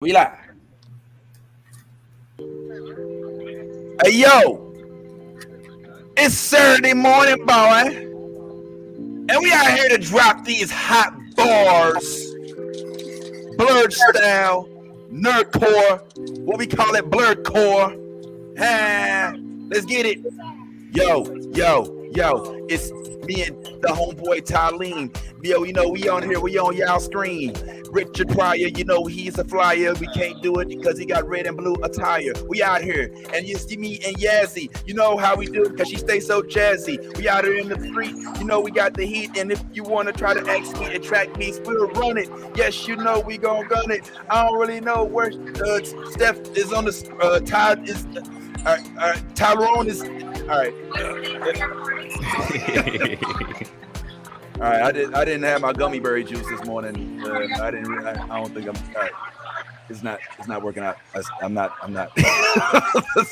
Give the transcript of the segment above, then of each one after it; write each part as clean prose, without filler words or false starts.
We live. Hey yo, it's Saturday morning, boy, and we out here to drop these hot bars, blurred style, nerdcore, what we call it, blurred core. Let's get it. Yo, it's me and the homeboy Tylene. Yo, you know, we on here, we on y'all screen. Richard Pryor, you know, he's a flyer. We can't do it because he got red and blue attire. We out here, and you see me and Yazzie. You know how we do because she stays so jazzy. We out here in the street, you know, we got the heat. And if you want to try to ask me and track me, we'll run it. Yes, you know, we gonna gun it. I don't really know where Steph is on the Ty is. Tyrone is all right. All right, I didn't have my gummy berry juice this morning. I don't think I'm. All right, it's not working out. I'm not.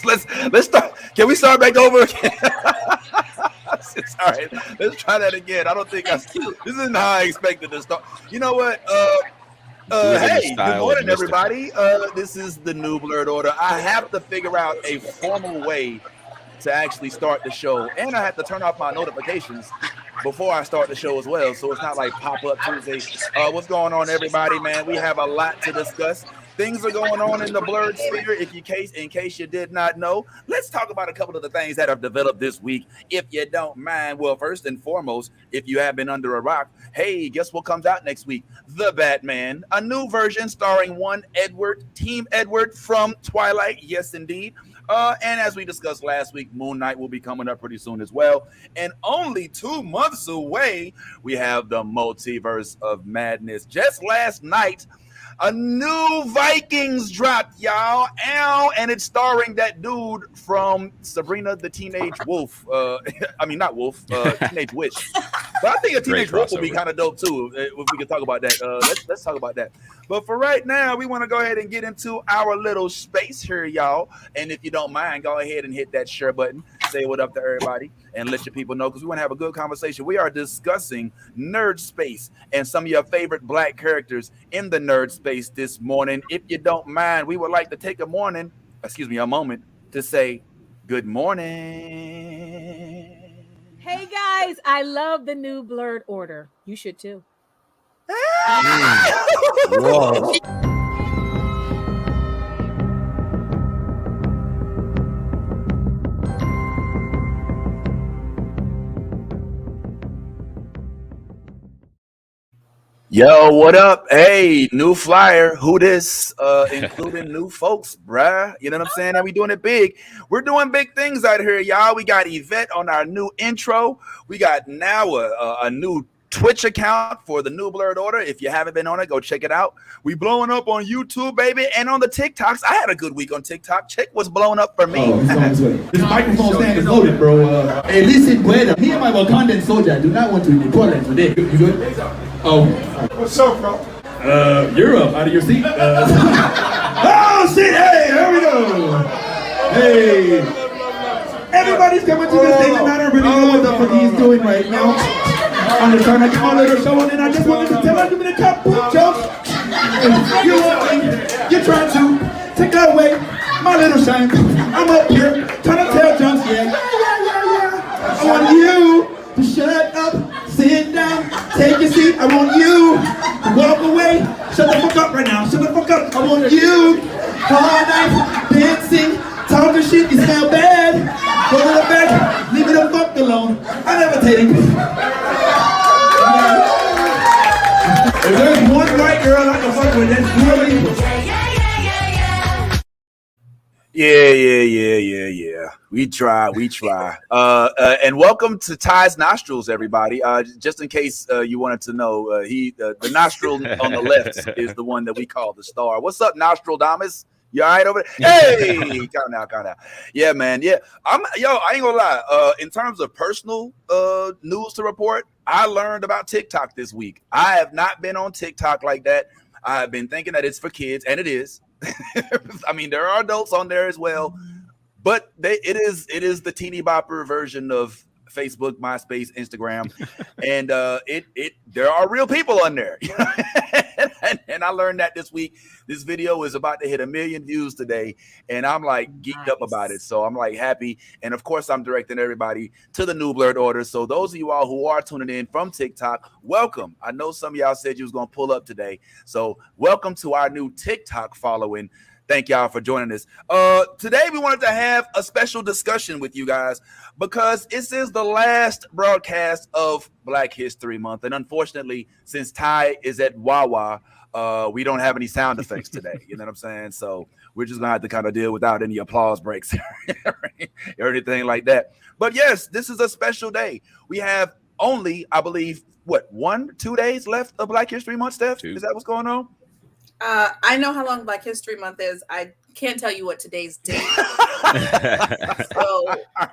let's start. Can we start back over again? All right, let's try that again. I don't think this isn't how I expected to start. You know what? Hey, good morning, everybody. This is the New Blurred Order. I have to figure out a formal way to actually start the show, and I have to turn off my notifications before I start the show as well, so it's not like pop-up Tuesday. What's going on, everybody, man? We have a lot to discuss. Things are going on in the blurred sphere. In case you did not know, let's talk about a couple of the things that have developed this week, if you don't mind. Well, first and foremost, if you have been under a rock, hey, guess what comes out next week? The Batman, a new version starring one Edward, Team Edward from Twilight. Yes, indeed. And as we discussed last week, Moon Knight will be coming up pretty soon as well. And only 2 months away, we have the Multiverse of Madness. Just last night, a new Vikings dropped, y'all. Ow, and it's starring that dude from Sabrina the Teenage Wolf. I mean, not Wolf, Teenage Witch. But I think a Teenage Wolf would be kind of dope too. If we could talk about that. Let's talk about that. But for right now, we want to go ahead and get into our little space here, y'all. And if you don't mind, go ahead and hit that share button. Say what up to everybody and let your people know, because we want to have a good conversation. We are discussing nerd space and some of your favorite black characters in the nerd space this morning. If you don't mind, we would like to take a moment to say good morning. Hey guys, I love the New Blurred Order. You should too. Whoa. Yo, what up? Hey, new flyer. Who this? Including new folks, bruh. You know what I'm saying? And we doing it big. We're doing big things out here, y'all. We got Yvette on our new intro. We got now a new Twitch account for the New Blurred Order. If you haven't been on it, go check it out. We blowing up on YouTube, baby, and on the TikToks. I had a good week on TikTok. Check what's blowing up for me. Oh, this microphone stand is loaded, bro. Hey, listen, brother. Me and my Wakandan soldier do not want to be Portland today. You good? Oh. What's up, bro? You're up out of your seat. Oh, shit. Hey, here we go. Hey. Everybody's coming to this thing, and I don't really know what the fuck he's doing right now. I'm just trying to come on a little show, and I just wanted to tell her, give me the top boot jump. You're walking, you're trying to take that away, my little shine. I'm up here, trying to tell Jones, yeah. I want you to shut up, sit down, take your seat. I want you to walk away. Shut the fuck up right now, shut the fuck up. I want you all night, dancing, talking shit, you smell bad. Go to the back, leave me the fuck alone. I'm levitating. If there's one white girl I can fuck with, that's really. Yeah. We try. And welcome to Ty's Nostrils, everybody. Just in case you wanted to know, the nostril on the left is the one that we call the star. What's up, Nostradamus? You all right over there? Hey, calm down. Yeah, man. Yeah, I ain't gonna lie. In terms of personal news to report, I learned about TikTok this week. I have not been on TikTok like that. I've been thinking that it's for kids, and it is. I mean, there are adults on there as well, but it is the teeny bopper version of Facebook, MySpace, Instagram, and there are real people on there. and I learned that this week. This video is about to hit 1 million views today, and I'm like geeked up about it. So I'm like happy, and of course I'm directing everybody to the New Blurred Order. So those of you all who are tuning in from TikTok, welcome. I know some of y'all said you was gonna pull up today, so welcome to our new TikTok following. Thank y'all for joining us. Today we wanted to have a special discussion with you guys because this is the last broadcast of Black History Month, and unfortunately, since Ty is at Wawa, we don't have any sound effects today. You know what I'm saying? So we're just gonna have to kind of deal without any applause breaks or anything like that. But yes, this is a special day. We have only, I believe, 2 days left of Black History Month. Steph, is that what's going on? I know how long Black History Month is. I can't tell you what today's date is. So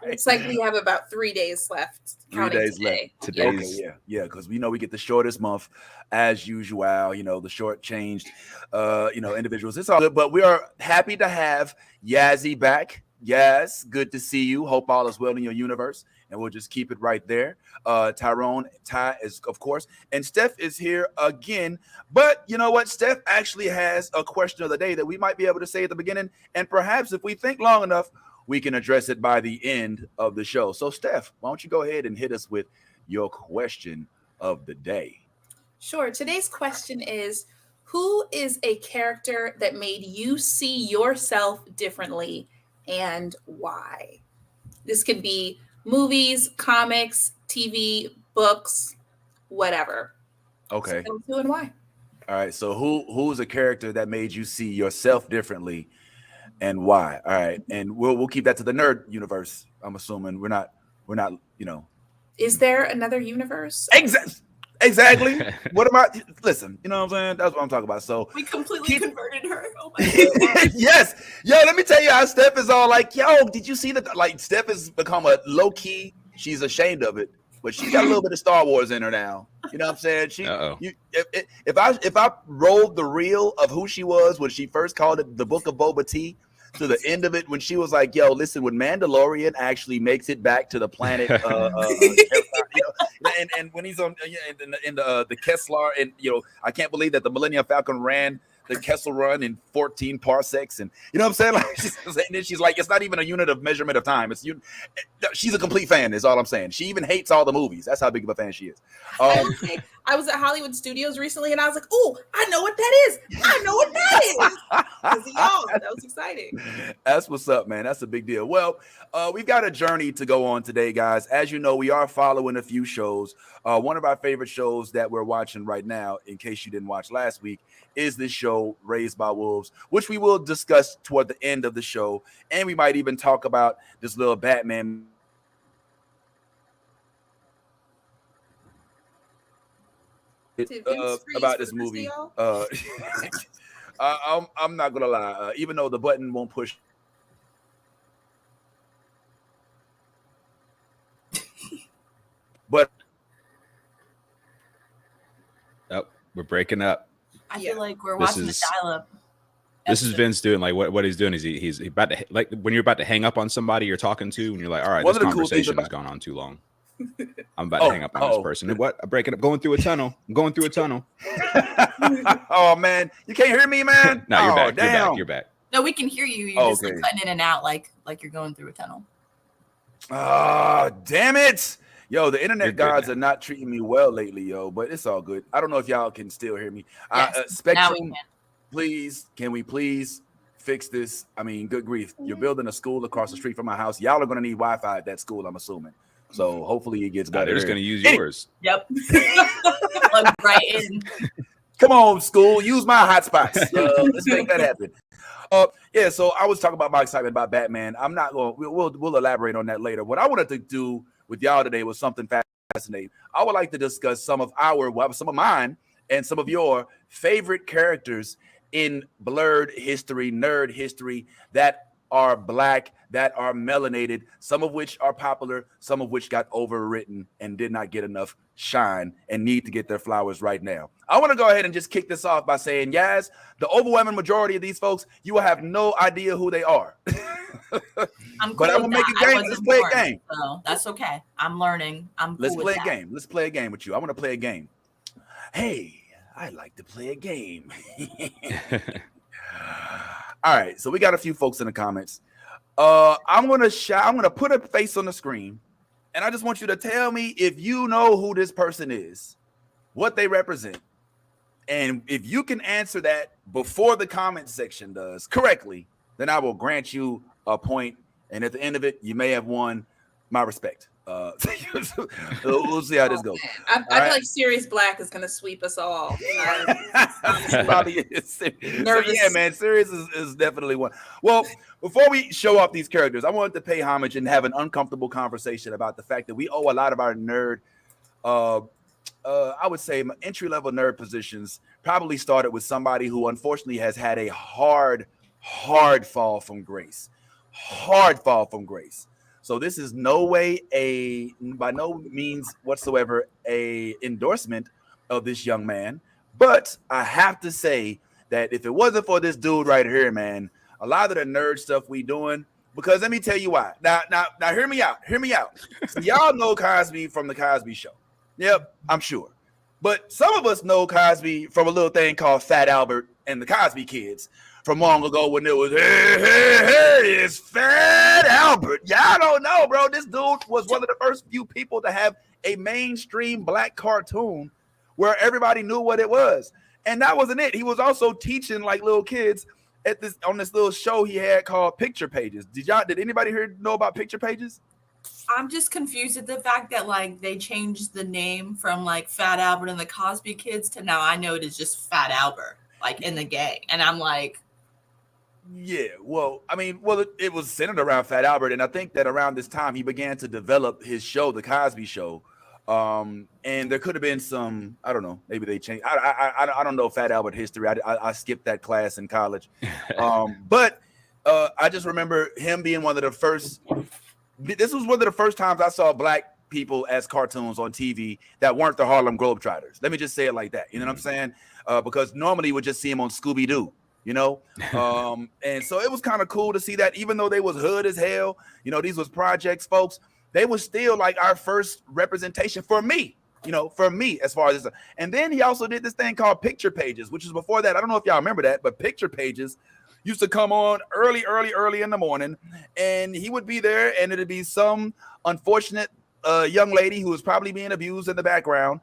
it's like we have about 3 days left. 3 days today. left. Today's yeah, because we know we get the shortest month as usual. You know, the short-changed, individuals. It's all good, but we are happy to have Yazzie back. Yes, good to see you. Hope all is well in your universe. And we'll just keep it right there. Tyrone, Ty is, of course. And Steph is here again. But you know what? Steph actually has a question of the day that we might be able to say at the beginning. And perhaps if we think long enough, we can address it by the end of the show. So, Steph, why don't you go ahead and hit us with your question of the day? Sure. Today's question is, who is a character that made you see yourself differently and why? This could be movies, comics, TV, books, whatever. Okay. So who and why? All right. So who's a character that made you see yourself differently and why? All right. And we'll keep that to the nerd universe. I'm assuming we're not, Is there another universe? Exactly. What am I? Listen, you know what I'm saying? That's what I'm talking about. So we completely converted her. Oh my God. Yes. Yo, let me tell you how Steph is all like, yo, did you see that? Like, Steph has become a low key. She's ashamed of it, but she's got a little bit of Star Wars in her now. You know what I'm saying? If I rolled the reel of who she was when she first called it the Book of Boba Tea, to the end of it when she was like, yo, listen, when Mandalorian actually makes it back to the planet, and when he's on in the Kessler, and I can't believe that the Millennium Falcon ran the Kessel Run in 14 parsecs, and you know what I'm saying? Like, and then she's like, it's not even a unit of measurement of time. She's a complete fan, is all I'm saying. She even hates all the movies. That's how big of a fan she is. I was at Hollywood Studios recently, and I was like, oh, I know what that is. I know what that is. That was exciting. That's what's up, man. That's a big deal. Well, we've got a journey to go on today, guys. As you know, we are following a few shows. One of our favorite shows that we're watching right now, in case you didn't watch last week, is this show Raised by Wolves, which we will discuss toward the end of the show. And we might even talk about this little Batman about this movie. I'm not gonna lie, even though the button won't push. But we're breaking up. I feel like we're watching the dial-up. This is Vince doing like what he's doing is he's about to, like, when you're about to hang up on somebody you're talking to and you're like, all right, this conversation has gone on too long. I'm about to hang up on this person. And what? I'm breaking up, going through a tunnel. I'm going through a tunnel. Oh man, you can't hear me, man. No, you're back. You're back. No, we can hear you. You're just like cutting in and out like you're going through a tunnel. Oh, damn it. Yo, the internet gods are not treating me well lately, yo, but it's all good. I don't know if y'all can still hear me. Yes, Spectrum, please, can we please fix this? I mean, good grief. You're building a school across the street from my house. Y'all are going to need Wi-Fi at that school, I'm assuming. So hopefully it gets better. They're just going to use yours. Yep. Plug right in. Come on, school. Use my hotspots. Let's make that happen. Yeah, so I was talking about my excitement about Batman. I'm not going to, we'll elaborate on that later. What I wanted to do with y'all today was something fascinating. I would like to discuss some of mine and some of your favorite characters in blurred history, nerd history, that are Black, that are melanated, some of which are popular, some of which got overwritten and did not get enough shine and need to get their flowers right now. I want to go ahead and just kick this off by saying, Yaz, the overwhelming majority of these folks, you will have no idea who they are. I'm cool, but I'm gonna make a game. Let's play a game. So that's okay. I'm learning. Let's play a game. Let's play a game with you. I want to play a game. Hey, I like to play a game. All right, so we got a few folks in the comments. I'm gonna put a face on the screen, and I just want you to tell me if you know who this person is, what they represent, and if you can answer that before the comment section does correctly, then I will grant you a point, and at the end of it, you may have won my respect. We'll see how this goes. I feel like Sirius Black is gonna sweep us all. Probably is. So yeah, man, Sirius is definitely one. Well, before we show off these characters, I wanted to pay homage and have an uncomfortable conversation about the fact that we owe a lot of our nerd, I would say entry-level nerd positions probably started with somebody who unfortunately has had a hard fall from grace. Hard fall from grace. So this is by no means whatsoever a endorsement of this young man. But I have to say that if it wasn't for this dude right here, man, a lot of the nerd stuff we doing, because let me tell you why. Now, hear me out. So y'all know Cosby from the Cosby Show. Yep, I'm sure. But some of us know Cosby from a little thing called Fat Albert and the Cosby Kids from long ago when it was, hey, it's Fat Albert. Y'all don't know, bro. This dude was one of the first few people to have a mainstream black cartoon where everybody knew what it was. And that wasn't it. He was also teaching like little kids on this little show he had called Picture Pages. Did anybody here know about Picture Pages? I'm just confused at the fact that like they changed the name from like Fat Albert and the Cosby Kids to now I know it is just Fat Albert, like in the gang. And I'm like, yeah, well, I mean, it was centered around Fat Albert, and I think that around this time he began to develop his show, The Cosby Show. And there could have been some, I don't know, maybe they changed. I don't know Fat Albert history. I skipped that class in college. But I just remember him being one of the first. This was one of the first times I saw black people as cartoons on TV that weren't the Harlem Globetrotters. Let me just say it like that. You know what I'm saying? Because normally you would just see him on Scooby-Doo. You know, and so it was kind of cool to see that even though they was hood as hell, you know, these was projects folks, they was still like our first representation for me, as far as this. And then he also did this thing called Picture Pages, which is before that. I don't know if y'all remember that, but Picture Pages used to come on early in the morning, and he would be there, and it'd be some unfortunate young lady who was probably being abused in the background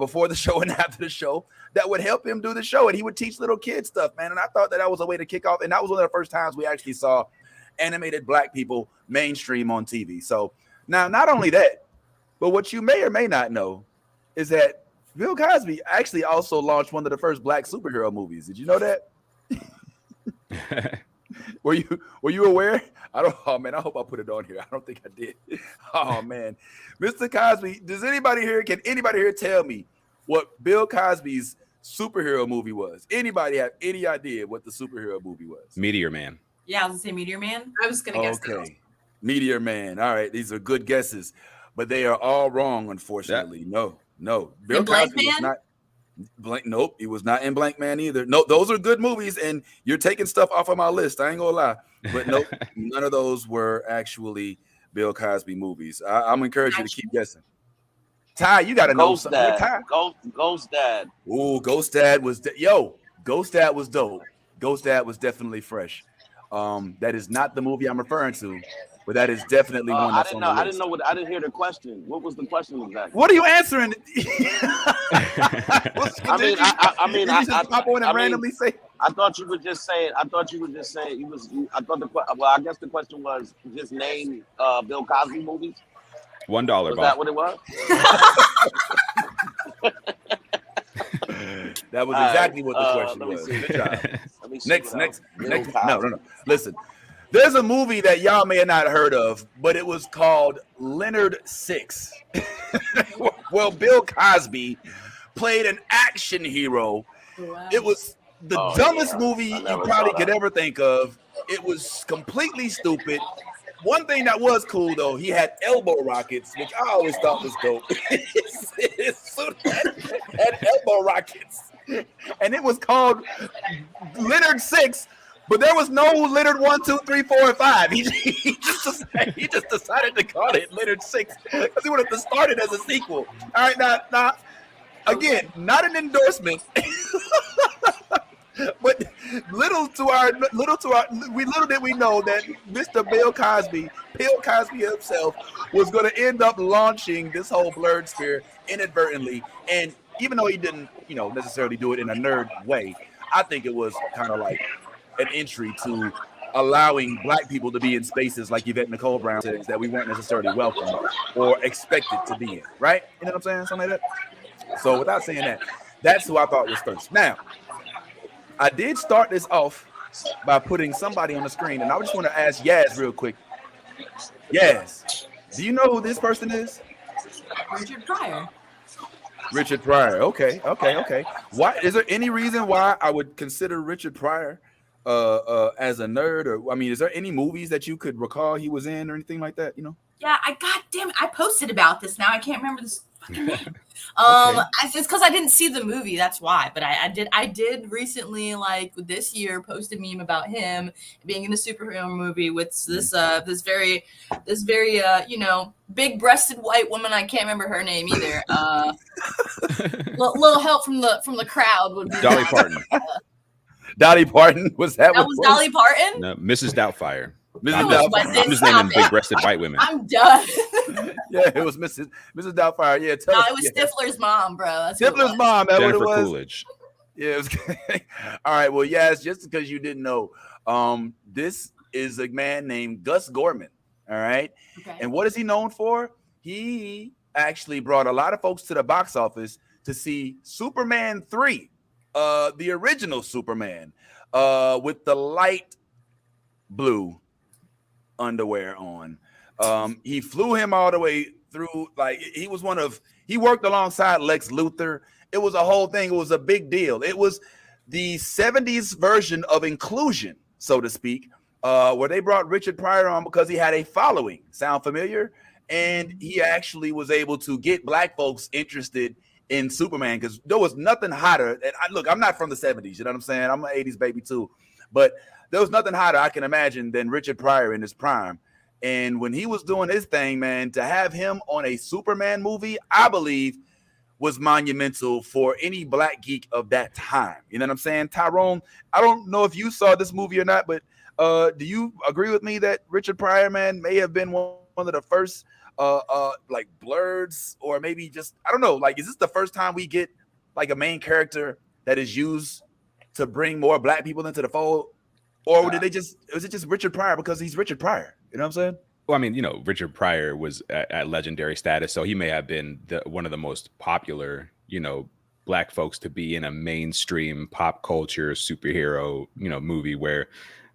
before the show and after the show that would help him do the show, and he would teach little kids stuff, man. And I thought that was a way to kick off, and that was one of the first times we actually saw animated black people mainstream on TV. So now, not only that, but what you may or may not know is that Bill Cosby actually also launched one of the first black superhero movies. Did you know that? Were you aware? Oh man, I hope I put it on here. I don't think I did. Oh man, Mr. Cosby. Can anybody here tell me what Bill Cosby's superhero movie was? Anybody have any idea what the superhero movie was? Meteor Man. Yeah, I was gonna say Meteor Man. I was gonna guess. Okay, Meteor Man. All right, these are good guesses, but they are all wrong, unfortunately. Yeah. No. Bill Cosby was not. Nope, he was not in Blank Man either. No, those are good movies, and you're taking stuff off of my list. I ain't gonna lie, but nope, none of those were actually Bill Cosby movies. I'm encouraging you to keep guessing. Ty, you gotta know something. Ty. Ghost Dad. Ooh, Ghost Dad was Ghost Dad was dope. Ghost Dad was definitely fresh. That is not the movie I'm referring to, but that is definitely one that's on the list. I didn't hear the question. What was the question exactly? What are you answering? I pop on and randomly say. I thought you were just saying. I guess the question was just name Bill Cosby movies. $1. Was that what it was? That was exactly what the question was. Good job. Next. No. Listen, there's a movie that y'all may have not heard of, but it was called Leonard 6. Well, Bill Cosby played an action hero. Wow. It was the dumbest movie you probably could ever think of. It was completely stupid. One thing that was cool, though, he had elbow rockets, which I always thought was dope. His suit had elbow rockets. And it was called Leonard 6, but there was no Leonard 1, 2, 3, 4, and 5. He just decided to call it Leonard 6 because he would have started as a sequel. All right, now Again, not an endorsement. But little did we know that Mr. Bill Cosby himself, was going to end up launching this whole blurred sphere inadvertently. And even though he didn't, necessarily do it in a nerd way, I think it was kind of like an entry to allowing Black people to be in spaces like Yvette Nicole Brown says that we weren't necessarily welcome or expected to be in. Right? You know what I'm saying? Something like that. So without saying that, that's who I thought was first. Now, I did start this off by putting somebody on the screen, and I just want to ask Yaz real quick. Yaz, do you know who this person is? Richard Pryor. Richard Pryor. Okay. Why is there any reason why I would consider Richard Pryor as a nerd? Or I mean, is there any movies that you could recall he was in or anything like that? Yeah, I posted about this. Now I can't remember this fucking name. Okay. It's because I didn't see the movie. That's why. But I did recently, like this year, post a meme about him being in a superhero movie with this very big-breasted white woman. I can't remember her name either. Little help from the crowd would be Dolly Parton. Dolly Parton, was that? That was Dolly Parton? No, Mrs. Doubtfire. Mrs. Doubtfire. I'm just naming big-breasted white women. I'm done. Yeah, it was Mrs. Doubtfire. Yeah, no, it was Stifler's mom, bro. That's Stifler's mom. That's Jennifer what it was. Coolidge. Yeah, it was. All right. Well, yes, just because you didn't know, this is a man named Gus Gorman. All right. Okay. And what is he known for? He actually brought a lot of folks to the box office to see Superman 3, the original Superman, with the light blue underwear on. He flew him all the way through. Like he worked alongside Lex Luthor. It was a whole thing. It was a big deal. It was the 70s version of inclusion, so to speak, where they brought Richard Pryor on because he had a following. Sound familiar? And he actually was able to get Black folks interested in Superman because there was nothing hotter. And I'm not from the 70s, you know what I'm saying? I'm an 80s baby too. But there was nothing hotter I can imagine than Richard Pryor in his prime. And when he was doing his thing, man, to have him on a Superman movie, I believe was monumental for any Black geek of that time. You know what I'm saying? Tyrone, I don't know if you saw this movie or not, but do you agree with me that Richard Pryor, man, may have been one of the first like blurs, or maybe just, I don't know, like, is this the first time we get like a main character that is used to bring more Black people into the fold? Or was it just Richard Pryor because he's Richard Pryor? You know what I'm saying? Well, I mean, Richard Pryor was at legendary status, so he may have been one of the most popular, Black folks to be in a mainstream pop culture superhero, movie where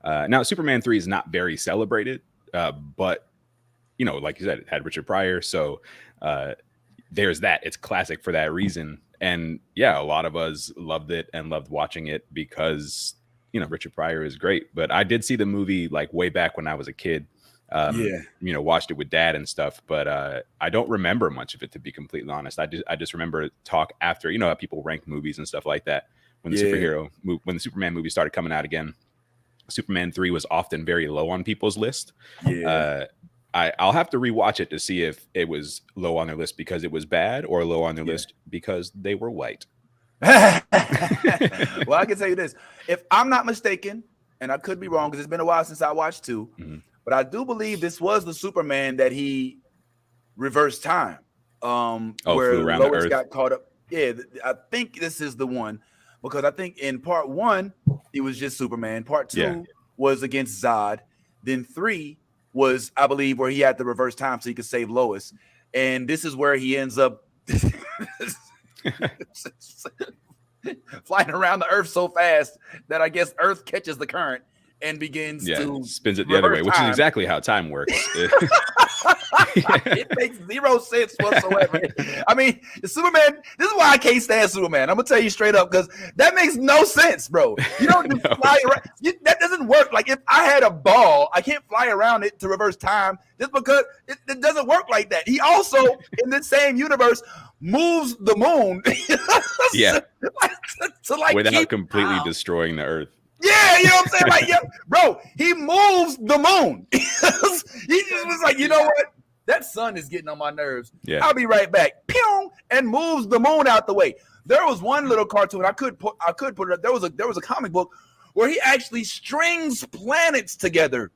now Superman 3 is not very celebrated, but, like you said, it had Richard Pryor. So there's that. It's classic for that reason. And yeah, a lot of us loved it and loved watching it because, Richard Pryor is great. But I did see the movie like way back when I was a kid. Watched it with dad and stuff, but I don't remember much of it, to be completely honest. I just remember talk after, how people rank movies and stuff like that. When the Superman movie started coming out again, Superman 3 was often very low on people's list. Yeah. I'll have to rewatch it to see if it was low on their list because it was bad or low on their list because they were white. Well, I can tell you this. If I'm not mistaken, and I could be wrong because it's been a while since I watched 2, but I do believe this was the Superman that he reversed time. Where Lois got caught up. Yeah, I think this is the one because I think in part 1, it was just Superman. Part 2 was against Zod. Then 3 was, I believe, where he had to reverse time so he could save Lois. And this is where he ends up flying around the Earth so fast that I guess Earth catches the current and begins to spins it the other way, which is exactly how time works. It makes zero sense whatsoever. I mean, Superman, this is why I can't stand Superman. I'm gonna tell you straight up, because that makes no sense, bro. You don't just fly around. That doesn't work. Like, if I had a ball, I can't fly around it to reverse time just because it doesn't work like that. He also, in the same universe, moves the moon to like without completely destroying the Earth. Yeah, you know what I'm saying? Like, bro, he moves the moon. He just was like, you know what? That sun is getting on my nerves. Yeah. I'll be right back. Pew! And moves the moon out the way. There was one little cartoon I could put it up. There was a comic book where he actually strings planets together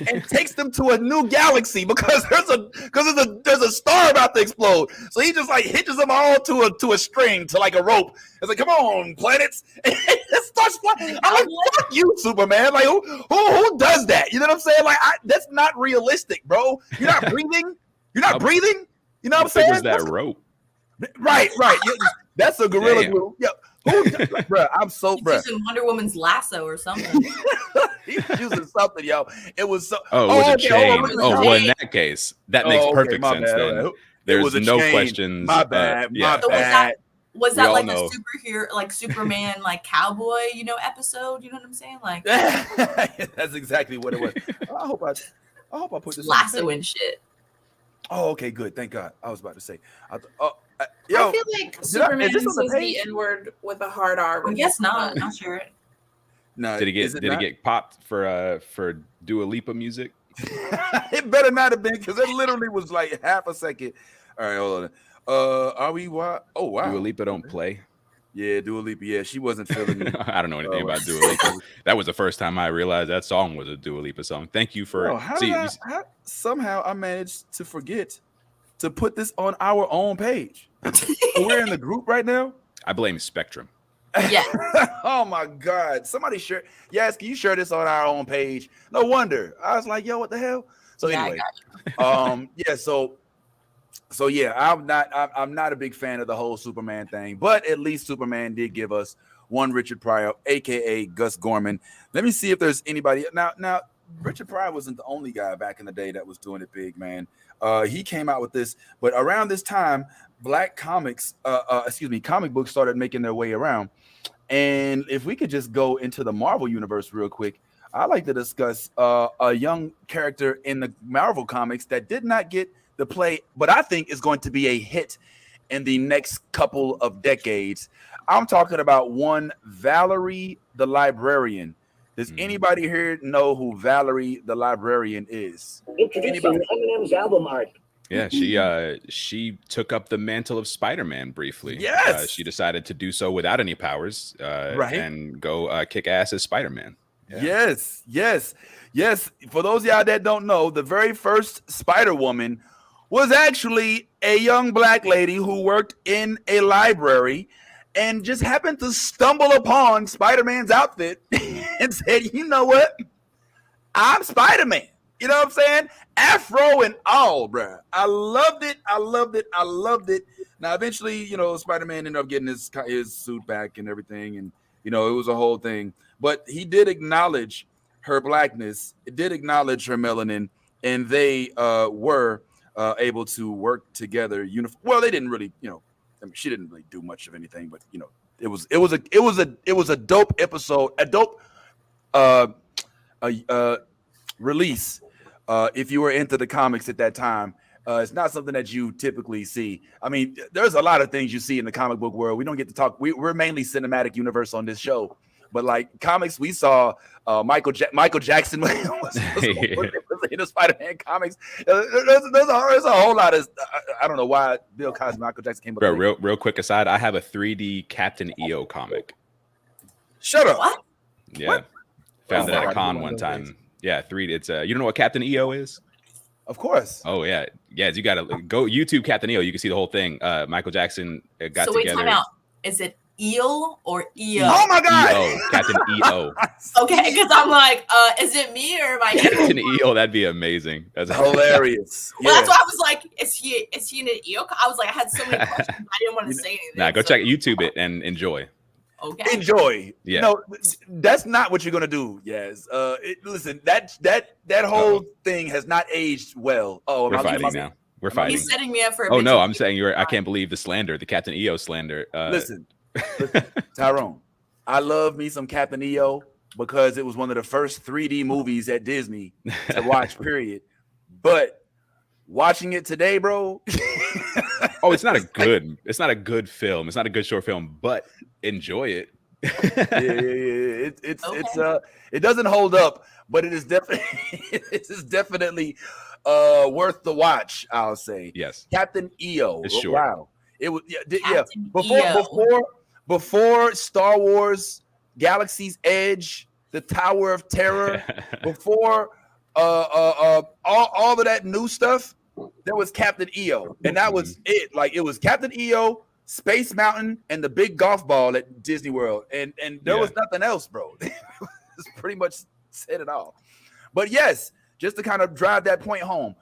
and takes them to a new galaxy because there's a star about to explode. So he just like hitches them all to a string, to like a rope. It's like, come on, planets. And it starts flying. I'm like, fuck you, Superman. Like, who does that? You know what I'm saying? Like, that's not realistic, bro. You're not breathing. You're not breathing. You know what I'm saying? Was that rope? Right. That's a gorilla glue. Yeah. Bruh, I'm so bruh. Using Wonder Woman's lasso or something. He's using something, yo. It was so. Oh, it was a chain. Oh, Well, in that case, that makes perfect sense. Bad. Then there's no questions. My bad. Yeah. So was that like know. a superhero, like Superman, like cowboy, episode? You know what I'm saying? Like that's exactly what it was. I hope I put this lasso and shit. Oh, okay, good. Thank God. I was about to say. I feel like Superman says the N-word with a hard R. I guess not. Not sure. No. Did he get popped for Dua Lipa music? It better not have been, because it literally was like half a second. All right, hold on. Are we? Oh wow. Dua Lipa don't play. Yeah, Dua Lipa. Yeah, she wasn't feeling it. I don't know anything about Dua Lipa. That was the first time I realized that song was a Dua Lipa song. Thank you for. Somehow I managed to forget to put this on our own page. We're in the group right now. I blame Spectrum. Yeah. Oh my God! Somebody share. Yes, can you share this on our own page? No wonder. I was like, yo, what the hell? So anyway, yeah. So yeah, I'm not a big fan of the whole Superman thing, but at least Superman did give us one Richard Pryor, aka Gus Gorman. Let me see if there's anybody now. Richard Pryor wasn't the only guy back in the day that was doing it big, man. He came out with this, but around this time, black comic books started making their way around. And if we could just go into the Marvel universe real quick, I'd like to discuss a young character in the Marvel comics that did not get the play, but I think is going to be a hit in the next couple of decades. I'm talking about one Valerie the Librarian. Does anybody here know who Valerie the Librarian is? Introducing Eminem's album art. Yeah, she took up the mantle of Spider-Man briefly. Yes, she decided to do so without any powers, and go kick ass as Spider-Man. Yeah. Yes. For those of y'all that don't know, the very first Spider-Woman was actually a young black lady who worked in a library and just happened to stumble upon Spider-Man's outfit and said, you know what? I'm Spider-Man. You know what I'm saying? Afro and all, bruh. I loved it. Now, eventually, Spider-Man ended up getting his suit back and everything. And, it was a whole thing. But he did acknowledge her blackness. It did acknowledge her melanin. And they were able to work together. Well, they didn't really, she didn't really do much of anything. But, it was a dope episode, a dope release. If you were into the comics at that time, it's not something that you typically see. I mean, there's a lot of things you see in the comic book world. We don't get to talk. We're mainly cinematic universe on this show, but like comics, we saw Michael Jackson was in the Spider-Man comics. There's a whole lot of I don't know why Bill Cosby, Michael Jackson came up. Bro, real quick aside, I have a 3D Captain EO comic. Shut up. What? Yeah, what? Found it at a con one time. Yeah, 3D. It's you don't know what Captain EO is? Of course. Oh yeah. You gotta go YouTube Captain EO. You can see the whole thing. Michael Jackson got together. So wait, time out. Is it Eel or EO? Oh my God. EO, Captain EO. Okay, because I'm like, is it me or am I Captain EO? That'd be amazing. That's hilarious. Well, that's why I was like, is he in an EO? I was like, I had so many questions. I didn't want to say anything. Nah, go check YouTube it and enjoy. Okay. Enjoy. Yeah. No, that's not what you're gonna do. Yes. Listen, that whole thing has not aged well. Oh, we're fighting now. We're fighting. He's setting me up for. Oh no, I'm saying I can't believe the slander, the Captain EO slander. Listen, Tyrone, I love me some Captain EO because it was one of the first 3D movies at Disney to watch. Period. But watching it today, bro. Oh, it's not a good film. It's not a good short film, but enjoy it. Yeah. It doesn't hold up, but it is definitely worth the watch, I'll say. Yes. Captain EO. It's short. Wow. It was Captain Before Star Wars Galaxy's Edge, the Tower of Terror, before all of that new stuff, there was Captain EO. And that was it. Like it was Captain EO, Space Mountain, and the big golf ball at Disney World. And there was nothing else, bro. It's pretty much said it all. But yes, just to kind of drive that point home,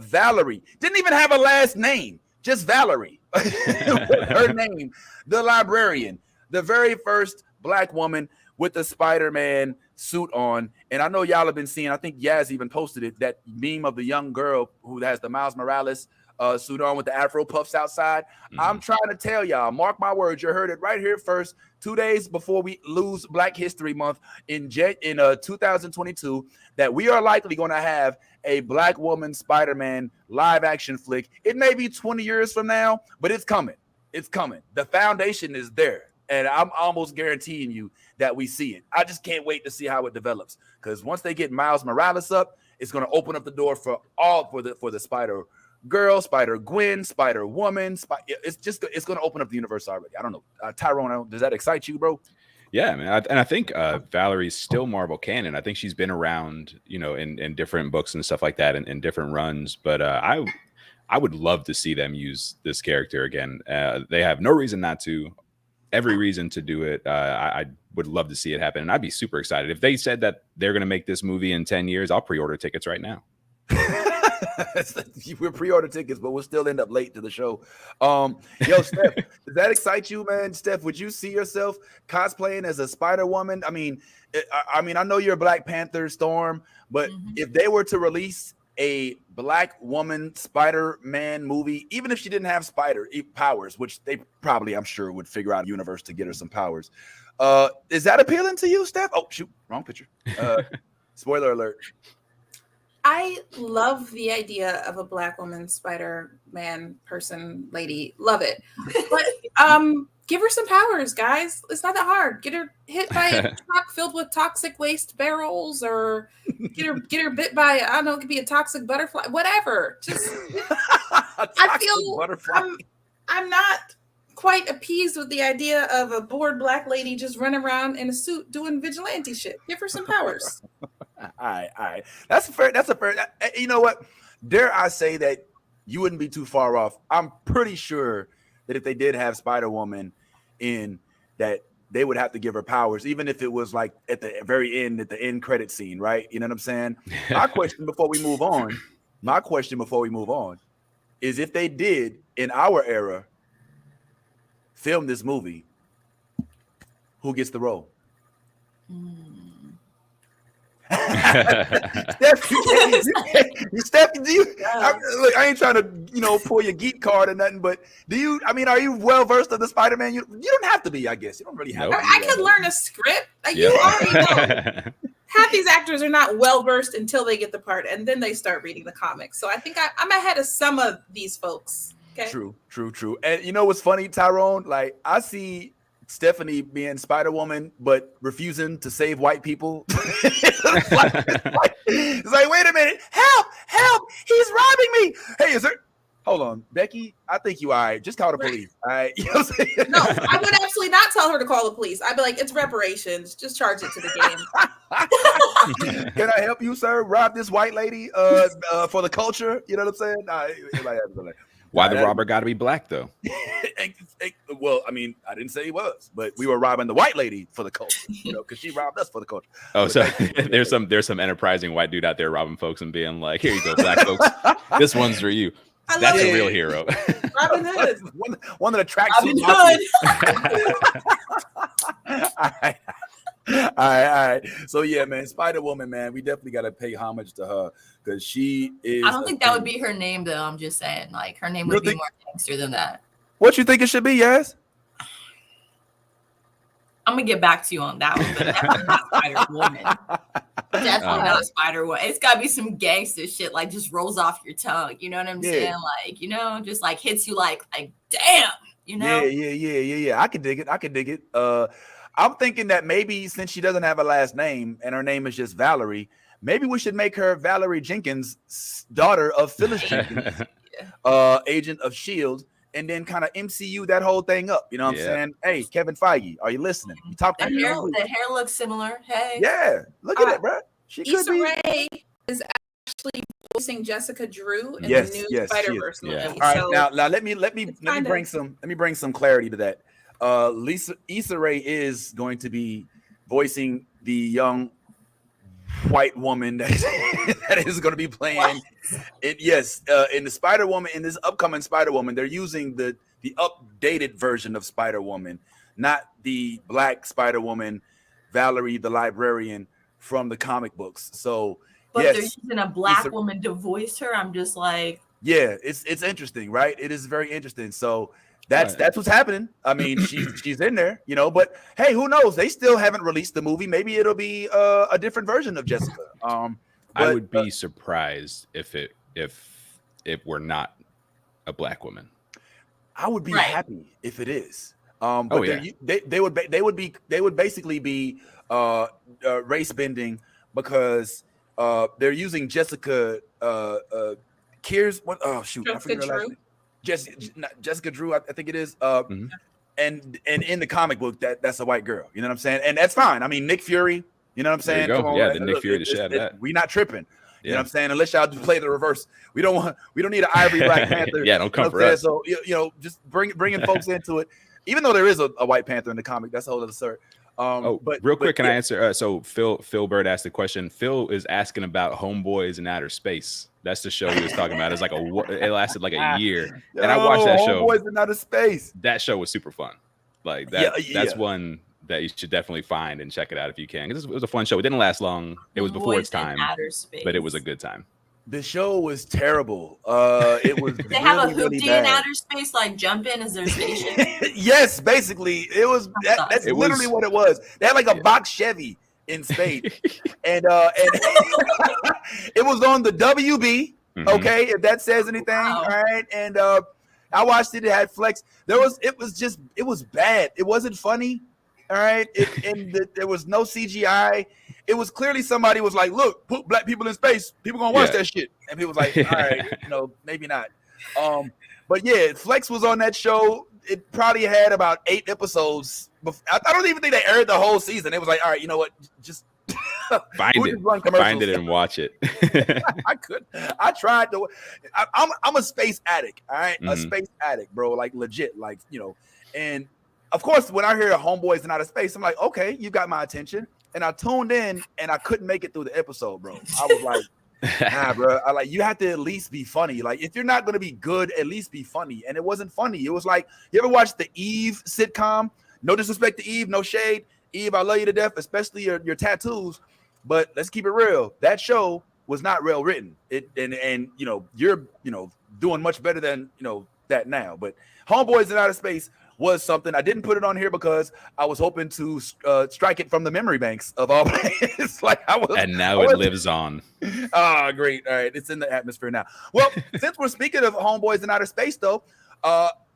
Valerie didn't even have a last name, just Valerie. Her name, the librarian, the very first Black woman with the Spider-Man suit on. And I know y'all have been seeing, I think Yaz even posted it, that meme of the young girl who has the Miles Morales suit on with the Afro puffs outside. I'm trying to tell y'all, mark my words, you heard it right here first. 2 days before we lose Black History Month in 2022, that we are likely going to have a Black woman Spider-Man live action flick. It may be 20 years from now, but it's coming. It's coming. The foundation is there, and I'm almost guaranteeing you that we see it. I just can't wait to see how it develops, because once they get Miles Morales up, it's going to open up the door for the Spider Girl, Spider Gwen, Spider Woman. It's going to open up the universe already. I don't know, Tyrone, does that excite you, bro? Yeah, man, and I think Valerie's still Marvel canon. I think she's been around, in different books and stuff like that, and in different runs. But I would love to see them use this character again. They have no reason not to. Every reason to do it. I would love to see it happen, and I'd be super excited if they said that they're going to make this movie in 10 years. I'll pre-order tickets right now. We're pre-order tickets, but we'll still end up late to the show. Yo, Steph, does that excite you, man? Steph, would you see yourself cosplaying as a Spider-Woman? I mean, I know you're a Black Panther Storm, but if they were to release a Black woman Spider-Man movie, even if she didn't have spider powers, which they probably, I'm sure, would figure out a universe to get her some powers, is that appealing to you, Steph? Oh, shoot, wrong picture. Spoiler alert. I love the idea of a Black woman Spider-Man person, lady. Love it. But give her some powers, guys. It's not that hard. Get her hit by a truck filled with toxic waste barrels, or get her bit by, I don't know, it could be a toxic butterfly, whatever. Just I feel I'm not quite appeased with the idea of a bored Black lady just running around in a suit doing vigilante shit. Give her some powers. All right. That's a fair. You know what? Dare I say that you wouldn't be too far off. I'm pretty sure that if they did have Spider-Woman in, that they would have to give her powers, even if it was like at the very end, at the end credit scene, right? You know what I'm saying? My question before we move on is, if they did in our era film this movie, who gets the role? Steph, look, I ain't trying to, pull your geek card or nothing, but are you well versed in the Spider-Man? You don't have to be, I guess. You don't really have to be. I could learn a script. You already know. Half these actors are not well versed until they get the part, and then they start reading the comics. So I think I'm ahead of some of these folks. Okay. True. And you know what's funny, Tyrone? Like, I see Stephanie being Spider-Woman, but refusing to save white people. It's like, wait a minute, help, he's robbing me. Hey, is there? Hold on, Becky, I think you all right. Just call the police. All right. You know what I'm saying? No, I would absolutely not tell her to call the police. I'd be like, it's reparations. Just charge it to the game. Can I help you, sir? Rob this white lady for the culture. You know what I'm saying? Why the robber got to be Black, though? Well, I mean, I didn't say he was, but we were robbing the white lady for the culture, because she robbed us for the culture. Oh, so there's some enterprising white dude out there robbing folks and being like, "Here you go, Black folks. This one's for you." That's a real hero. Robin Hood. one that attracts Robin Hood. All right. So yeah, man, Spider-Woman, man, we definitely got to pay homage to her, because she is. I don't think that would be her name, though. I'm just saying, like, her name would be more gangster than that. What you think it should be, Yaz? I'm gonna get back to you on that one, but definitely not Spider-Woman. Definitely not Spider-Woman. It's gotta be some gangster shit, like just rolls off your tongue. You know what I'm saying? Like, just like hits you like damn. Yeah. I can dig it. I'm thinking that maybe since she doesn't have a last name and her name is just Valerie, maybe we should make her Valerie Jenkins, daughter of Phyllis Jenkins, agent of S.H.I.E.L.D., and then kind of MCU that whole thing up. You know what I'm saying? Hey, Kevin Feige, are you listening? You talk to me. The hair looks similar. Hey. Yeah, look at it, bro. She could Issa be. Rae is actually voicing Jessica Drew in Yes, the new yes, Spider-Verse movie. All right, So now let me bring some clarity to that. Issa Rae is going to be voicing the young white woman that is going to be playing it. Yes, in the Spider-Woman, in this upcoming Spider-Woman, they're using the updated version of Spider-Woman, not the black Spider-Woman, Valerie the librarian from the comic books. So, but they're using a black woman to voice her. I'm just like, yeah, it's interesting, right? It is very interesting. So that's what's happening. I mean, she's in there, you know. But hey, who knows? They still haven't released the movie. Maybe it'll be a different version of Jessica. I would be surprised if it were not a black woman. I would be happy if it is. But they would basically be race bending because they're using Jessica Kears. What? Oh shoot! I forget her last name. Jessica Drew, I think it is. And in the comic book, that's a white girl. You know what I'm saying? And that's fine. I mean, Nick Fury. You know what I'm saying? Come on, yeah, the Nick Fury to share that. We not tripping. You know what I'm saying? Unless y'all play the reverse. We don't need an Ivory Black Panther. Yeah, don't come for us. So just bringing folks into it. Even though there is a white Panther in the comic, that's a whole other story. But real quick, can I answer? So Phil Bird asked the question. Phil is asking about Homeboys in Outer Space. That's the show he was talking about. It's like it lasted like a year, and I watched that show. Homeboys in Outer Space. That show was super fun. Like that. That's one that you should definitely find and check it out if you can. Because it was a fun show. It didn't last long. It was before its time, but it was a good time. The show was terrible. It was. They have a hoopty in outer space, like jump in as their station. Yes, basically, it was. That's literally what it was. They had like a box Chevy in space, and it was on the WB. Okay, if that says anything, all right. And I watched it. It had flex. It was bad. It wasn't funny. All right, there was no CGI. It was clearly somebody was like, "Look, put black people in space. People gonna watch that shit." And people was like, "All right, maybe not." But yeah, Flex was on that show. It probably had about 8 episodes. I don't even think they aired the whole season. It was like, "All right, you know what? Just find it and watch it." I couldn't. I tried to. I'm a space addict. All right, a space addict, bro. Like legit. Like and. Of course, when I hear Homeboys in Outer Space, I'm like, okay, you got my attention. And I tuned in and I couldn't make it through the episode, bro. I was like, nah, bro. You have to at least be funny. Like, if you're not going to be good, at least be funny. And it wasn't funny. It was like, you ever watch the Eve sitcom? No disrespect to Eve, no shade. Eve, I love you to death, especially your tattoos. But let's keep it real. That show was not well written. And you're doing much better than that now. But Homeboys in Outer Space was something. I didn't put it on here because I was hoping to strike it from the memory banks of all places. And now it lives on. Oh, great. All right. It's in the atmosphere now. Well, since we're speaking of Homeboys in Outer Space, though,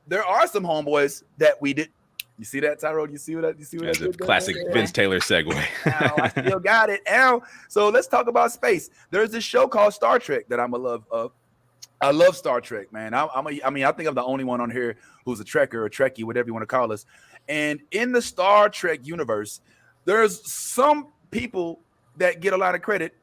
there are some Homeboys that we did. You see that, Tyrone? You see what? That's a classic Vince Taylor segue. Ow, I still got it. Ow. So let's talk about space. There's this show called Star Trek that I'm a love of. I love Star Trek, man. I think I'm the only one on here who's a Trekker or Trekkie, whatever you want to call us. And in the Star Trek universe, there's some people that get a lot of credit,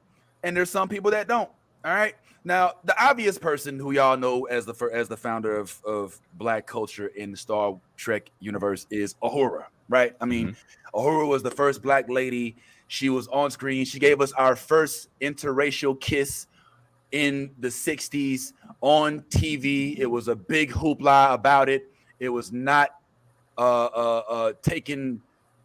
and there's some people that don't. All right. Now, the obvious person who y'all know as the founder of Black culture in the Star Trek universe is Uhura, right? I mean, Uhura was the first Black lady. She was on screen. She gave us our first interracial kiss in the 60s on TV. It was a big hoopla about it. It was not taken.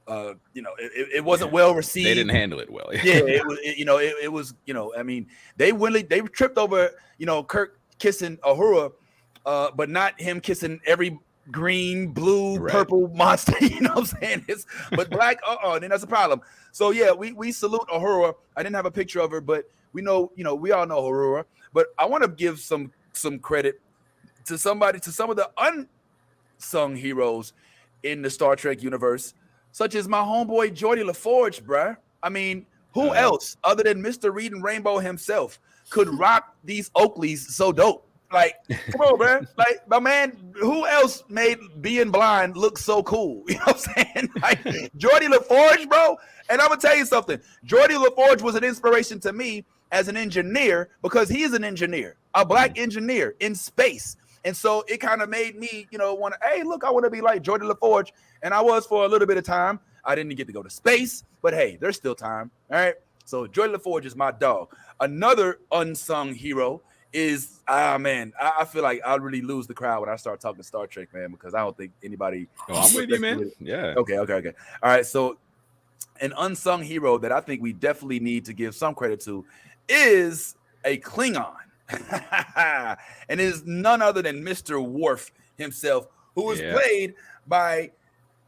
It wasn't well received. They didn't handle it well. Yeah, it was. I mean, they tripped over Kirk kissing Uhura, but not him kissing every green, blue, purple monster. You know what I'm saying? But Black, then that's a problem. So yeah, we salute Uhura. I didn't have a picture of her, but we know, we all know Uhura. But I want to give some credit to some of the unsung heroes in the Star Trek universe, such as my homeboy Geordi LaForge, bruh. I mean, Who else other than Mr. Reading Rainbow himself could rock these Oakleys so dope? Like, come on, man. Like, my man, who else made being blind look so cool? You know what I'm saying? Like, Geordie LaForge, bro. And I'm going to tell you something. Geordie LaForge was an inspiration to me as an engineer because he is an engineer, a black engineer in space. And so it kind of made me, want to, hey, look, I want to be like Geordie LaForge. And I was for a little bit of time. I didn't get to go to space, but hey, there's still time. All right. So Geordie LaForge is my dog. Another unsung hero is, man, I feel like I'll really lose the crowd when I start talking Star Trek, man, because I don't think anybody. Oh, I'm with you, man. Yeah. Okay. All right. So an unsung hero that I think we definitely need to give some credit to is a Klingon. And it is none other than Mr. Worf himself, who was played by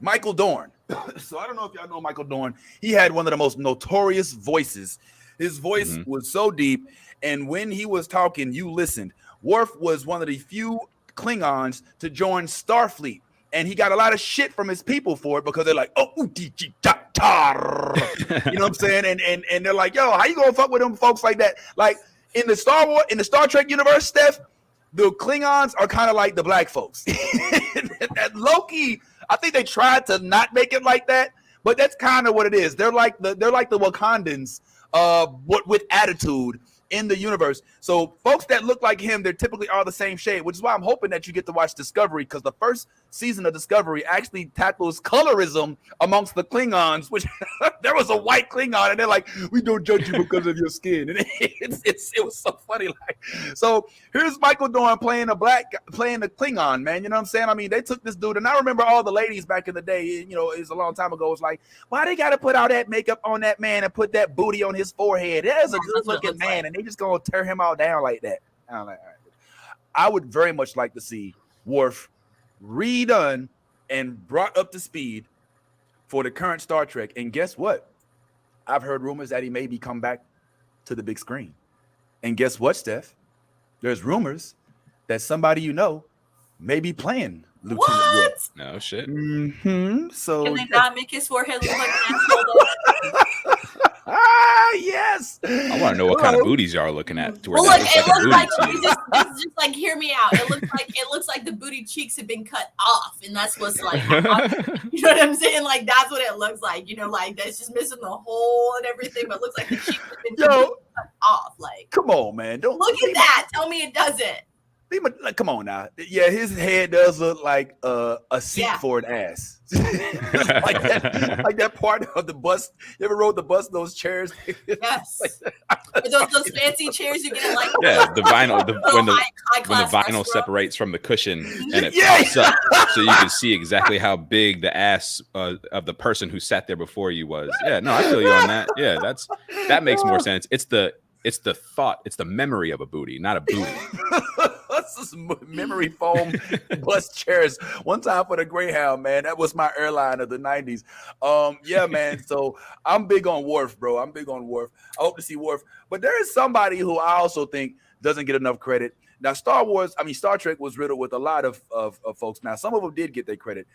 Michael Dorn. So I don't know if y'all know Michael Dorn. He had one of the most notorious voices. His voice was so deep, and when he was talking, you listened. Worf was one of the few Klingons to join Starfleet, and he got a lot of shit from his people for it because they're like, oh, you know what I'm saying? And they're like, yo, how you gonna fuck with them folks like that? Like in the Star Trek universe, Steph, the Klingons are kind of like the black folks. That Loki, I think they tried to not make it like that, but that's kind of what it is. They're like the Wakandans, with attitude in the universe. So folks that look like him, they typically are the same shade, which is why I'm hoping that you get to watch Discovery, because the first season of Discovery actually tackles colorism amongst the Klingons, which there was a white Klingon and they're like, we don't judge you because of your skin. And it was so funny. Like, so here's Michael Dorn playing the Klingon, man. You know what I'm saying? I mean, they took this dude, and I remember all the ladies back in the day, it was a long time ago. It's like, why they got to put all that makeup on that man and put that booty on his forehead? That is a good looking man. And they just gonna tear him all down like that. I'm like, all right. I would very much like to see Worf redone and brought up to speed for the current Star Trek. And guess what? I've heard rumors that he maybe come back to the big screen. And guess what, Steph? There's rumors that somebody may be playing Lieutenant Worf. No shit. So can they not make his forehead look like an asshole? Yes. I want to know what kind of booties y'all are looking at. Well, look, it looks like just like, hear me out. It looks like the booty cheeks have been cut off, and that's what's like. You know what I'm saying? Like that's what it looks like. Like that's just missing the hole and everything, but it looks like the cheeks have been cut off. Like, come on, man! Don't look at that. Tell me it doesn't. Like, come on now. Yeah, his head does look like a seat for an ass. like that part of the bus. You ever rode the bus? Those chairs. Yes. those fancy chairs you get like. Yeah, the vinyl. When the vinyl separates from the cushion and it pops up, so you can see exactly how big the ass of the person who sat there before you was. Yeah, no, I feel you on that. Yeah, that makes more sense. It's the thought. It's the memory of a booty, not a booty. This is memory foam bus chairs. One time for the Greyhound, man. That was my airline of the 90s. Yeah, man. So I'm big on Worf, bro. I'm big on Worf. I hope to see Worf. But there is somebody who I also think doesn't get enough credit. Now, Star Trek was riddled with a lot of folks. Now, some of them did get their credit.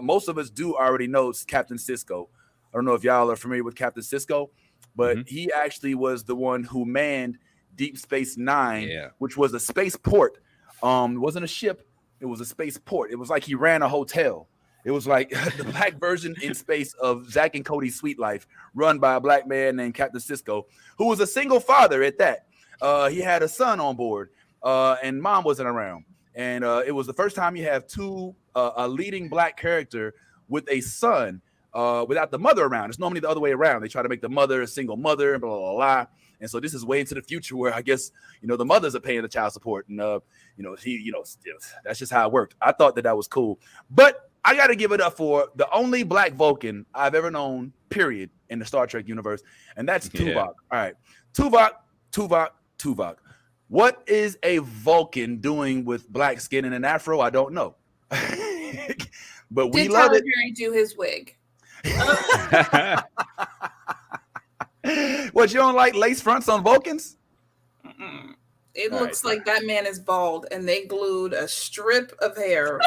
Most of us do already know Captain Sisko. I don't know if y'all are familiar with Captain Sisko, but he actually was the one who manned Deep Space Nine, which was a spaceport. It wasn't a ship, it was a spaceport. It was like he ran a hotel. It was like the black version in space of Zack and Cody's Sweet Life, run by a black man named Captain Sisko, who was a single father at that. He had a son on board, and mom wasn't around. And it was the first time you have a leading black character with a son without the mother around. It's normally the other way around. They try to make the mother a single mother and blah, blah, blah, blah. And so this is way into the future where I guess, the mothers are paying the child support. And, that's just how it worked. I thought that was cool. But I got to give it up for the only black Vulcan I've ever known, period, in the Star Trek universe. And that's Tuvok. All right. Tuvok. What is a Vulcan doing with black skin and an afro? I don't know. But we love it. Did Tyler Perry do his wig? What, you don't like lace fronts on Vulcans? It looks like that man is bald, and they glued a strip of hair.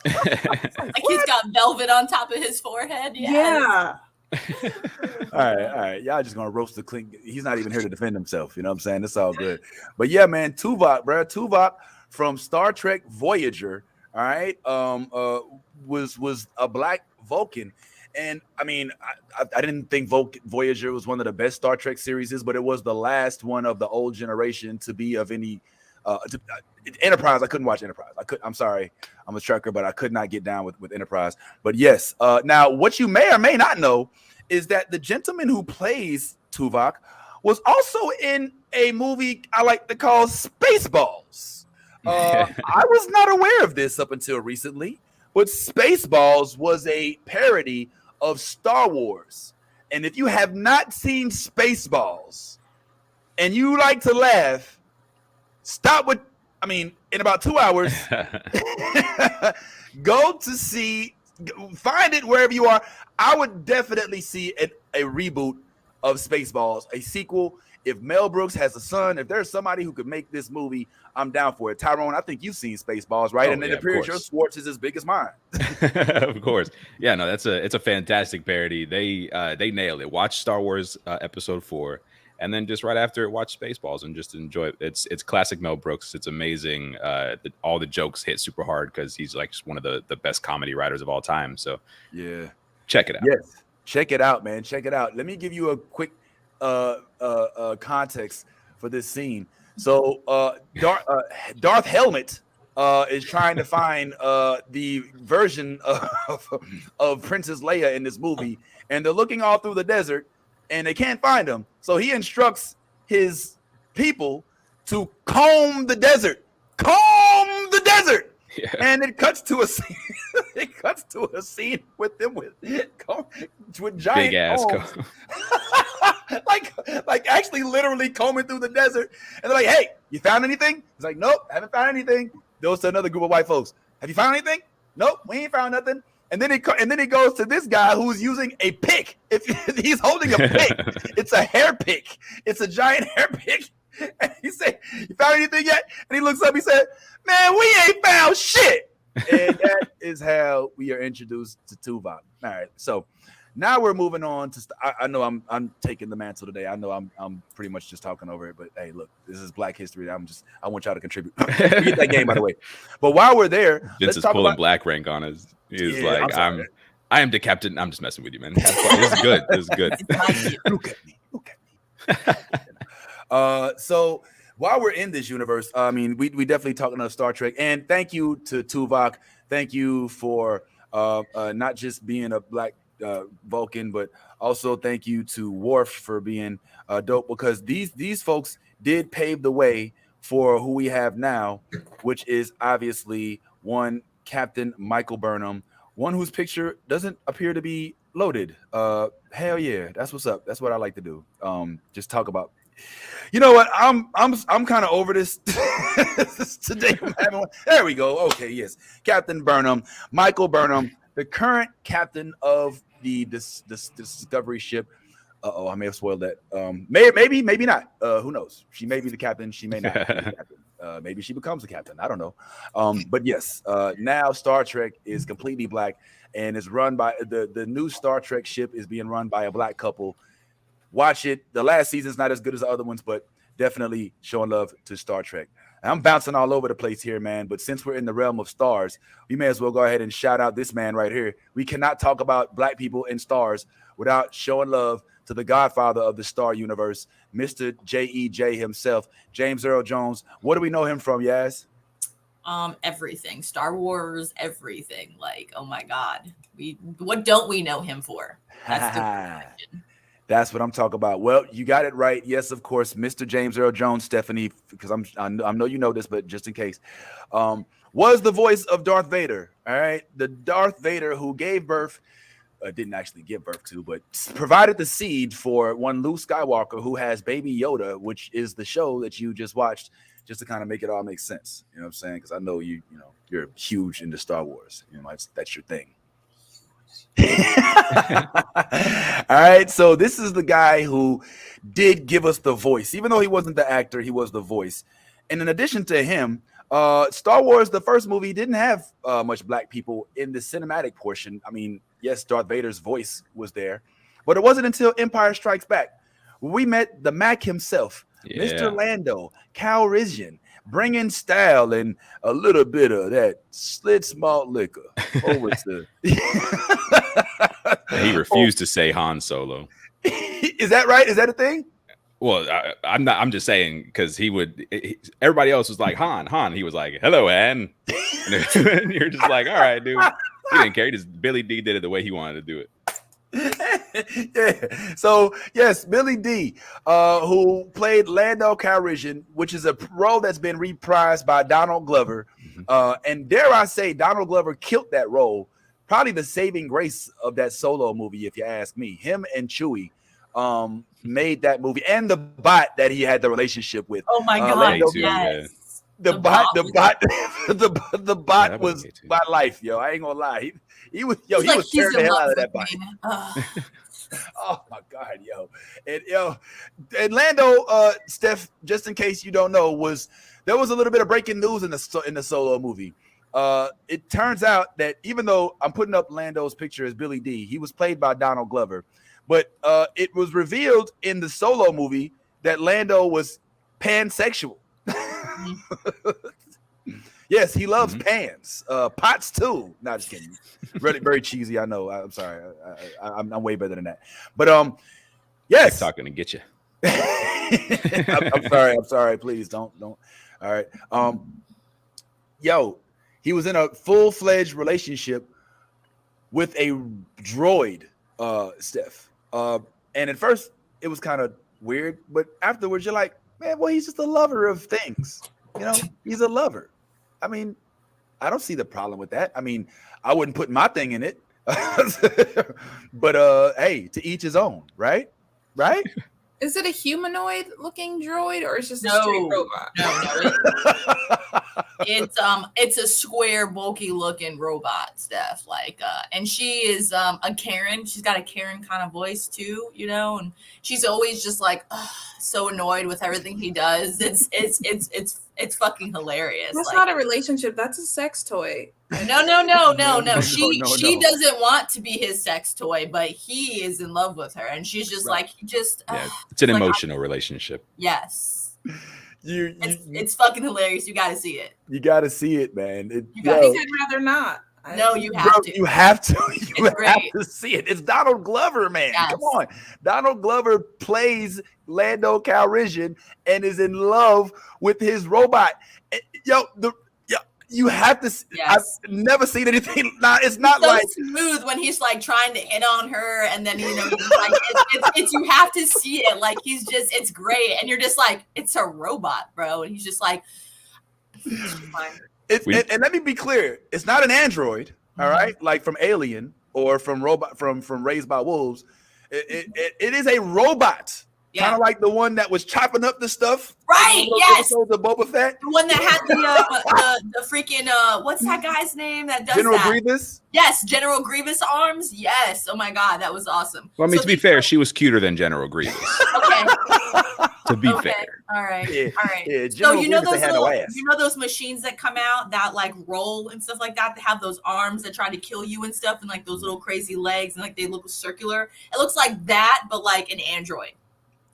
Like he's got velvet on top of his forehead. Yeah. All right. Y'all just gonna roast the clean. He's not even here to defend himself. You know what I'm saying? It's all good. But yeah, man, Tuvok, bro. Tuvok from Star Trek Voyager. All right. Was a black Vulcan. And I mean, I didn't think Voyager was one of the best Star Trek series, but it was the last one of the old generation to be of any Enterprise. I couldn't watch Enterprise. I'm sorry, I'm a trucker, but I could not get down with Enterprise. But yes, now what you may or may not know is that the gentleman who plays Tuvok was also in a movie I like to call Spaceballs. I was not aware of this up until recently, but Spaceballs was a parody of Star Wars. And if you have not seen Spaceballs and you like to laugh, in about 2 hours, find it wherever you are. I would definitely see a reboot of Spaceballs, a sequel. If Mel Brooks has a son, if there's somebody who could make this movie, I'm down for it. Tyrone, I think you've seen Spaceballs, right? And it appears your Schwartz is as big as mine. Of course. Yeah, no, it's a fantastic parody. They nailed it. Watch Star Wars Episode 4, and then just right after it, watch Spaceballs and just enjoy it. It's classic Mel Brooks. It's amazing. All the jokes hit super hard because he's like one of the best comedy writers of all time. So yeah, check it out. Yes, check it out, man. Check it out. Let me give you a quick context for this scene. So Darth Helmet is trying to find the version of Princess Leia in this movie, and they're looking all through the desert and they can't find him. So he instructs his people to comb the desert. Yeah. And it cuts to a scene. It cuts to a scene with them with giant big ass combs. like actually literally combing through the desert. And they're like, "Hey, you found anything?" He's like, "Nope, haven't found anything." Goes to another group of white folks. "Have you found anything?" "Nope, we ain't found nothing." And then he goes to this guy who's using a pick. If he's holding a pick, it's a hair pick. It's a giant hair pick. And he said, "You found anything yet?" And he looks up. He said, "Man, we ain't found shit." And that is how we are introduced to Tuvok. All right, so now we're moving on to. I know I'm taking the mantle today. I know I'm pretty much just talking over it. But hey, look, this is Black History. I want y'all to contribute. Forget that game, by the way. But while we're there, Vince is pulling black rank on us. He's like, I am the captain. I'm just messing with you, man. This is good. This is good. Look at me. So while we're in this universe, I mean, we definitely talking about Star Trek, and thank you to Tuvok. Thank you for not just being a black Vulcan, but also thank you to Worf for being dope, because these folks did pave the way for who we have now, which is obviously one Captain Michael Burnham, one whose picture doesn't appear to be loaded. Hell yeah, that's what's up. That's what I like to do. Just talk about. You know what? I'm kind of over this today. There we go. Okay, yes, Captain Burnham, Michael Burnham, the current captain of the Discovery ship. I may have spoiled that. Maybe not. Who knows? She may be the captain. She may not be the captain. Maybe she becomes the captain. I don't know. But yes, now Star Trek is completely black and is run by the new Star Trek ship is being run by a black couple. Watch it. The last season's not as good as the other ones, but definitely showing love to Star Trek. I'm bouncing all over the place here, man. But since we're in the realm of stars, we may as well go ahead and shout out this man right here. We cannot talk about black people and stars without showing love to the godfather of the star universe, Mr. J.E.J. himself, James Earl Jones. What do we know him from, Yaz? Everything. Star Wars, everything. Like, oh my God. What don't we know him for? That's the question. That's what I'm talking about. Well, you got it right. Yes, of course, Mr. James Earl Jones, Stephanie, because I know you know this, but just in case, was the voice of Darth Vader. All right, the Darth Vader who gave birth, didn't actually give birth to, but provided the seed for one Luke Skywalker, who has Baby Yoda, which is the show that you just watched, just to kind of make it all make sense. You know what I'm saying? Because I know you're huge into Star Wars. You know, that's your thing. All right, so this is the guy who did give us the voice. Even though he wasn't the actor, he was the voice. And in addition to him, Star Wars, the first movie, didn't have much black people in the cinematic portion. I mean, yes, Darth Vader's voice was there, But it wasn't until Empire Strikes Back when we met the Mac himself, Mr. Lando Calrissian, bringing style and a little bit of that Schlitz malt liquor over to. He refused to say Han Solo. Is that right? Is that a thing? Well, I'm not. I'm just saying because he would. Everybody else was like Han. He was like, "Hello, Ann." And you're just like, "All right, dude." He didn't care. Billy D did it the way he wanted to do it. Yeah. So yes, Billy D, who played Lando Calrissian, which is a role that's been reprised by Donald Glover, and dare I say, Donald Glover killed that role. Probably the saving grace of that Solo movie, if you ask me. Him and Chewie made that movie, and the bot that he had the relationship with. Oh my god! Yes. The bot was my life, yo. I ain't gonna lie. He was tearing the hell out of that bot. Oh my god, yo. And Lando, Steph, just in case you don't know, there was a little bit of breaking news in the Solo movie. It turns out that even though I'm putting up Lando's picture as Billy D, he was played by Donald Glover, but it was revealed in the Solo movie that Lando was pansexual. Yes, he loves pans, pots too. Not just kidding. Really, very cheesy. I know. I'm sorry. I'm way better than that. But yes, talking to get you. I'm sorry. Please don't. All right. Yo, he was in a full-fledged relationship with a droid, Steph. And at first, it was kind of weird, but afterwards, you're like, man, well, he's just a lover of things. You know, he's a lover. I mean, I don't see the problem with that. I mean, I wouldn't put my thing in it. But hey, to each his own, right? Right? Is it a humanoid looking droid or is it just a straight robot? No. It's a square, bulky looking robot, Steph. And she is a Karen. She's got a Karen kind of voice too, you know, and she's always just like so annoyed with everything he does. It's fucking hilarious. That's not a relationship. That's a sex toy. No. She doesn't want to be his sex toy, but he is in love with her, and she's just it's an emotional relationship. Yes. It's fucking hilarious. You got to see it. You got to see it, man. I think I'd rather not. No, you have to. You have to. You have to see it. It's Donald Glover, man. Yes. Come on. Donald Glover plays Lando Calrissian and is in love with his robot. You have to. Yes. I've never seen anything. Now it's not so smooth when he's like trying to hit on her, and then it's you have to see it. Like it's great, and you're just like, it's a robot, bro, and he's just like, fine. And let me be clear, it's not an android, all right, like from Alien or from Raised by Wolves. It is a robot. Kind of like the one that was chopping up the stuff. Right, yes. The Boba Fett. The one that had the freaking, what's that guy's name that does General that? Grievous? Yes, General Grievous arms. Yes. Oh my God, that was awesome. Well, I mean, to be fair, she was cuter than General Grievous. Okay. To be fair. All right. Yeah. All right. Yeah, so you know those machines that come out that like roll and stuff like that? They have those arms that try to kill you and stuff, and like those little crazy legs, and like they look circular. It looks like that, but like an android.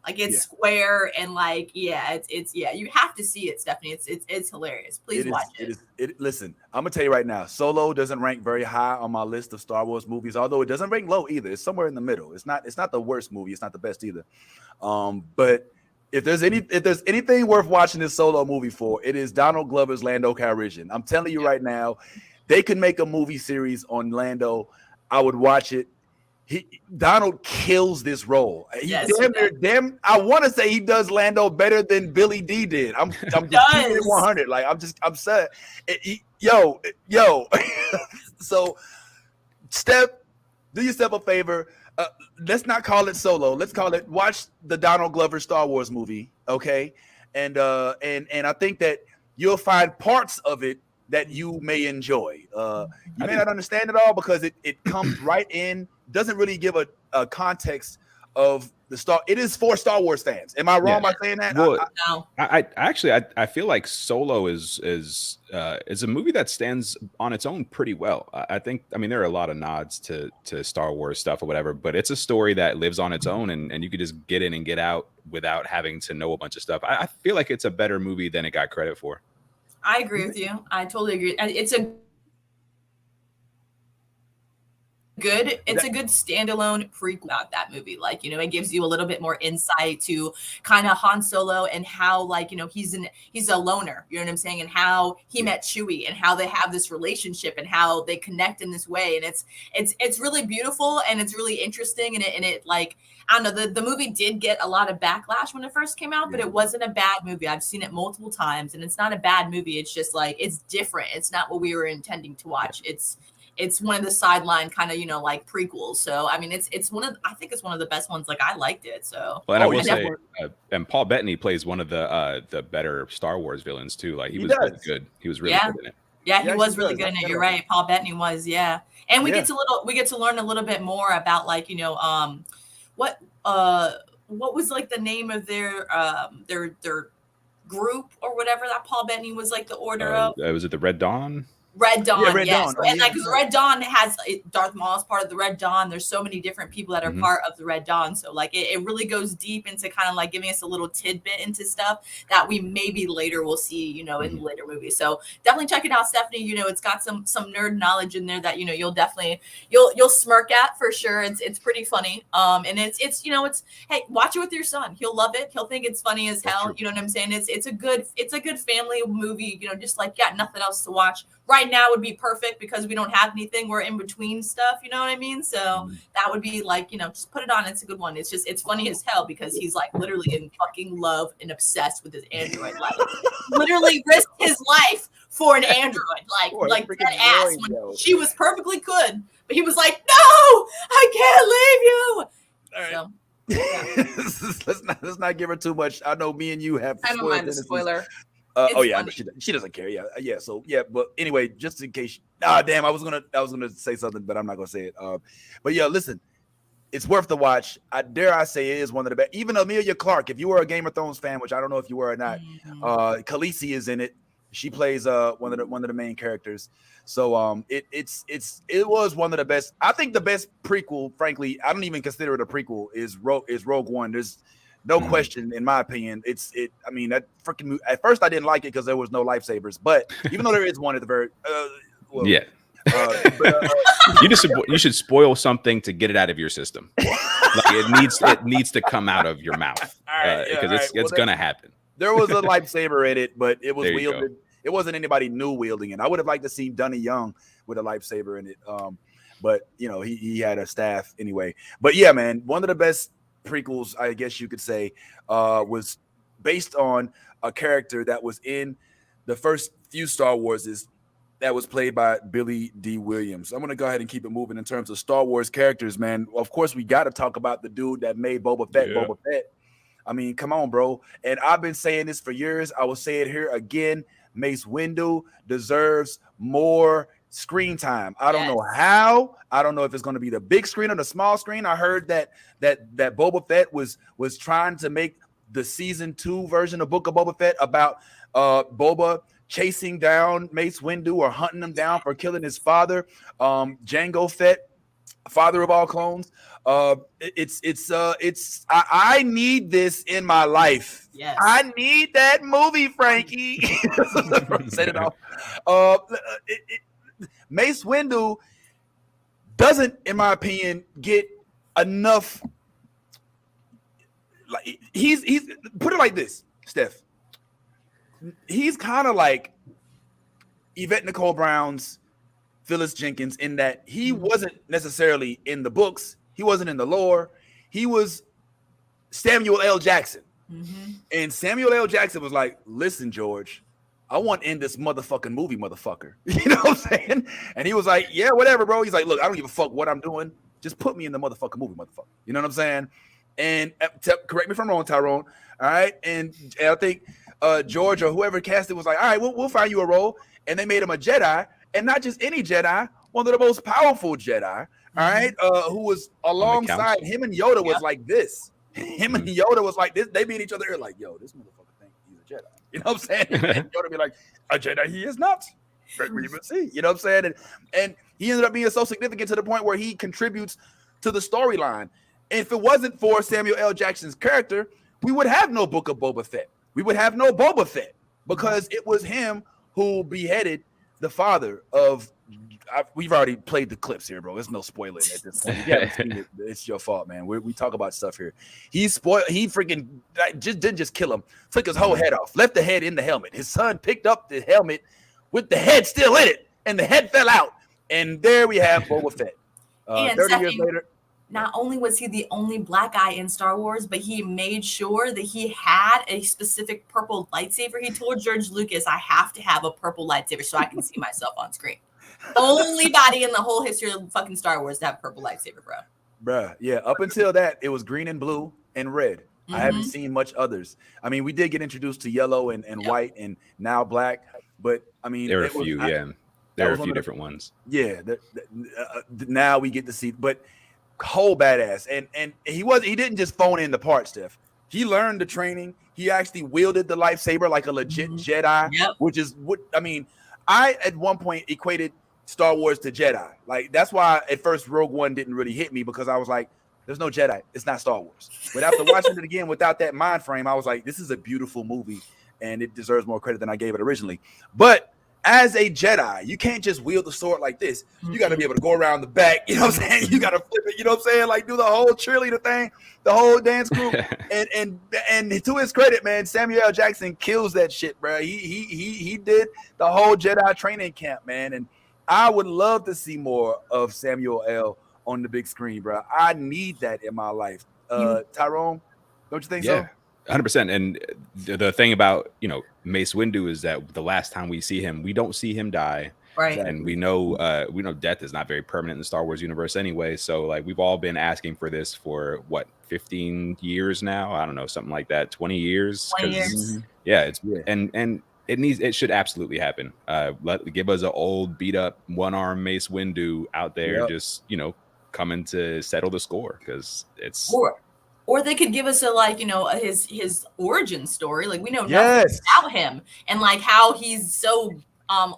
Like it's square and like you have to see it, Stephanie. It's hilarious. Please watch it. Listen, I'm gonna tell you right now. Solo doesn't rank very high on my list of Star Wars movies, although it doesn't rank low either. It's somewhere in the middle. It's not the worst movie. It's not the best either. But if there's anything worth watching this Solo movie for, it is Donald Glover's Lando Calrissian. I'm telling you right now, they could make a movie series on Lando. I would watch it. Donald kills this role. I want to say he does Lando better than Billy D did. I'm just 100. Like I'm sad. Yo. So, Steph, do yourself a favor. Let's not call it Solo. Let's call it watch the Donald Glover Star Wars movie. Okay, and I think that you'll find parts of it that you may enjoy. You may not understand it all because it comes right in. Doesn't really give a context of the Star. It is for Star Wars fans. Am I wrong by saying that? Well, No. I actually feel like Solo is a movie that stands on its own pretty well. I think, I mean, there are a lot of nods to Star Wars stuff or whatever, but it's a story that lives on its own, and you could just get in and get out without having to know a bunch of stuff. I feel like it's a better movie than it got credit for. I agree with you. I totally agree. It's a good standalone prequel about that movie. Like, you know, it gives you a little bit more insight to kind of Han Solo and how, like, you know, he's a loner, you know what I'm saying, and how he met Chewie and how they have this relationship and how they connect in this way. And it's really beautiful and it's really interesting, and it like, I don't know, the movie did get a lot of backlash when it first came out, but it wasn't a bad movie. I've seen it multiple times and it's not a bad movie. It's just like, it's different. It's not what we were intending to watch. It's one of the sideline kind of, you know, like prequels. So, I mean, I think it's one of the best ones. Like, I liked it. So, well, and I will say, and Paul Bettany plays one of the better Star Wars villains too. Like, he was really good. He was really good in it. Yeah, he was really good in it. You're right. Paul Bettany was, yeah. And we get to learn a little bit more about, like, you know, what was like the name of their group or whatever that Paul Bettany was like the order of. Was it the Red Dawn? Red Dawn, yeah, Red Dawn. So, and like, because Red Dawn has Darth Maul is part of the Red Dawn. There's so many different people that are part of the Red Dawn. So like, it really goes deep into kind of like giving us a little tidbit into stuff that we maybe later will see, you know, in later movies. So definitely check it out, Stephanie. You know, it's got some nerd knowledge in there that, you know, you'll smirk at for sure. It's pretty funny. And it's you know, it's, hey, watch it with your son. He'll love it. He'll think it's funny as hell. You know what I'm saying? It's a good family movie. You know, just like, got nothing else to watch. Right now would be perfect because we don't have anything. We're in between stuff. You know what I mean? So that would be like, you know, just put it on. It's a good one. It's funny as hell because he's like literally in fucking love and obsessed with his Android. Like, literally risked his life for an Android. Like that ass when she was perfectly good. But he was like, no, I can't leave you. All right. So let's not give her too much. I know me and you have. I don't mind the spoiler. She doesn't care. Yeah. So yeah, but anyway, just in case. Damn, I was gonna say something, but I'm not gonna say it. But yeah, listen, it's worth the watch. I dare say it is one of the best. Even Amelia Clarke, if you were a Game of Thrones fan, which I don't know if you were or not, Khaleesi is in it. She plays one of the main characters. So it was one of the best. I think the best prequel, frankly, I don't even consider it a prequel, is Rogue One. There's no question, in my opinion. I mean, that freaking. At first, I didn't like it because there was no lightsabers. But even though there is one at the very, you should spoil something to get it out of your system. Like, it needs to come out of your mouth because it's gonna happen. There was a lightsaber in it, but it was wielded. It wasn't anybody new wielding it. I would have liked to see Donnie Young with a lightsaber in it. But you know, he had a staff anyway. But yeah, man, one of the best prequels, I guess you could say, was based on a character that was in the first few Star Warses that was played by Billy D. Williams. I'm going to go ahead and keep it moving in terms of Star Wars characters, man. Of course, we got to talk about the dude that made Boba Fett Boba Fett. I mean, come on, bro. And I've been saying this for years. I will say it here again. Mace Windu deserves more screen time. I don't know how. I don't know if it's going to be the big screen or the small screen. I heard that Boba Fett was trying to make the season 2 version of Book of Boba Fett about Boba chasing down Mace Windu or hunting him down for killing his father, Jango Fett, father of all clones. I need this in my life. Yes. I need that movie, Frankie. Set it off. Mace Windu doesn't, in my opinion, get enough. Like, he's put it like this, Steph. He's kind of like Yvette Nicole Brown's Phyllis Jenkins in that he wasn't necessarily in the books. He wasn't in the lore. He was Samuel L. Jackson. And Samuel L. Jackson was like, listen, George, I want to end this motherfucking movie, motherfucker. You know what I'm saying? And he was like, yeah, whatever, bro. He's like, look, I don't give a fuck what I'm doing. Just put me in the motherfucking movie, motherfucker. You know what I'm saying? And correct me if I'm wrong, Tyrone. All right. And I think George or whoever cast it was like, all right, we'll find you a role. And they made him a Jedi, and not just any Jedi, one of the most powerful Jedi all right, who was alongside him and Yoda was like this. Him and Yoda was like this. They be in each other ear like, yo, this motherfucker think he's a Jedi. You know what I'm saying? And Yoda be like, a Jedi he is not. We will see. You know what I'm saying? And he ended up being so significant to the point where he contributes to the storyline. If it wasn't for Samuel L. Jackson's character, we would have no Book of Boba Fett. We would have no Boba Fett because it was him who beheaded the father of. We've already played the clips here, bro. There's no spoiling at this point. It's your fault, man. We talk about stuff here. He freaking didn't just kill him. Took his whole head off. Left the head in the helmet. His son picked up the helmet with the head still in it, and the head fell out. And there we have Boba Fett. 30 years later. Not only was he the only black guy in Star Wars, but he made sure that he had a specific purple lightsaber. He told George Lucas, I have to have a purple lightsaber so I can see myself on screen. Only body in the whole history of fucking Star Wars to have a purple lightsaber, bro. Bruh, yeah. Up until that, it was green and blue and red. I haven't seen much others. I mean, we did get introduced to yellow and white and now black, but I mean, there were a few, there were a few different ones. Yeah, now we get to see, but whole badass, and he didn't just phone in the part, Steph. He learned the training. He actually wielded the lightsaber like a legit Jedi, which is what I mean. I at one point equated Star Wars to Jedi. Like that's why at first Rogue One didn't really hit me because I was like, there's no Jedi. It's not Star Wars. But after watching it again without that mind frame, I was like, this is a beautiful movie and it deserves more credit than I gave it originally. But as a Jedi, you can't just wield the sword like this. You got to be able to go around the back. You know what I'm saying? You got to flip it. You know what I'm saying? Like do the whole cheerleader thing, the whole dance group. and to his credit, man, Samuel L. Jackson kills that shit, bro. He did the whole Jedi training camp, man. And I would love to see more of Samuel L. on the big screen, bro. I need that in my life. Tyrone, don't you think so? 100%. And the thing about, Mace Windu is that the last time we see him, we don't see him die. Right. And we know death is not very permanent in the Star Wars universe anyway. So like we've all been asking for this for 15 years now? I don't know, something like that. 20 years. 20 years. Yeah, and it should absolutely happen. Give us an old beat up one-arm Mace Windu out there just, coming to settle the score because it's Or they could give us his origin story. Like we know nothing about him and like how he's so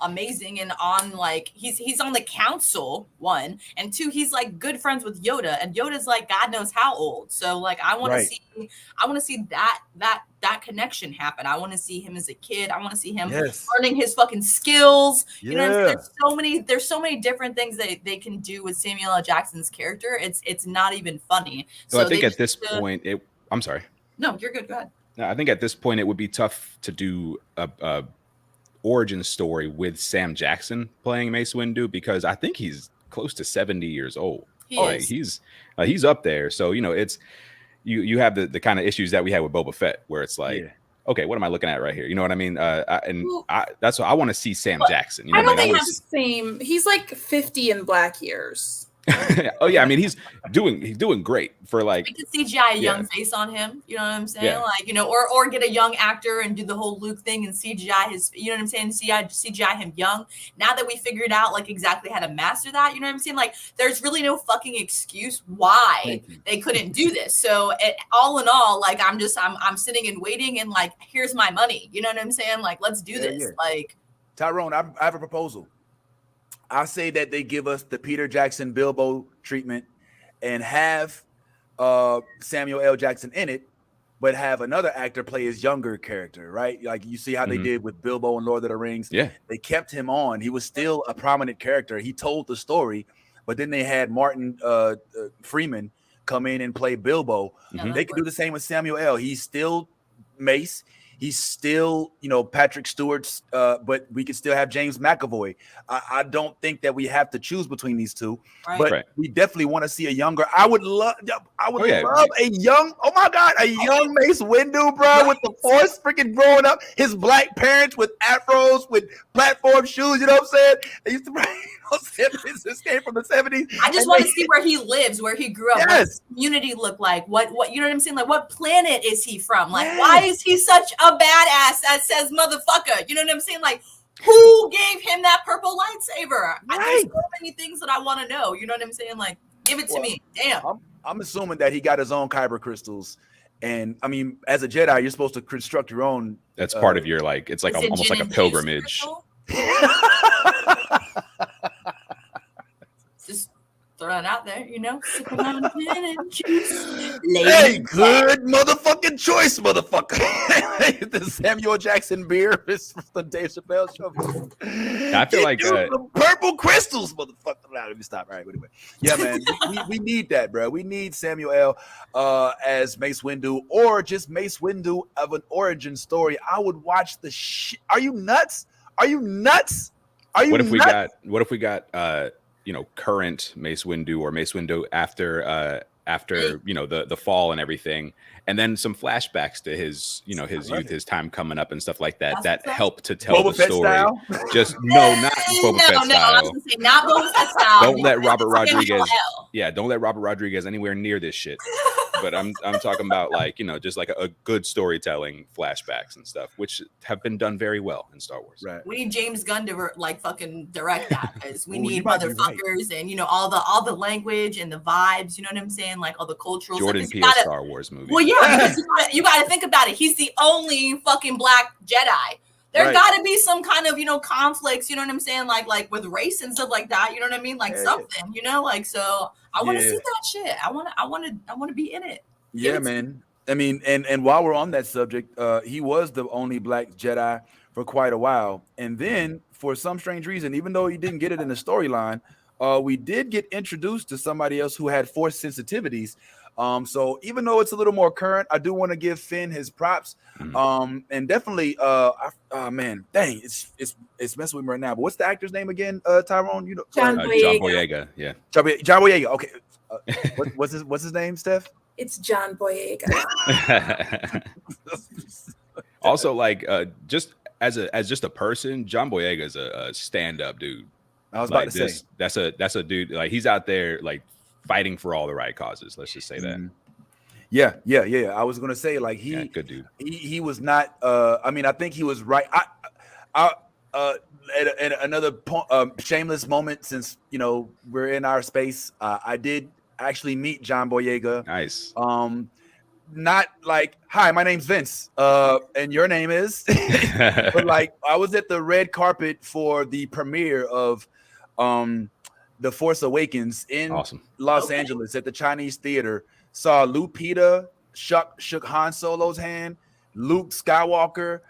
amazing and on he's on the council, 1, and 2, he's like good friends with Yoda, and Yoda's like God knows how old. So like I want to see that connection happen. I want to see him as a kid. I want to see him learning his fucking skills. You know, there's so many different things that they can do with Samuel L. Jackson's character. It's not even funny. So I think at this point, I'm sorry. No, you're good. Go ahead. No, I think at this point it would be tough to do a origin story with Sam Jackson playing Mace Windu because I think he's close to 70 years old. He's up there. So it's you have the kind of issues that we had with Boba Fett where it's like, okay, what am I looking at right here? You know what I mean? That's what I want to see Sam Jackson. You know I don't think it's the same. He's like 50 in black years. Oh yeah, I mean he's doing great for like. We could CGI a young face on him. You know what I'm saying? Yeah. Like or get a young actor and do the whole Luke thing and CGI his. You know what I'm saying? CGI him young. Now that we figured out like exactly how to master that, you know what I'm saying? Like there's really no fucking excuse why they couldn't do this. So all in all, like I'm sitting and waiting and like here's my money. You know what I'm saying? Like let's do this. Yeah. Like Tyrone, I have a proposal. I say that they give us the Peter Jackson Bilbo treatment and have Samuel L. Jackson in it, but have another actor play his younger character, right? Like you see how they did with Bilbo in Lord of the Rings. Yeah. They kept him on. He was still a prominent character. He told the story, but then they had Martin Freeman come in and play Bilbo. They could do the same with Samuel L. He's still Mace. He's still, Patrick Stewart's, but we could still have James McAvoy. I don't think that we have to choose between these two, but we definitely want to see a younger. I would love a young, oh my God, a young Mace Windu, bro, with the Force freaking growing up. His black parents with afros, with platform shoes. You know what I'm saying? They used to bring. This came from the 70s. I just want to see where he lives, where he grew up, what his community looked like, what you know what I'm saying? Like what planet is he from? Like why is he such a badass that says motherfucker? You know what I'm saying? Like who gave him that purple lightsaber? There's so many things that I want to know. You know what I'm saying? Like Give it to me. Damn. I'm assuming that he got his own kyber crystals. And I mean, as a Jedi, you're supposed to construct your own. That's part of your like. It's like almost like a pilgrimage. Just throwing out there, you know. Sipping on gin and juice. Hey, good motherfucking choice, motherfucker. The Samuel Jackson beer is from the Dave Chappelle show. I feel like the purple crystals, motherfucker. Let me stop. All right, anyway. Yeah, man, we need that, bro. We need Samuel as Mace Windu, or just Mace Windu of an origin story. I would watch the shit. Are you nuts? Are you nuts? Are you? What if we got you know, current Mace Windu or Mace Windu after you know the fall and everything, and then some flashbacks to his his youth, his time coming up and stuff like that. That help to tell Boba the story. Style? Just not Boba Fett style. I was gonna say not Boba Fett style. Don't let Robert Rodriguez. Yeah, don't let Robert Rodriguez anywhere near this shit. But I'm talking about like just like a good storytelling flashbacks and stuff, which have been done very well in Star Wars. Right. We need James Gunn to like fucking direct that, because we need motherfuckers and all the language and the vibes. You know what I'm saying? Like all the cultural. Jordan stuff. Peele Star Wars movie. Well, yeah, because you got to think about it. He's the only fucking black Jedi. There got to be some kind of conflicts. You know what I'm saying? Like with race and stuff like that. You know what I mean? Like something. Like so. I want to see that shit. I want to be in it. Yeah, man. I mean, and while we're on that subject, he was the only black Jedi for quite a while. And then for some strange reason, even though he didn't get it in the storyline, we did get introduced to somebody else who had Force sensitivities. So even though it's a little more current, I do want to give Finn his props. And definitely, man, dang, it's messing with me right now. But what's the actor's name again, Tyrone? John Boyega. Yeah. John Boyega. Okay. What's his name, Steph? It's John Boyega. Also, like, just as a person, John Boyega is a stand-up dude. I was about to say that's a dude, like, he's out there like fighting for all the right causes. Let's just say that. Yeah. I was gonna say, like, good dude. He was not. I mean, I think he was right. At another shameless moment, since we're in our space, I did actually meet John Boyega. Nice. Not like, hi, my name's Vince, and your name is, but like, I was at the red carpet for the premiere of The Force Awakens in Los Angeles at the Chinese Theater. Saw Lupita shook Han Solo's hand, Luke Skywalker,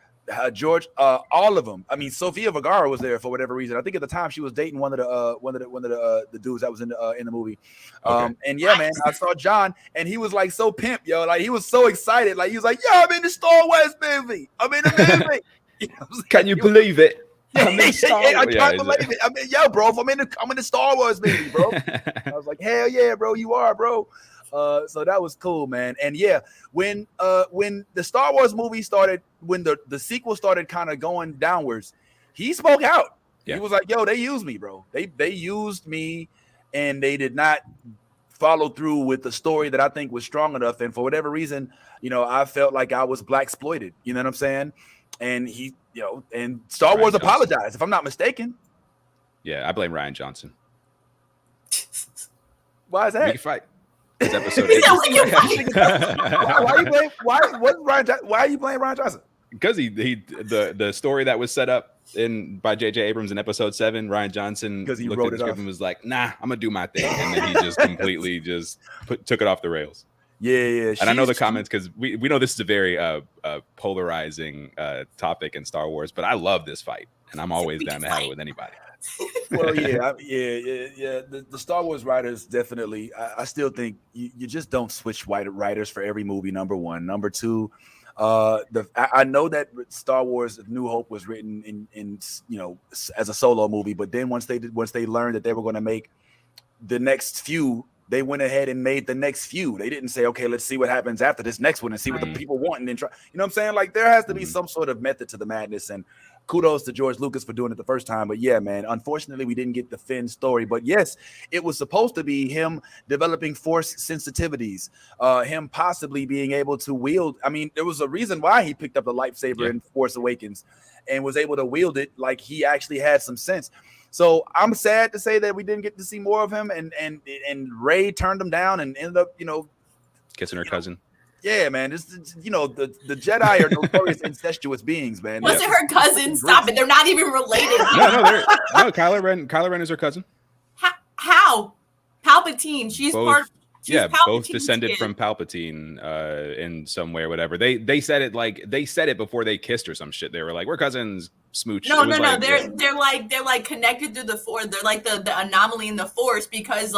George, all of them. I mean, Sofia Vergara was there for whatever reason. I think at the time she was dating one of the dudes that was in the movie. And yeah, man, I saw John, and he was like so pimp, yo. Like, he was so excited. Like, he was like, "Yo, I'm in the Star Wars movie. I'm in the movie." Can you believe it? I can't believe it. I mean, yo, bro, I'm in the Star Wars movie, bro. I was like, hell yeah, bro, you are, bro. So that was cool, man. And yeah, when the Star Wars movie started, when the sequel started kind of going downwards, he spoke out. Yeah. He was like, yo, they used me, bro. They used me, and they did not follow through with the story that I think was strong enough. And for whatever reason, I felt like I was black exploited. You know what I'm saying? And he, and Star Wars apologized, if I'm not mistaken. Yeah, I blame Ryan Johnson. Why is that? We can fight. It's episode 8. Why are you playing Ryan Johnson? Because the story that was set up by J.J. Abrams in episode 7, Ryan Johnson, because he looked wrote at the it script off and was like, "Nah, I'm gonna do my thing," and then he just completely took it off the rails. Yeah. And I know the comments, because we know this is a very polarizing topic in Star Wars, but I love this fight, and I'm always down to have it with anybody. Well, yeah. The Star Wars writers definitely. I still think you just don't switch writers for every movie. Number one, number two. I know that Star Wars: New Hope was written in as a solo movie, but then once they learned that they were going to make the next few, they went ahead and made the next few. They didn't say, okay, let's see what happens after this next one and see what the people want, and then try. You know what I'm saying? Like, there has to be some sort of method to the madness, and kudos to George Lucas for doing it the first time. But yeah, man, unfortunately, we didn't get the Finn story. But yes, it was supposed to be him developing force sensitivities, him possibly being able to wield. I mean, there was a reason why he picked up the lightsaber in Force Awakens and was able to wield it like he actually had some sense. So I'm sad to say that we didn't get to see more of him, and Rey turned him down and ended up, kissing her cousin. Yeah, man. The Jedi are notorious incestuous beings, man. Was it her cousin? Stop it. They're not even related. No, Kylo Ren is her cousin. How? Palpatine. She's both both descended from Palpatine in some way or whatever. They said it before they kissed or some shit. They were like, we're cousins, smooch. No. They're like connected through the Force. They're like the anomaly in the Force because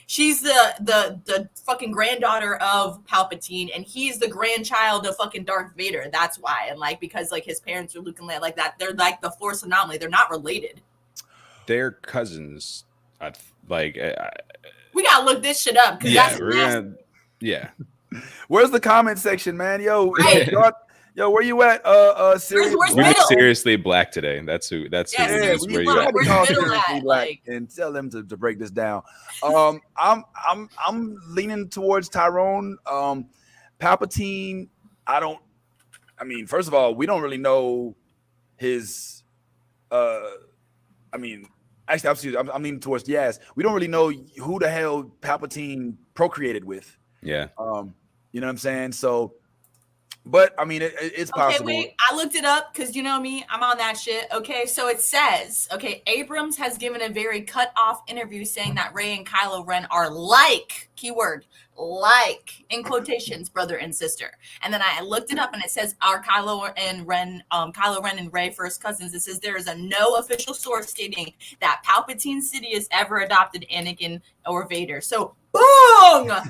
she's the fucking granddaughter of Palpatine and he's the grandchild of fucking Darth Vader. That's why. And like because like his parents are Luke and Leia like that. They're like the Force anomaly. They're not related. They're cousins. We gotta look this shit up. Where's the comment section, man? Yo, where you at? Where's Seriously Black today. That's who. Where you at? Where's Black and tell them to break this down. I'm leaning towards Tyrone. Palpatine. First of all, we don't really know his. Actually, I'm leaning towards yes. We don't really know who the hell Palpatine procreated with. Yeah. You know what I'm saying? So, but I mean, it's possible. Okay, wait. I looked it up because you know me. I'm on that shit. Okay, so it says, Abrams has given a very cut off interview saying that Rey and Kylo Ren are like, keyword, like, in quotations, brother and sister. And then I looked it up and it says our Kylo Ren and Rey first cousins. It says there is no official source stating that Palpatine Sidious ever adopted Anakin or Vader. So boom! Just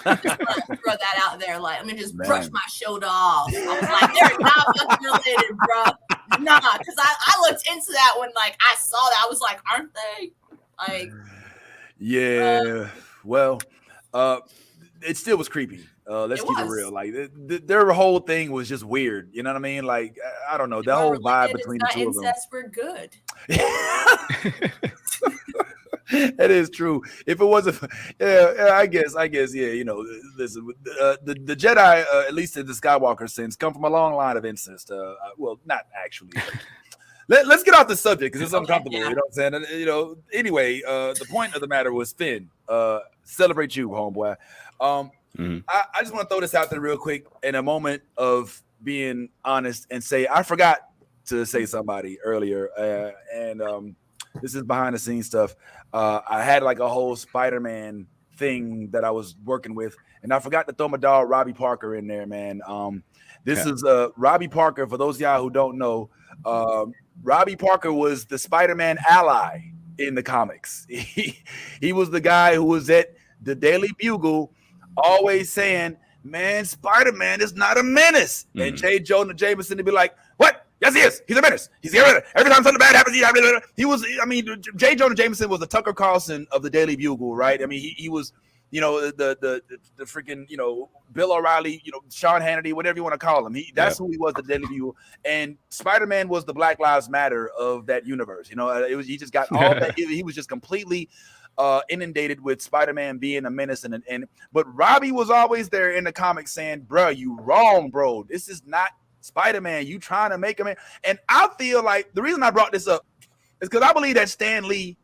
want to throw that out there. Like, let me just brush my shoulder off. I was like, they're not fucking related, bro. Nah, because I looked into that when like I saw that. I was like, aren't they? Like, yeah. Well, it still was creepy. Let's keep it real. Like their whole thing was just weird. You know what I mean? Like I don't know. That whole vibe between the two of them. Incest for good. That is true. If it wasn't, I guess, yeah. Listen, the Jedi, at least in the Skywalker sense, come from a long line of incest. Well, not actually. Let's get off the subject because it's uncomfortable. Yeah. You know what I'm saying? Anyway, the point of the matter was Finn. Celebrate you, homeboy. I just want to throw this out there real quick in a moment of being honest and say I forgot to say somebody earlier, and this is behind the scenes stuff. I had like a whole Spider-Man thing that I was working with, and I forgot to throw my dog Robbie Parker in there, man. This is Robbie Parker. For those of y'all who don't know, Robbie Parker was the Spider-Man ally in the comics. He was the guy who was at the Daily Bugle always saying, man, Spider-Man is not a menace. And J. Jonah Jameson to be like, what? Yes, he is. He's a menace. He's here. Every time something bad happens, he was. I mean, J. Jonah Jameson was the Tucker Carlson of the Daily Bugle, right? I mean, he was, the freaking, Bill O'Reilly, Sean Hannity, whatever you want to call him. That's who he was, the Daily Bugle. And Spider-Man was the Black Lives Matter of that universe. He just got all that. He was just completely inundated with Spider-Man being a menace, but Robbie was always there in the comics saying, bro, you wrong, bro. This is not Spider-Man. You trying to make him. And I feel like the reason I brought this up is because I believe that Stan Lee,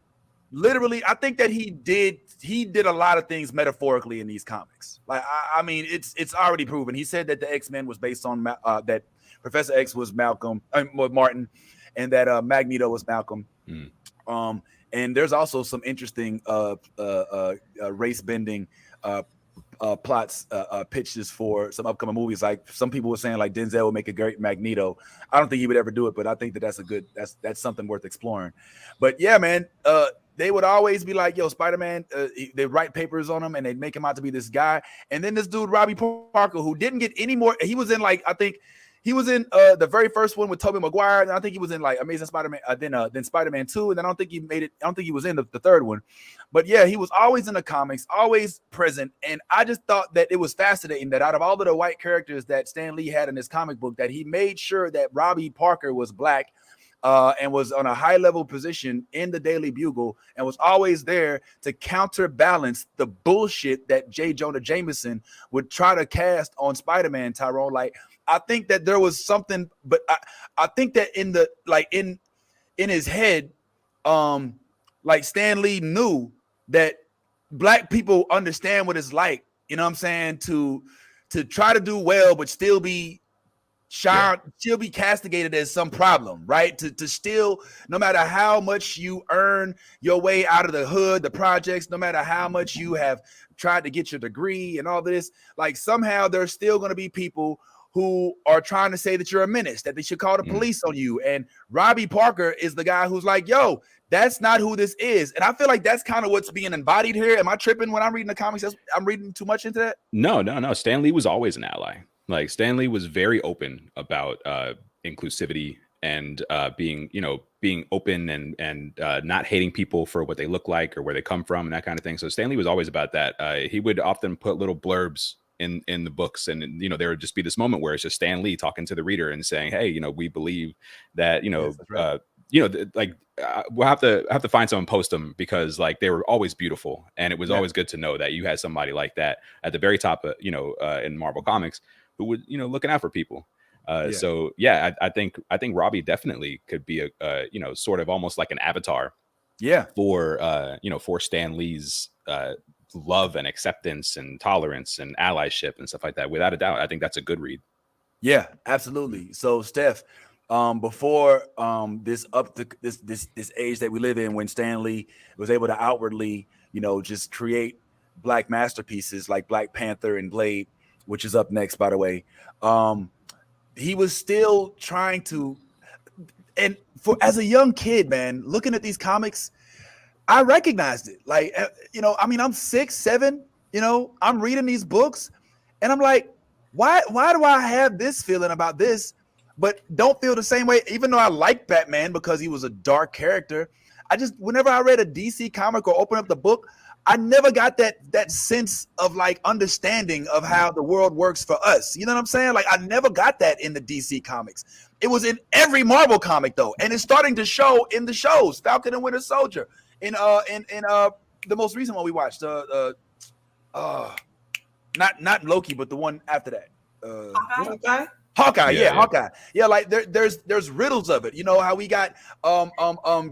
literally, I think that he did a lot of things metaphorically in these comics. Like, I mean, it's already proven. He said that the X-Men was based on that Professor X was Martin, and that Magneto was Malcolm. And there's also some interesting race bending plots pitches for some upcoming movies. Like some people were saying, like Denzel would make a great Magneto. I don't think he would ever do it, but I think that's something worth exploring. But yeah, man, they would always be like, yo, Spider-Man, they write papers on him and they'd make him out to be this guy. And then this dude, Robbie Parker, who didn't get any more, he was in like, I think He was in the very first one with Tobey Maguire, and I think he was in like Amazing Spider-Man, then Spider-Man 2, and then I don't think he made it. I don't think he was in the third one, but yeah, he was always in the comics, always present. And I just thought that it was fascinating that out of all of the white characters that Stan Lee had in his comic book, that he made sure that Robbie Parker was black. And was on a high level position in the Daily Bugle and was always there to counterbalance the bullshit that J. Jonah Jameson would try to cast on Spider-Man, Tyrone. Like, I think that there was something, but I think that in the like in his head, like Stan Lee knew that black people understand what it's like, you know what I'm saying, to try to do well but still be she'll be castigated as some problem, right? To still, no matter how much you earn your way out of the hood, the projects, no matter how much you have tried to get your degree and all this, like somehow there's still going to be people who are trying to say that you're a menace, that they should call the police on you. And Robbie Parker is the guy who's like, yo, that's not who this is. And I feel like that's kind of what's being embodied here. Am I tripping when I'm reading the comics? I'm reading too much into that? No. Stan Lee was always an ally. Like Stan Lee was very open about inclusivity and being open and not hating people for what they look like or where they come from and that kind of thing. So Stan Lee was always about that. He would often put little blurbs in the books, and there would just be this moment where it's just Stan Lee talking to the reader and saying, hey, we believe that we'll have to find someone, post them, because like they were always beautiful, and it was always good to know that you had somebody like that at the very top of, in Marvel Comics, who would, looking out for people. So yeah, I think Robbie definitely could be a sort of almost like an avatar for Stan Lee's love and acceptance and tolerance and allyship and stuff like that. Without a doubt, I think that's a good read. Yeah, absolutely. So Steph, before this age that we live in, when Stan Lee was able to outwardly just create black masterpieces like Black Panther and Blade, which is up next, by the way, he was still trying to, and as a young kid, man, looking at these comics, I recognized it. Like, I'm 6, 7, I'm reading these books and I'm like, why do I have this feeling about this, but don't feel the same way? Even though I like Batman because he was a dark character, whenever I read a DC comic or open up the book, I never got that sense of like understanding of how the world works for us. You know what I'm saying? Like, I never got that in the DC comics. It was in every Marvel comic though, and it's starting to show in the shows. Falcon and Winter Soldier, in the most recent one we watched, not Loki, but the one after that. Hawkeye, yeah. Hawkeye. Yeah, like there's riddles of it. You know how we got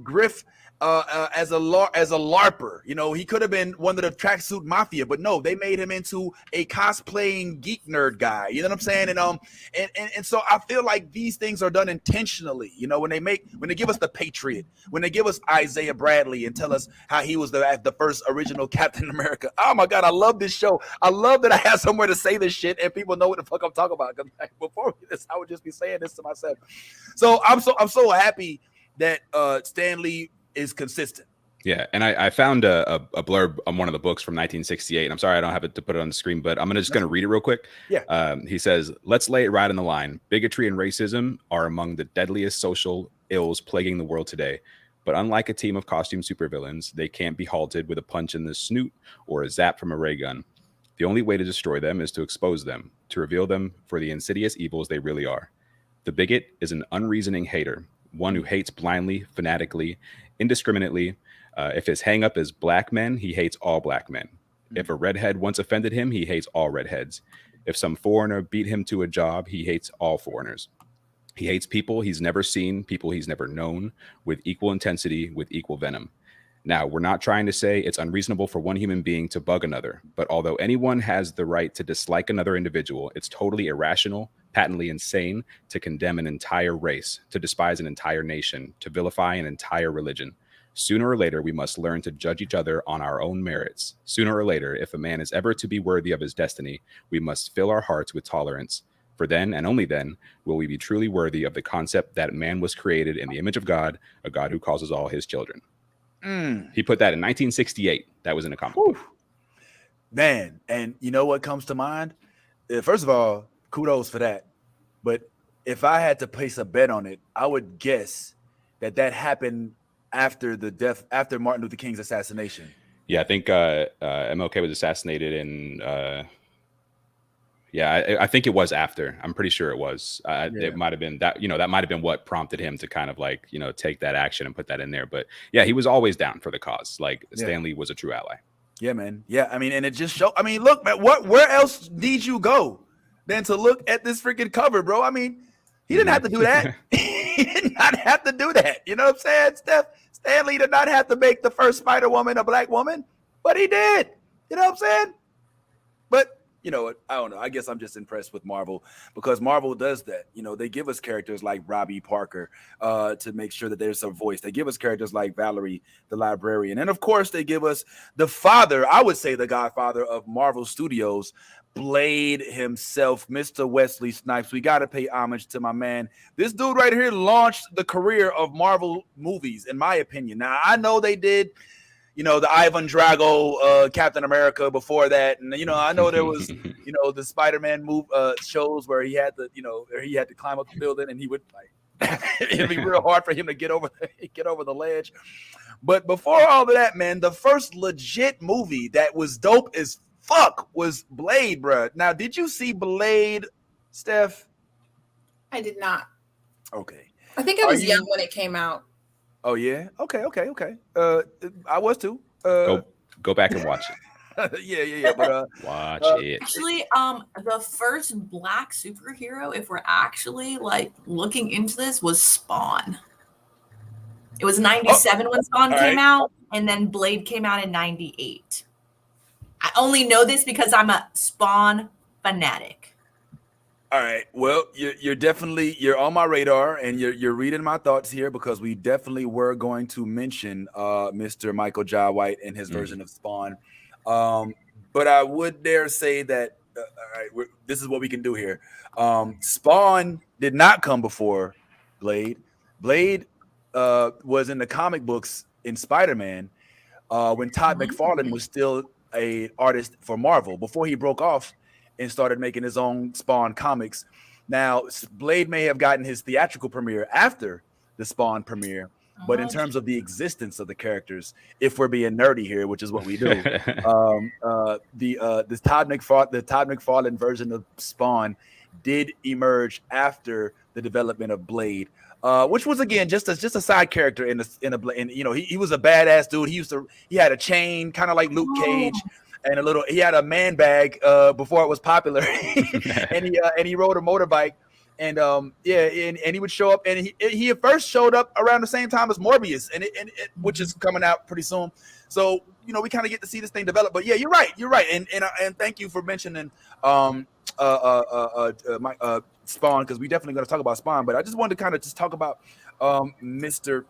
Griff as a LARPer. He could have been one of the tracksuit mafia, but no, they made him into a cosplaying geek nerd guy. You know what I'm saying? And so I feel like these things are done intentionally. When they give us the Patriot, when they give us Isaiah Bradley and tell us how he was the first original Captain America. Oh my God, I love this show. I love that I have somewhere to say this shit and people know what the fuck I'm talking about. Because before this, I would just be saying this to myself. So I'm so happy that Stan Lee is consistent. Yeah, and I found a blurb on one of the books from 1968. And I'm sorry I don't have it to put it on the screen, but I'm just going to read it real quick. Yeah. He says, let's lay it right on the line. Bigotry and racism are among the deadliest social ills plaguing the world today. But unlike a team of costume supervillains, they can't be halted with a punch in the snoot or a zap from a ray gun. The only way to destroy them is to expose them, to reveal them for the insidious evils they really are. The bigot is an unreasoning hater, one who hates blindly, fanatically, indiscriminately. If his hang-up is black men, he hates all black men. If a redhead once offended him, he hates all redheads. If some foreigner beat him to a job, he hates all foreigners. He hates people he's never seen, people he's never known, with equal intensity, with equal venom. Now, we're not trying to say it's unreasonable for one human being to bug another, but although anyone has the right to dislike another individual, it's totally irrational, patently insane to condemn an entire race, to despise an entire nation, to vilify an entire religion. Sooner or later, we must learn to judge each other on our own merits. Sooner or later, if a man is ever to be worthy of his destiny, we must fill our hearts with tolerance. For then, and only then, will we be truly worthy of the concept that man was created in the image of God, a God who calls us all his children. He put that in 1968. That was in a comic book. Man, and you know what comes to mind? First of all, kudos for that. But if I had to place a bet on it, I would guess that happened after Martin Luther King's assassination. Yeah, I think MLK was assassinated in. I think it was after. I'm pretty sure it was. It might have been that. That might have been what prompted him to kind of like take that action and put that in there. But yeah, he was always down for the cause. Like Stan Lee was a true ally. Yeah, man. Yeah, I mean, and it just showed. I mean, look, man. Where else need you go than to look at this freaking cover, bro? I mean, he didn't have to do that. He did not have to do that. You know what I'm saying, Steph? Stan Lee did not have to make the first Spider-Woman a black woman, but he did. You know what I'm saying? But you know what? I don't know. I guess I'm just impressed with Marvel because Marvel does that. They give us characters like Robbie Parker to make sure that there's some voice. They give us characters like Valerie, the librarian. And of course, they give us the father, I would say the godfather of Marvel Studios, Blade himself, Mr. Wesley Snipes. We got to pay homage to my man. This dude right here launched the career of Marvel movies, in my opinion. Now, I know they did the Ivan Drago Captain America before that. And, I know there was, the Spider-Man shows where he had to climb up the building and he would it'd be real hard for him to get over the ledge. But before all of that, man, the first legit movie that was dope as fuck was Blade, bruh. Now, did you see Blade, Steph? I did not. Okay. I think I was young when it came out. Oh yeah. Okay. I was too. Go back and watch it. yeah. But watch it. Actually, the first black superhero, if we're actually like looking into this, was Spawn. It was 97 when Spawn came out, and then Blade came out in 98. I only know this because I'm a Spawn fanatic. All right. Well, you're on my radar, and you're reading my thoughts here because we definitely were going to mention Mr. Michael Jai White and his version of Spawn. But I would dare say that all right, this is what we can do here. Spawn did not come before Blade. Blade was in the comic books in Spider-Man when Todd McFarlane was still an artist for Marvel before he broke off and started making his own Spawn comics. Now, Blade may have gotten his theatrical premiere after the Spawn premiere, but in terms of the existence of the characters, if we're being nerdy here, which is what we do, the Todd McFarlane version of Spawn did emerge after the development of Blade, which was again just a side character in he was a badass dude. He had a chain, kind of like Luke Cage. And he had a man bag before it was popular, and he rode a motorbike, and he would show up, and he first showed up around the same time as Morbius, and which is coming out pretty soon. So we kind of get to see this thing develop. But yeah, you're right, and thank you for mentioning Spawn, because we definitely going to talk about Spawn. But I just wanted to kind of just talk about Mr.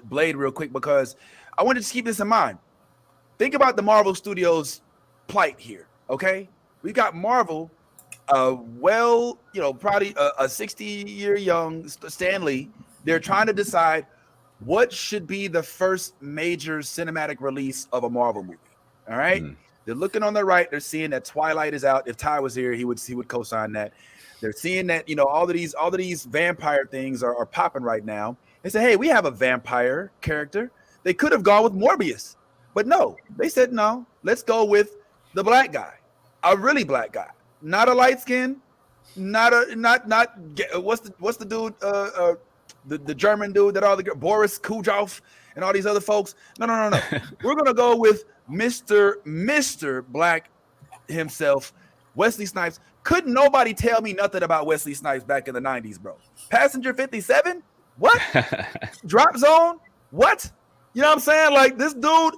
Blade real quick because I wanted to keep this in mind. Think about the Marvel Studios plight here, okay? We got Marvel, probably a 60-year young Stan Lee. They're trying to decide what should be the first major cinematic release of a Marvel movie, all right? They're looking on the right. They're seeing that Twilight is out. If Ty was here, he would co-sign that. They're seeing that, all of these vampire things are popping right now. They say, hey, we have a vampire character. They could have gone with Morbius. But no, they said no. Let's go with the black guy, a really black guy, not a light skin, not what's the dude, the German dude that all the Boris Kujoff and all these other folks. No. We're gonna go with Mr. Black himself, Wesley Snipes. Couldn't nobody tell me nothing about Wesley Snipes back in the 90s, bro? Passenger 57, what? Drop Zone, what? You know what I'm saying? Like this dude.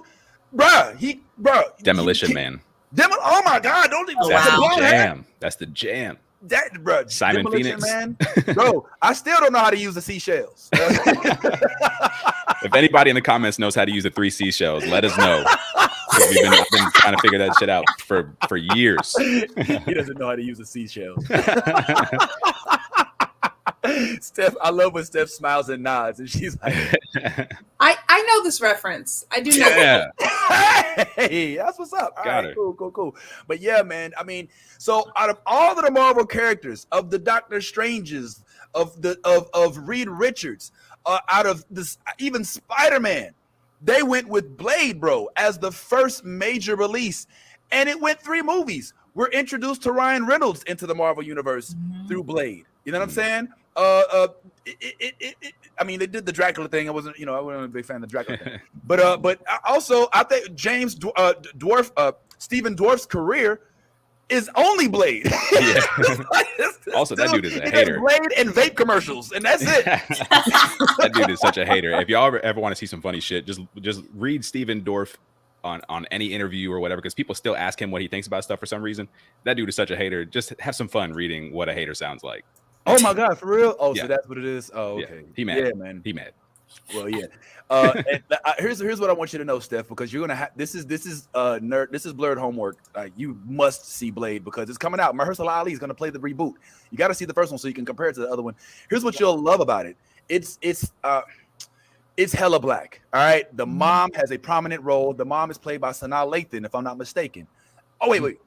Demolition Man. Oh my God! Don't even. That's the jam. That's the jam. That bro, Simon Phoenix. Man. Bro, I still don't know how to use the seashells. If anybody in the comments knows how to use the 3 seashells, let us know. We've been trying to figure that shit out for years. He doesn't know how to use the seashells. Steph, I love when Steph smiles and nods, and she's like, I know this reference. I do know. Yeah. Hey, that's what's up. All Got right, it. cool. But yeah, man, I mean, so out of all of the Marvel characters, of the Doctor Stranges, of Reed Richards, out of this, even Spider-Man, they went with Blade, bro, as the first major release, and it went 3 movies. We're introduced to Ryan Reynolds into the Marvel universe through Blade. You know what I'm saying? I mean, they did the Dracula thing. I wasn't a big fan of the Dracula thing. But also, I think Stephen Dwarf's career is only Blade. Yeah. Also, that dude is a hater. Blade and vape commercials, and that's it. That dude is such a hater. If y'all ever want to see some funny shit, just read Stephen Dorff on any interview or whatever, because people still ask him what he thinks about stuff for some reason. That dude is such a hater. Just have some fun reading what a hater sounds like. Oh my God, for real? Oh, Yeah. so that's what it is. Oh, okay. Yeah. He mad. Yeah, man. He mad. Well, yeah. And here's what I want you to know, Steph, because you're gonna have this is blurred homework. You must see Blade because it's coming out. Mahershala Ali is gonna play the reboot. You got to see the first one so you can compare it to the other one. Here's what you'll love about it. It's hella black. All right. The mom has a prominent role. The mom is played by Sanaa Lathan, if I'm not mistaken. Oh wait.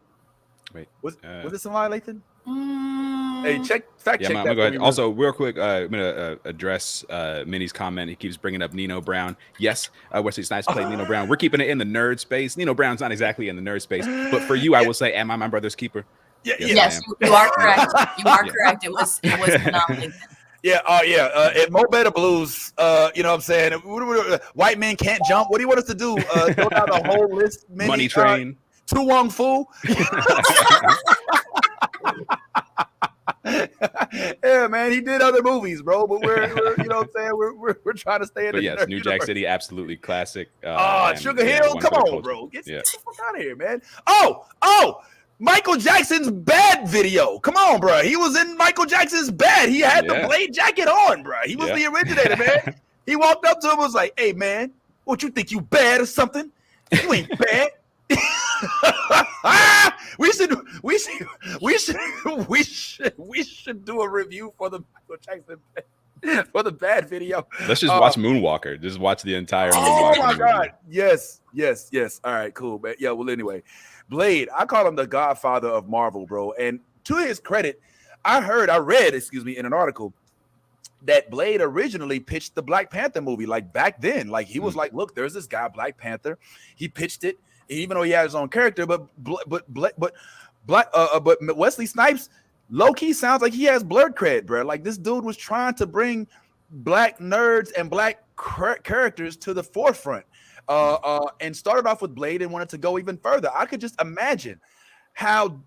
Was it Sanaa Lathan? Hey, fact check. I'm gonna go ahead. Also, real quick, I'm gonna address Minnie's comment. He keeps bringing up Nino Brown. Yes, Wesley Snipes played Nino Brown. We're keeping it in the nerd space. Nino Brown's not exactly in the nerd space, but for you, I will say, am I my brother's keeper? Yes, you are correct. You are correct. It was phenomenal. Yeah, at Mo Better Blues, you know what I'm saying? White men can't jump. What do you want us to do? Throw out a whole list? Money Train. Tu Wong Fu. Yeah, man, he did other movies, bro. But we're you know what I'm saying? We're trying to stay in. But the yes, New Jack City, absolutely classic. Sugar Hill, come on, bro, get the fuck out of here, man. Oh. Michael Jackson's Bad video. Come on, bro. He was in Michael Jackson's Bad. He had the Blade jacket on, bro. He was the originator, man. He walked up to him and was like, "Hey, man, what you think, you bad or something? You ain't bad." We should do a review for the Michael Jackson for the Bad video. Let's just watch Moonwalker. Just watch the entire Moonwalker. Oh my God. Yes. All right, cool, man. Yeah, well, anyway. Blade, I call him the godfather of Marvel, bro. And to his credit, I read in an article that Blade originally pitched the Black Panther movie, like back then. Like he was like, look, there's this guy, Black Panther. He pitched it, even though he had his own character, but Wesley Snipes low-key sounds like he has blurred cred, bro. Like this dude was trying to bring black nerds and black characters to the forefront. And started off with Blade and wanted to go even further. I could just imagine how,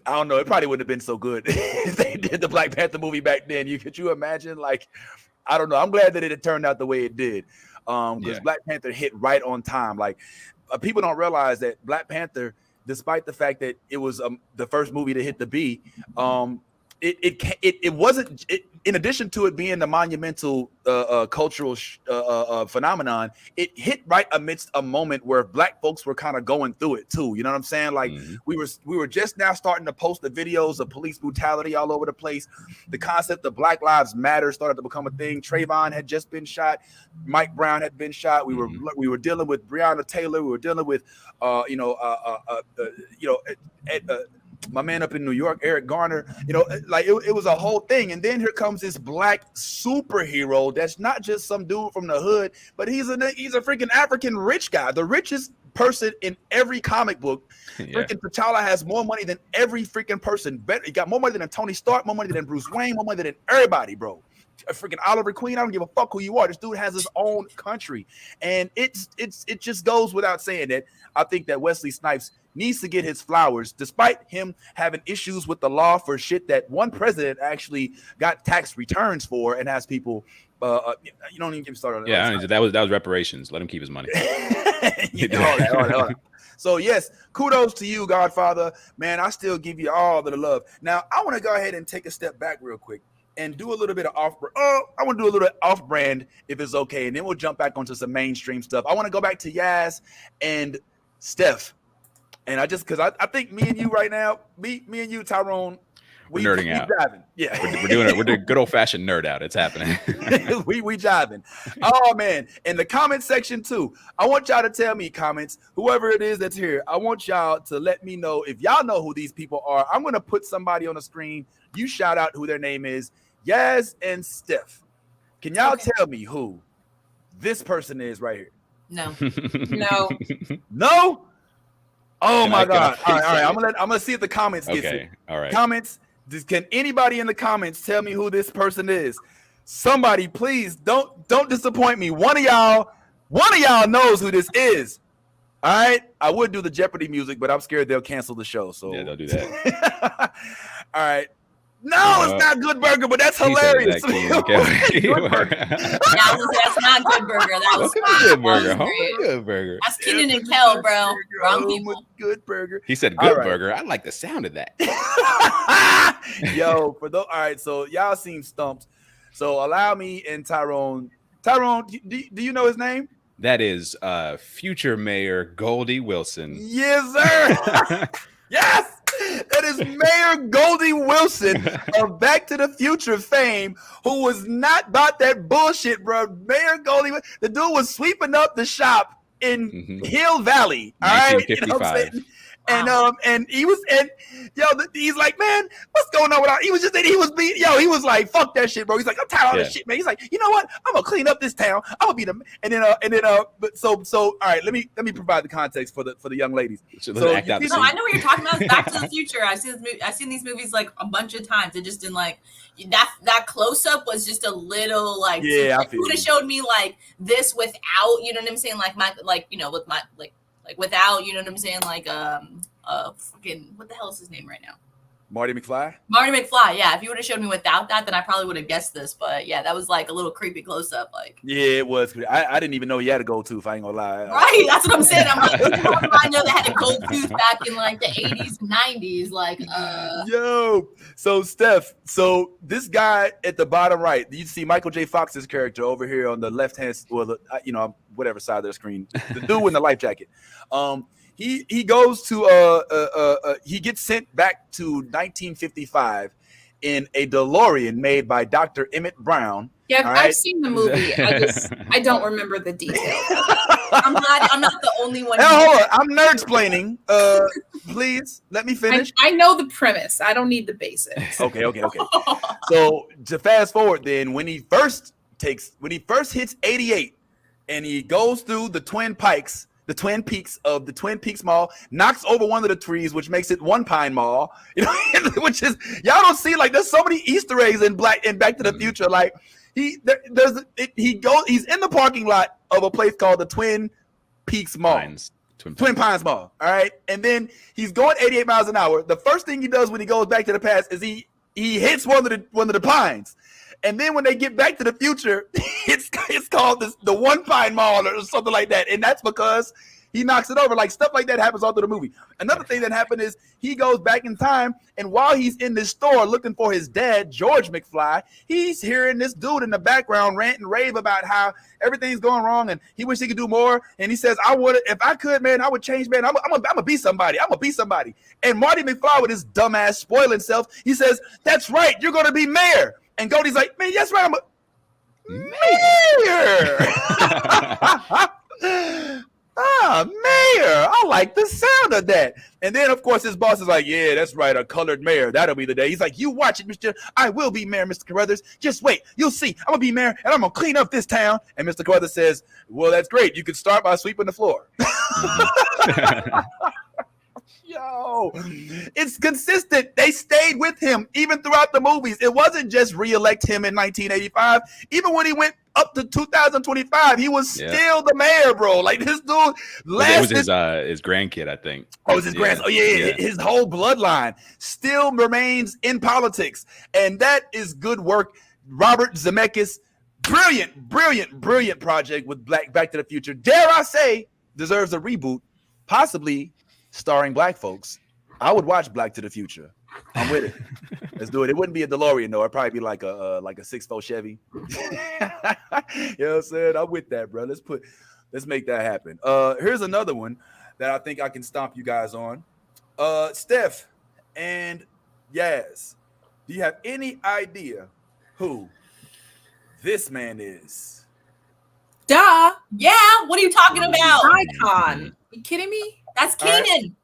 I don't know, it probably wouldn't have been so good if they did the Black Panther movie back then. Could you imagine? Like, I don't know. I'm glad that it had turned out the way it did. Because Black Panther hit right on time. Like, people don't realize that Black Panther, despite the fact that it was the first movie to hit the B, it wasn't. In addition to it being the monumental cultural phenomenon, it hit right amidst a moment where Black folks were kind of going through it too. You know what I'm saying? Like we were just now starting to post the videos of police brutality all over the place. The concept of Black Lives Matter started to become a thing. Trayvon had just been shot. Mike Brown had been shot. We were dealing with Breonna Taylor. We were dealing with my man up in New York, Eric Garner, like it was a whole thing. And then here comes this black superhero that's not just some dude from the hood, but he's a freaking African rich guy, the richest person in every comic book. Freaking T'Challa has more money than every freaking person. He got more money than Tony Stark, more money than Bruce Wayne, more money than everybody, bro. A freaking Oliver Queen, I don't give a fuck who you are. This dude has his own country. And it just goes without saying that I think that Wesley Snipes needs to get his flowers, despite him having issues with the law for shit that one president actually got tax returns for and has people. You don't even get me started on that. Yeah, that was reparations. Let him keep his money. Hold on. So yes, kudos to you, Godfather. Man, I still give you all the love. Now I want to go ahead and take a step back real quick and do a little bit of I want to do a little off-brand if it's okay, and then we'll jump back onto some mainstream stuff. I want to go back to Yaz and Steph. And because I think me and you right now, me and you, Tyrone, We're nerding out. Jiving. Yeah, we're doing good old fashioned nerd out. It's happening. we jiving. Oh man, in the comment section too. I want y'all to tell me, comments, whoever it is that's here. I want y'all to let me know if y'all know who these people are. I'm gonna put somebody on the screen. You shout out who their name is. Yaz and Steph. Can y'all tell me who this person is right here? No. No. Oh my God! All right. I'm gonna see if the comments get it. All right. Comments. Can anybody in the comments tell me who this person is? Somebody, please don't disappoint me. One of y'all knows who this is. All right. I would do the Jeopardy music, but I'm scared they'll cancel the show. So yeah, they'll do that. All right. No, it's not Good Burger, but that's hilarious. That's not Good Burger. That was Good Burger. Good Burger. That's Kenan and Kel, bro. Wrong people. Good Burger. He said Good Burger. I like the sound of that. Yo, for those. All right, so y'all seem stumped. So allow me and Tyrone. Tyrone, do you know his name? That is future Mayor Goldie Wilson. Yes, sir. Yes. That is Mayor Goldie Wilson of Back to the Future fame, who was not about that bullshit, bro. Mayor Goldie, the dude was sweeping up the shop in Hill Valley. All right, 1955. And he was, and he's like, man, what's going on with our? He was like, fuck that shit, bro. He's like, I'm tired of this shit, man. He's like, you know what? I'm gonna clean up this town. I'm gonna be the, but so all right. Let me provide the context for the young ladies. So I know what you're talking about. It's Back to the Future. I've seen these movies like a bunch of times. It just didn't like that close up was just a little like. Yeah, you would have showed me like this without, you know what I'm saying, like my with my like without, you know what I'm saying, like fucking what the hell is his name right now? Marty McFly. Yeah, if you would have showed me without that, then I probably would have guessed this. But yeah, that was like a little creepy close up. Like, yeah, it was. I didn't even know he had a gold tooth. I ain't gonna lie. Right, that's what I'm saying. I'm like, I know that had a gold tooth back in like the 80s, 90s. Like, yo. So Steph, this guy at the bottom right, you see Michael J. Fox's character over here on the left hand, whatever side of the screen, the dude in the life jacket. He goes to he gets sent back to 1955 in a DeLorean made by Dr. Emmett Brown. Yeah, I've seen the movie. I don't remember the details. I'm not the only one. Hold on, I'm nerd-splaining. Please let me finish. I know the premise. I don't need the basics. Okay. So to fast forward, then when he first hits 88, and he goes through the Twin Peaks of the Twin Peaks Mall, knocks over one of the trees, which makes it One Pine Mall. Which is, y'all don't see, like, there's so Many Easter eggs in Back to the Future. Like he's in the parking lot of a place called the Twin Peaks Mall. Twin Pines Mall. All right, and then he's going 88 miles an hour. The first thing he does when he goes back to the past is he hits one of the pines. And then when they get back to the future, it's called the One Pine Mall or something like that. And that's because he knocks it over. Like, stuff like that happens all through the movie. Another thing that happened is he goes back in time, and while he's in this store looking for his dad, George McFly, he's hearing this dude in the background rant and rave about how everything's going wrong and he wish he could do more. And he says, if I could, man, I would change, man. I'm gonna be somebody. I'm gonna be somebody. And Marty McFly, with his dumbass spoiling self, he says, that's right, you're gonna be mayor. And Goldie's like, man, that's right, I'm a mayor. Mayor. I like the sound of that. And then, of course, his boss is like, yeah, that's right, a colored mayor. That'll be the day. He's like, you watch it, Mr. I will be mayor, Mr. Carruthers. Just wait. You'll see. I'm going to be mayor, and I'm going to clean up this town. And Mr. Carruthers says, well, that's great. You could start by sweeping the floor. Yo, it's consistent. They stayed with him even throughout the movies. It wasn't just re-elect him in 1985. Even when he went up to 2025, he was still the mayor, bro. Like, this dude it was his grandkid, I think. Oh, it was his grandson. Oh, yeah. His whole bloodline still remains in politics. And that is good work. Robert Zemeckis, brilliant project with Back to the Future. Dare I say, deserves a reboot, possibly starring black folks. I would watch Back to the Future. I'm with it. Let's do it. It wouldn't be a DeLorean though. It'd probably be like a 6.4 Chevy. You know what I'm saying? I'm with that, bro. Let's make that happen. Here's another one that I think I can stomp you guys on. Steph and Yaz, Do you have any idea who this man is? Duh. Yeah, what are you talking about? Icon. You kidding me? That's Keenan.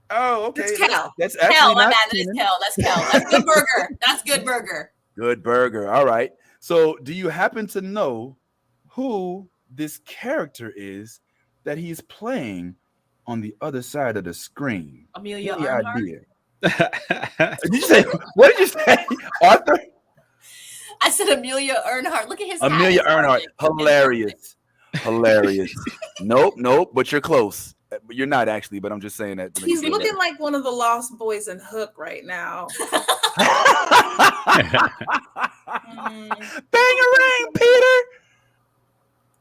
Oh, okay. It's Kel. That's actually Kel, my not bad. That is Kenan. Kel. That's Kel. That's Good Burger. That's Good Burger. Good Burger. All right. So, do you happen to know who this character is that he's playing on the other side of the screen? Amelia Any Earhart. idea? Did you say? What did you say, Arthur? I said Amelia Earhart. Look at his Amelia hat. Earhart. Hilarious. Hilarious. Nope. But you're close. You're not actually, but I'm just saying that. He's looking like one of the Lost Boys in Hook right now. Bang-a-rang, Peter.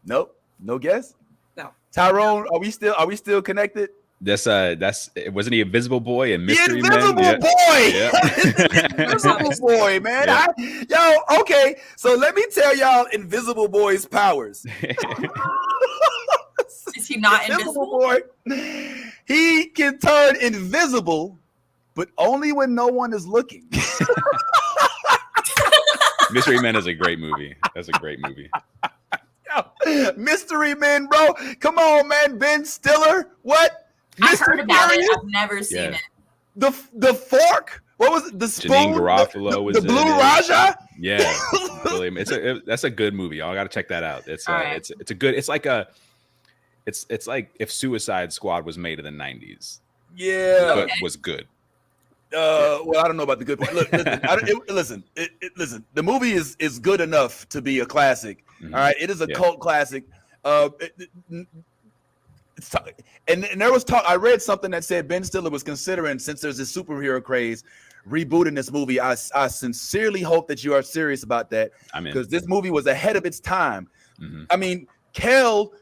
Nope. No guess. No. Tyrone, are we still connected? Wasn't he Invisible Boy and The Mystery Invisible Men? Boy. Invisible Boy, man. Yeah. Okay. So let me tell y'all Invisible Boy's powers. Is he not invisible? Boy, he can turn invisible, but only when no one is looking. Mystery Men is a great movie. That's a great movie. Mystery Men, bro. Come on, man. Ben Stiller. What? I've Mr. heard about Furious? it. I've never seen it. The fork. What was it? The spoon. Janine Garofalo was the Blue in it. Raja. Yeah, William. That's a good movie. Y'all got to check that out. It's a good. It's like it's like if Suicide Squad was made in the 90s. Yeah, but was good. Well, I don't know about the good part. Look, listen, listen. The movie is good enough to be a classic. Mm-hmm. All right, it is a cult classic. And there was talk. I read something that said Ben Stiller was considering, since there's this superhero craze, rebooting this movie. I sincerely hope that you are serious about that, because this movie was ahead of its time. Mm-hmm. I mean, Kel,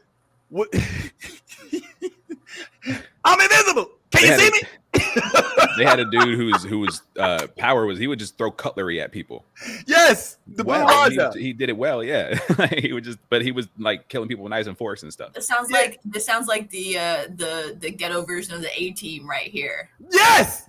I'm invisible. Can you see me? They had a dude whose power was he would just throw cutlery at people. Yes, the Blue Raja. He did it well. Yeah, he would but he was like killing people with knives and forks and stuff. This sounds like the ghetto version of the A-Team right here. Yes.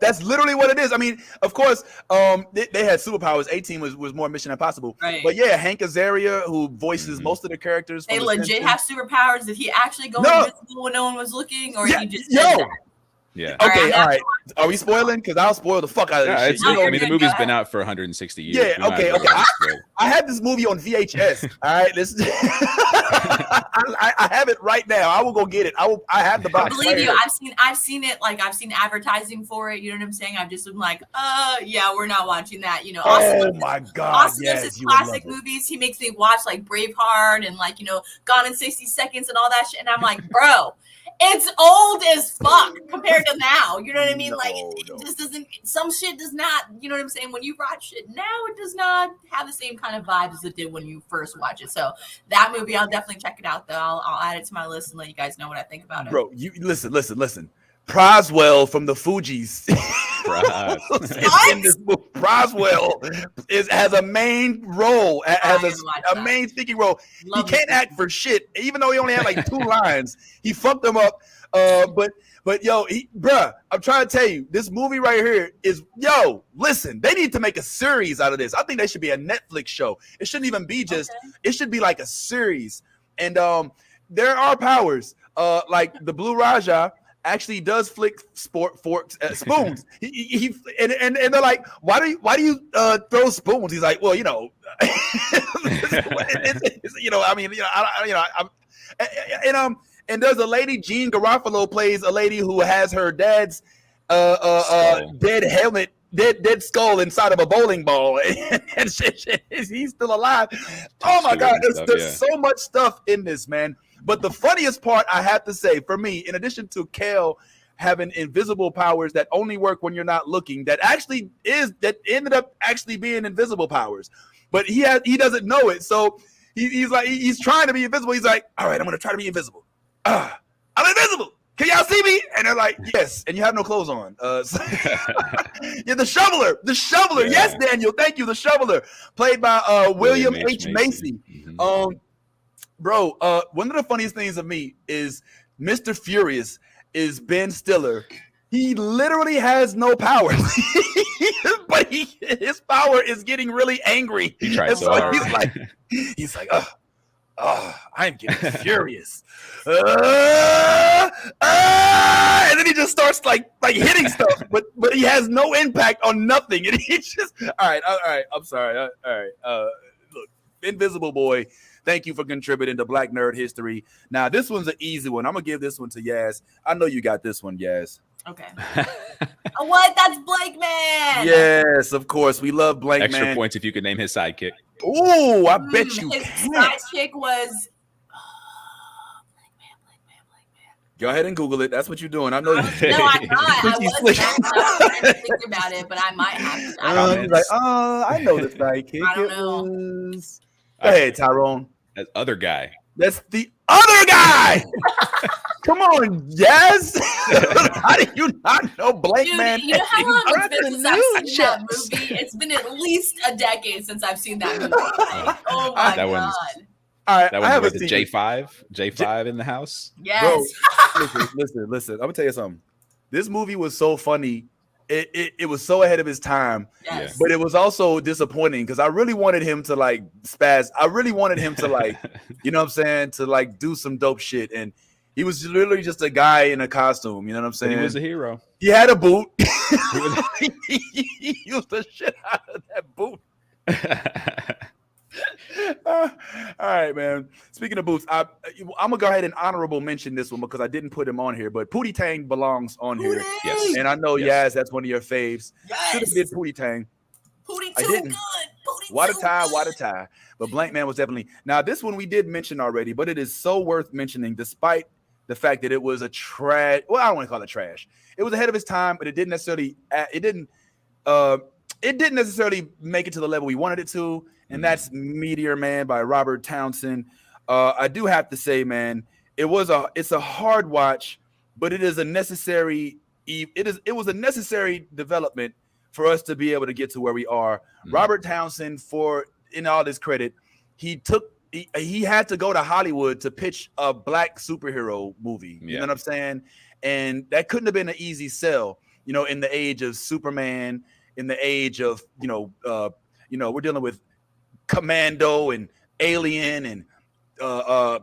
That's literally what it is. I mean, of course, they had superpowers. A-Team was more Mission Impossible. Right. But yeah, Hank Azaria, who voices most of the characters. They legit have superpowers. Did he actually go invisible when no one was looking, or he just said that? Yeah. Okay. All right. Are we spoiling? Because I'll spoil the fuck out of this shit. I mean, the movie's been out for 160 years. Yeah. Okay. I had this movie on VHS. All right. Listen. I have it right now. I will go get it. I have the box. I believe you. I've seen it. Like, I've seen advertising for it. You know what I'm saying? I've just been like, yeah, we're not watching that. You know. Oh my God. Austin does his classic movies. He makes me watch like Braveheart and like, you know, Gone in 60 Seconds and all that shit. And I'm like, bro, it's old as fuck compared to now. You know what I mean? It just doesn't. Some shit does not. You know what I'm saying? When you watch it now, it does not have the same kind of vibes as it did when you first watch it. So that movie, I'll definitely check it out. Though I'll add it to my list and let you guys know what I think about it. Bro, you listen. Proswell from the Fugees. In this movie. Proswell has a main role, has a main speaking role. He can't act for shit, even though he only had like 2 lines. He fucked them up. But yo, bruh, I'm trying to tell you, this movie right here is, listen, they need to make a series out of this. I think they should be a Netflix show. It shouldn't even be just, it should be like a series. And there are powers, like the Blue Raja actually does flick spoons. And they're like, why do you throw spoons? He's like, well, you know, and there's a lady, Jean Garofalo plays a lady who has her dad's dead helmet, dead skull inside of a bowling ball, and he's still alive. Oh my God, there's so much stuff in this, man. But the funniest part, I have to say, for me, in addition to Kel having invisible powers that only work when you're not looking, that ended up actually being invisible powers, but he doesn't know it. So he's trying to be invisible. He's like, all right, I'm gonna try to be invisible. I'm invisible. Can y'all see me? And they're like, yes. And you have no clothes on. Yeah, the shoveler. Yeah. Yes, Daniel. Thank you. The shoveler, played by William H. Macy. Mm-hmm. Bro, one of the funniest things of me is Mr. Furious is Ben Stiller. He literally has no powers, but his power is getting really angry. He tried so hard. He's like, I'm getting furious. And then he just starts like hitting stuff, but he has no impact on nothing. And he just all right. I'm sorry. All right. Look, Invisible Boy. Thank you for contributing to Black Nerd History. Now, this one's an easy one. I'm going to give this one to Yaz. I know you got this one, Yaz. Okay. What? That's Blank Man. Yes, of course. We love Blank Man. Extra points if you could name his sidekick. Ooh, I bet you his can. sidekick was Blank Man. Go ahead and Google it. That's what you're doing. I know. No, I'm not. I was thinking about it, but I might have to. He's like, I know the sidekick. I don't know. Was... Go ahead, Tyrone. That other guy. That's the other guy. Come on, yes. How do you not know Blank Man? You know how long it's been since I've seen that movie? It's been at least a decade since I've seen that movie. Like, oh my God. All right, that one was the J5 in the house. Yes. Bro, listen. I'm gonna tell you something. This movie was so funny. It was so ahead of his time, yes. But it was also disappointing because I really wanted him to like spaz. I really wanted him to like, you know what I'm saying, to like do some dope shit. And he was literally just a guy in a costume. You know what I'm saying? But he was a hero. He had a boot. He used the shit out of that boot. All right, man. Speaking of boots, I'm gonna go ahead and honorable mention this one because I didn't put him on here, but Pootie Tang belongs on here. Yes, and I know Yaz, that's one of your faves. Yes. Should have did Pootie Tang. Pootie I too didn't. good. Water tie. But Blank Man was definitely. Now this one we did mention already, but it is so worth mentioning, despite the fact that it was a trash. Well, I don't want to call it trash. It was ahead of its time, but it didn't necessarily. It didn't necessarily make it to the level we wanted it to. And that's Meteor Man by Robert Townsend. I do have to say, man, it's a hard watch, but it is a necessary. It was a necessary development for us to be able to get to where we are. Robert Townsend, in all his credit, he had to go to Hollywood to pitch a black superhero movie. You know what I'm saying? And that couldn't have been an easy sell. You know, in the age of Superman, in the age of we're dealing with Commando and Alien and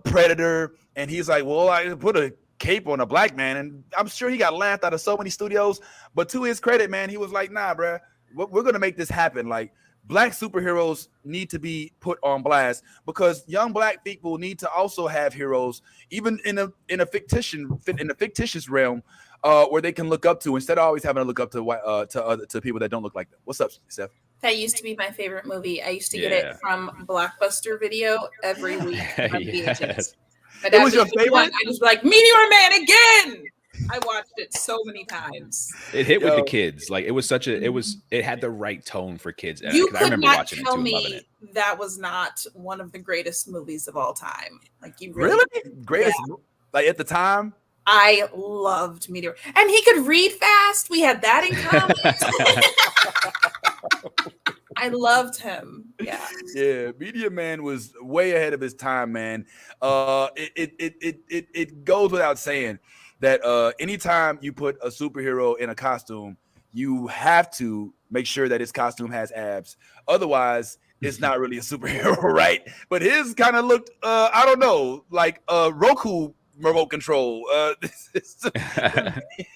Predator, and he's like, well, I put a cape on a black man, and I'm sure he got laughed out of so many studios, but to his credit, man, he was like, nah, bruh, we're gonna make this happen. Like, black superheroes need to be put on blast because young black people need to also have heroes, even in a fictitious realm, where they can look up to instead of always having to look up to people that don't look like them. What's up, Steph? That used to be my favorite movie. I used to get it from Blockbuster Video every week on VHS. It was your favorite? I just like Meteor Man again. I watched it so many times. It hit with the kids. Like it had the right tone for kids. You could I remember not watching tell it too and loving me it. that was not one of the greatest movies of all time. Like you really greatest, like at the time. I loved Meteor, and he could read fast. We had that in common. I loved him. Yeah. Meteor Man was way ahead of his time, man. It goes without saying that anytime you put a superhero in a costume, you have to make sure that his costume has abs. Otherwise, it's not really a superhero, right? But his kind of looked, I don't know, like Roku remote control.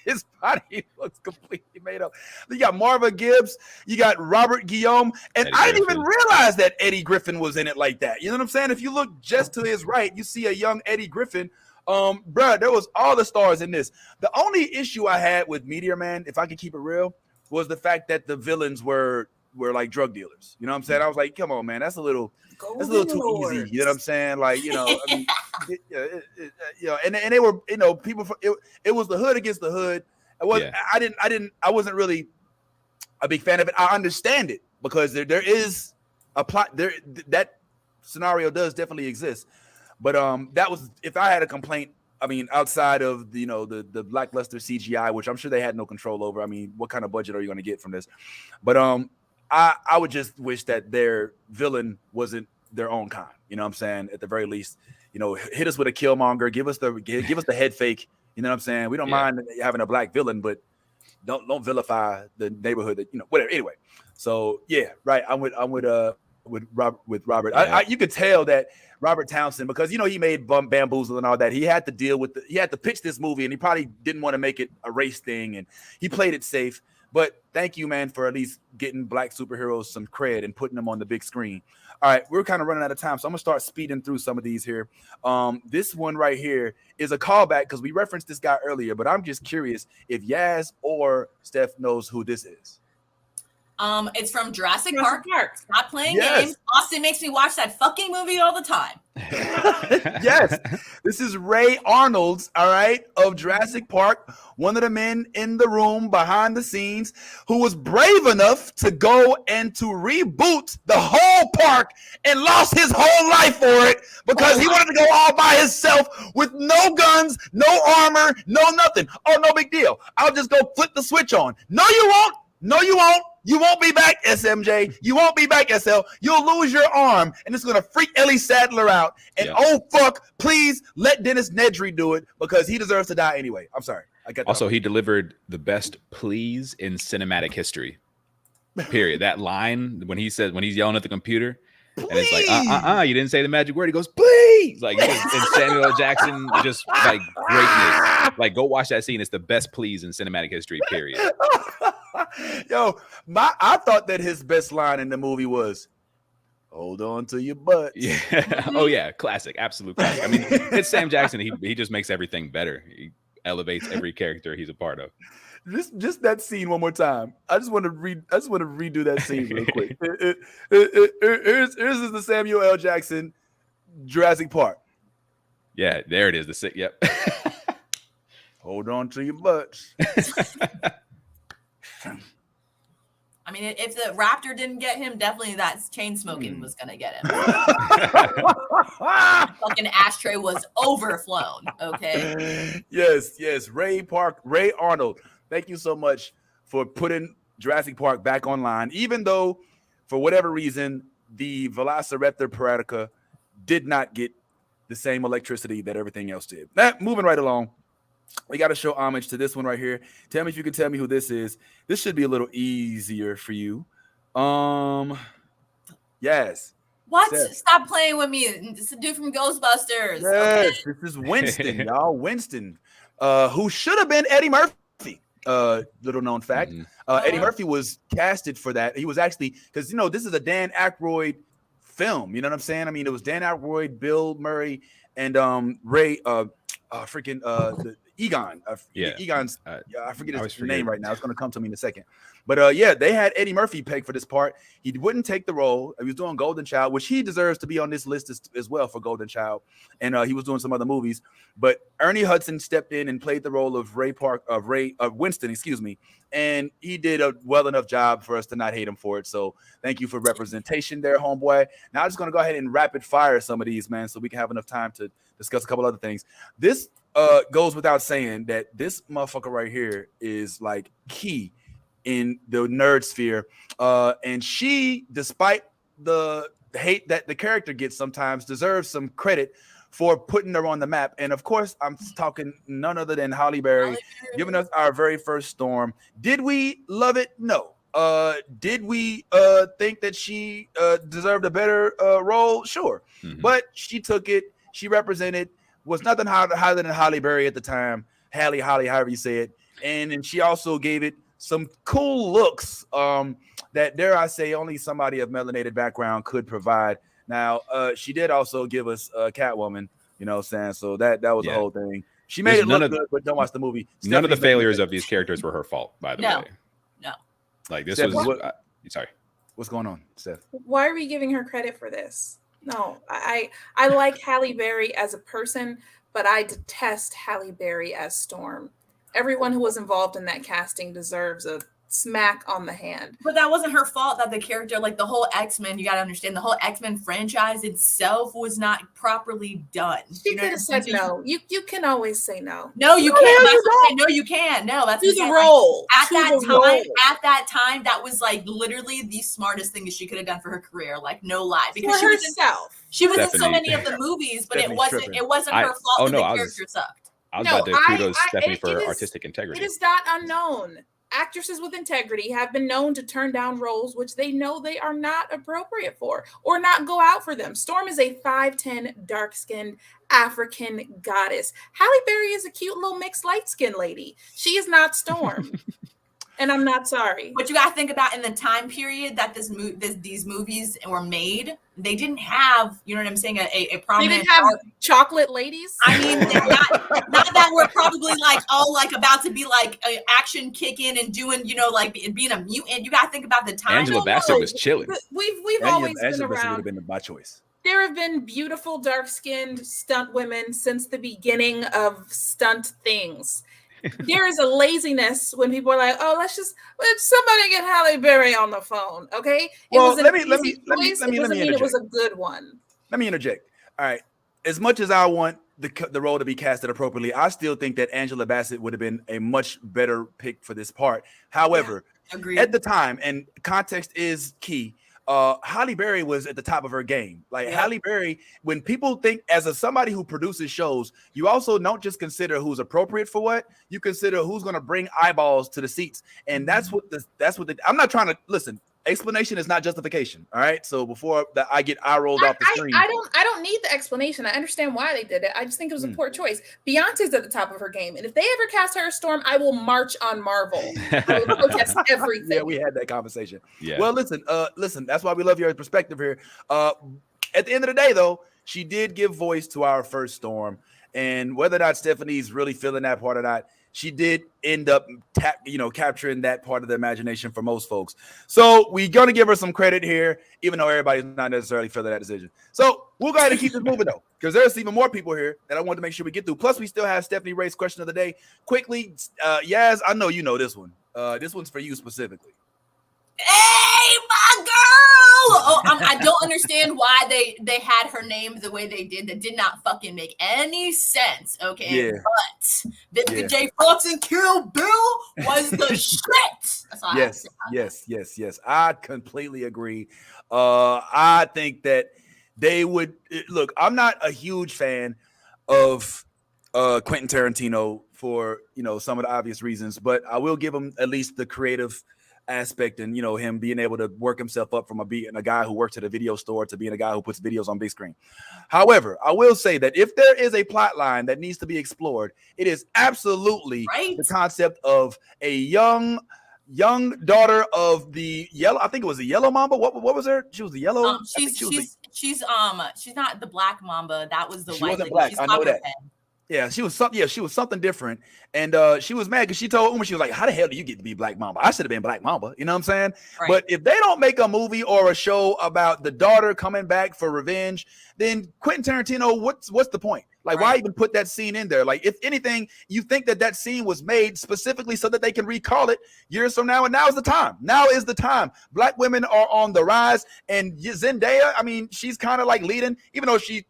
His body looks completely made up. You got Marva Gibbs, you got Robert Guillaume, and I didn't even realize that Eddie Griffin was in it like that. You know what I'm saying? If you look just to his right, you see a young Eddie Griffin. Bruh, there was all the stars in this. The only issue I had with Meteor Man, if I could keep it real, was the fact that the villains were like drug dealers. You know what I'm saying? I was like, come on, man, that's a little too easy. You know what I'm saying? Like, you know, I mean, and they were, people from it was the hood against the hood. I wasn't really a big fan of it. I understand it because there is a plot there. That scenario does definitely exist. But that was, if I had a complaint, I mean, outside of the lackluster CGI, which I'm sure they had no control over. I mean, what kind of budget are you going to get from this? But I would just wish that their villain wasn't their own kind. You know what I'm saying? At the very least, hit us with a Killmonger, give us the head fake. You know what I'm saying? We don't mind having a black villain, but don't vilify the neighborhood that whatever. Anyway, so yeah, right. I'm with Robert. Yeah. You could tell that Robert Townsend, because he made Bamboozle and all that. He had to deal with he had to pitch this movie, and he probably didn't want to make it a race thing, and he played it safe. But thank you, man, for at least getting black superheroes some cred and putting them on the big screen. All right, we're kind of running out of time, so I'm gonna start speeding through some of these here. This one right here is a callback because we referenced this guy earlier, but I'm just curious if Yaz or Steph knows who this is. It's from Jurassic Park. Stop playing games. Austin makes me watch that fucking movie all the time. Yes, this is Ray Arnold's, all right, of Jurassic Park, one of the men in the room behind the scenes who was brave enough to go and to reboot the whole park and lost his whole life for it because he wanted to go all by himself with no guns, no armor, no nothing. Oh, no big deal. I'll just go flip the switch on. No, you won't. No, you won't. You won't be back, SMJ. You won't be back, SL. You'll lose your arm, and it's going to freak Ellie Sadler out. And oh, fuck, please let Dennis Nedry do it because he deserves to die anyway. I'm sorry. I got that. Also, he delivered the best please in cinematic history. Period. That line when he's yelling at the computer, please. And it's like, you didn't say the magic word. He goes, please. Like, and Samuel L. Jackson, just like greatness. Like, go watch that scene. It's the best please in cinematic history, period. Yo, I thought that his best line in the movie was, hold on to your butts. Yeah. Oh, yeah. Classic. Absolute classic. I mean, it's Sam Jackson. He just makes everything better. He elevates every character he's a part of. Just that scene one more time. I just want to redo that scene real quick. Here's the Samuel L. Jackson Jurassic Park. Yeah, there it is. Yep. Hold on to your butts. I mean, if the Raptor didn't get him, definitely that chain smoking was gonna get him. Fucking ashtray was overflown. Okay. Yes. Ray Arnold. Thank you so much for putting Jurassic Park back online, even though for whatever reason the Velociraptor Paratica did not get the same electricity that everything else did. Moving right along. We got to show homage to this one right here. Tell me if you can tell me who this is. This should be a little easier for you. Yes. What? Seth. Stop playing with me. It's a dude from Ghostbusters. Yes, okay. This is Winston, y'all. Winston, who should have been Eddie Murphy. Little known fact. Eddie Murphy was casted for that. He was actually, because, this is a Dan Aykroyd film. You know what I'm saying? I mean, it was Dan Aykroyd, Bill Murray, and Ray, the Egon. Egon's. I forget his name right now. It's going to come to me in a second. But they had Eddie Murphy pegged for this part. He wouldn't take the role. He was doing Golden Child, which he deserves to be on this list as well for Golden Child. And he was doing some other movies. But Ernie Hudson stepped in and played the role of Winston, and he did a well enough job for us to not hate him for it. So thank you for representation there, homeboy. Now I'm just going to go ahead and rapid fire some of these, man, so we can have enough time to discuss a couple other things. This goes without saying that this motherfucker right here is like key in the nerd sphere. And she, despite the hate that the character gets sometimes, deserves some credit for putting her on the map. And of course, I'm talking none other than Halle Berry, giving us our very first Storm. Did we love it? No. Did we think that she deserved a better role? Sure. Mm-hmm. But she took it. She represented. Was nothing higher than Halle Berry at the time. Halle, however you say it. And she also gave it some cool looks that, dare I say, only somebody of melanated background could provide. Now, she did also give us Catwoman, you know what I'm saying? So that was the whole thing. She made it look good, but don't watch the movie. None of the failures of these characters were her fault, by the way. No. Like, this Steph, was... sorry. What's going on, Steph? Why are we giving her credit for this? No, I like Halle Berry as a person, but I detest Halle Berry as Storm. Everyone who was involved in that casting deserves a smack on the hand. But that wasn't her fault that the character, like the whole X-Men, you got to understand, the whole X-Men franchise itself was not properly done. She could have said no. You can always say no. No, you can't. No, you can. No, that's the role. At that time, that was like literally the smartest thing that she could have done for her career. Like, no lie, because she was herself. She was in so many of the movies, but it wasn't her fault that the character sucked. I was about to kudos Stephanie for her artistic integrity. It is not unknown actresses with integrity have been known to turn down roles which they know they are not appropriate for or not go out for them. Storm is a 5'10", dark-skinned African goddess. Halle Berry is a cute little mixed light-skinned lady. She is not Storm. And I'm not sorry. But you got to think about in the time period that these movies were made, they didn't have, you know what I'm saying, a prominent. They didn't have chocolate ladies. I mean, not that we're probably like about to be like action kicking and doing, like being a mutant. You got to think about the time. Angela Bassett was chilling. We've always been around. Would have been by choice. There have been beautiful dark-skinned stunt women since the beginning of stunt things. There is a laziness when people are like, "Oh, let somebody get Halle Berry on the phone." Okay. Well, let me interject. It was a good one. Let me interject. All right. As much as I want the role to be casted appropriately, I still think that Angela Bassett would have been a much better pick for this part. However, at the time, and context is key, Halle Berry was at the top of her game. Halle Berry, when people think as somebody who produces shows, you also don't just consider who's appropriate for what, you consider who's going to bring eyeballs to the seats. And that's what I'm not trying to listen. Explanation is not justification. All right. So before I get eye rolled off the screen, I don't need the explanation. I understand why they did it. I just think it was a poor choice. Beyonce's at the top of her game, and if they ever cast her as Storm, I will march on Marvel. I will protest everything. Yeah, we had that conversation. Yeah. Well, listen. That's why we love your perspective here. At the end of the day, though, she did give voice to our first Storm, and whether or not Stephanie's really feeling that part or not, she did end up capturing that part of the imagination for most folks. So we're going to give her some credit here, even though everybody's not necessarily feeling that decision. So we'll go ahead and keep this moving, though, because there's even more people here that I wanted to make sure we get through. Plus, we still have Stephanie Ray's question of the day. Quickly, Yaz, I know you know this one. This one's for you specifically. Hey, my girl! Oh, I don't understand why they had her named the way they did. That did not fucking make any sense. Okay, but Vivica J. Fox and Kill Bill was the shit. That's all Yes. I completely agree. I think that they would look. I'm not a huge fan of Quentin Tarantino for some of the obvious reasons, but I will give him at least the creative aspect and him being able to work himself up from being a guy who works at a video store to being a guy who puts videos on big screen. However, I will say that if there is a plot line that needs to be explored, it is absolutely the concept of a young daughter of the yellow. I think it was the yellow mamba. What was her? She was the yellow. She's not the black mamba. That was the white. She wasn't black. I know that. Yeah, she was something. Yeah, she was something different, and she was mad because she told Uma, she was like, "How the hell do you get to be Black Mamba? I should have been Black Mamba." You know what I'm saying? Right. But if they don't make a movie or a show about the daughter coming back for revenge, then Quentin Tarantino, what's the point? Why even put that scene in there? If anything, you think that scene was made specifically so that they can recall it years from now, and now is the time. Now is the time. Black women are on the rise, and Zendaya, I mean, she's kind of leading, even though she,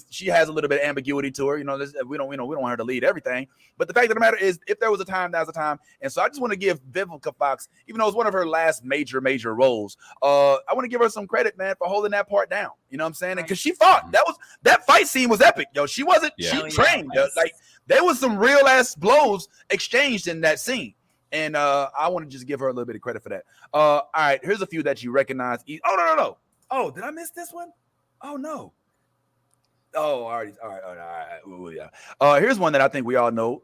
she has a little bit of ambiguity to her. We don't want her to lead everything. But the fact of the matter is, if there was a time, now's the time. And so I just want to give Vivica Fox, even though it's one of her last major roles, I want to give her some credit, man, for holding that part down. You know what I'm saying? Because she fought. That fight scene was epic, yo. She wasn't. Yeah. She trained. There was some real ass blows exchanged in that scene, and I want to just give her a little bit of credit for that. All right, here's a few that you recognize. Oh no. Oh, did I miss this one? Oh no. Oh, all right. Ooh, yeah. Here's one that I think we all know.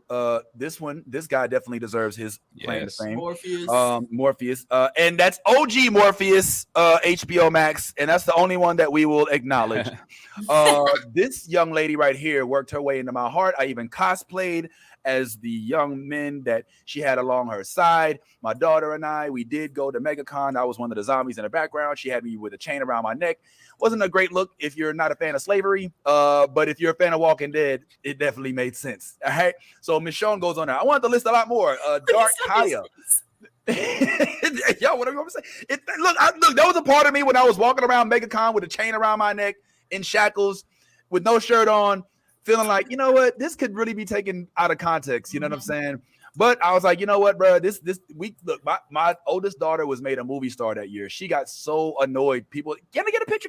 This guy definitely deserves his claim to fame. Morpheus. And that's OG Morpheus, HBO Max, and that's the only one that we will acknowledge. This young lady right here worked her way into my heart. I even cosplayed as the young men that she had along her side. My daughter and I, we did go to MegaCon. I was one of the zombies in the background. She had me with a chain around my neck. Wasn't a great look if you're not a fan of slavery, but if you're a fan of Walking Dead, it definitely made sense. All right. So Michonne goes on there. I wanted to list a lot more. Dark Kaya. Yo, what am I going to say? Look, there was a part of me when I was walking around MegaCon with a chain around my neck in shackles with no shirt on, feeling like, you know what, this could really be taken out of context. You know what I'm saying? But I was like, you know what, bro, this week, look, my oldest daughter was made a movie star that year. She got so annoyed. People, can I get a picture?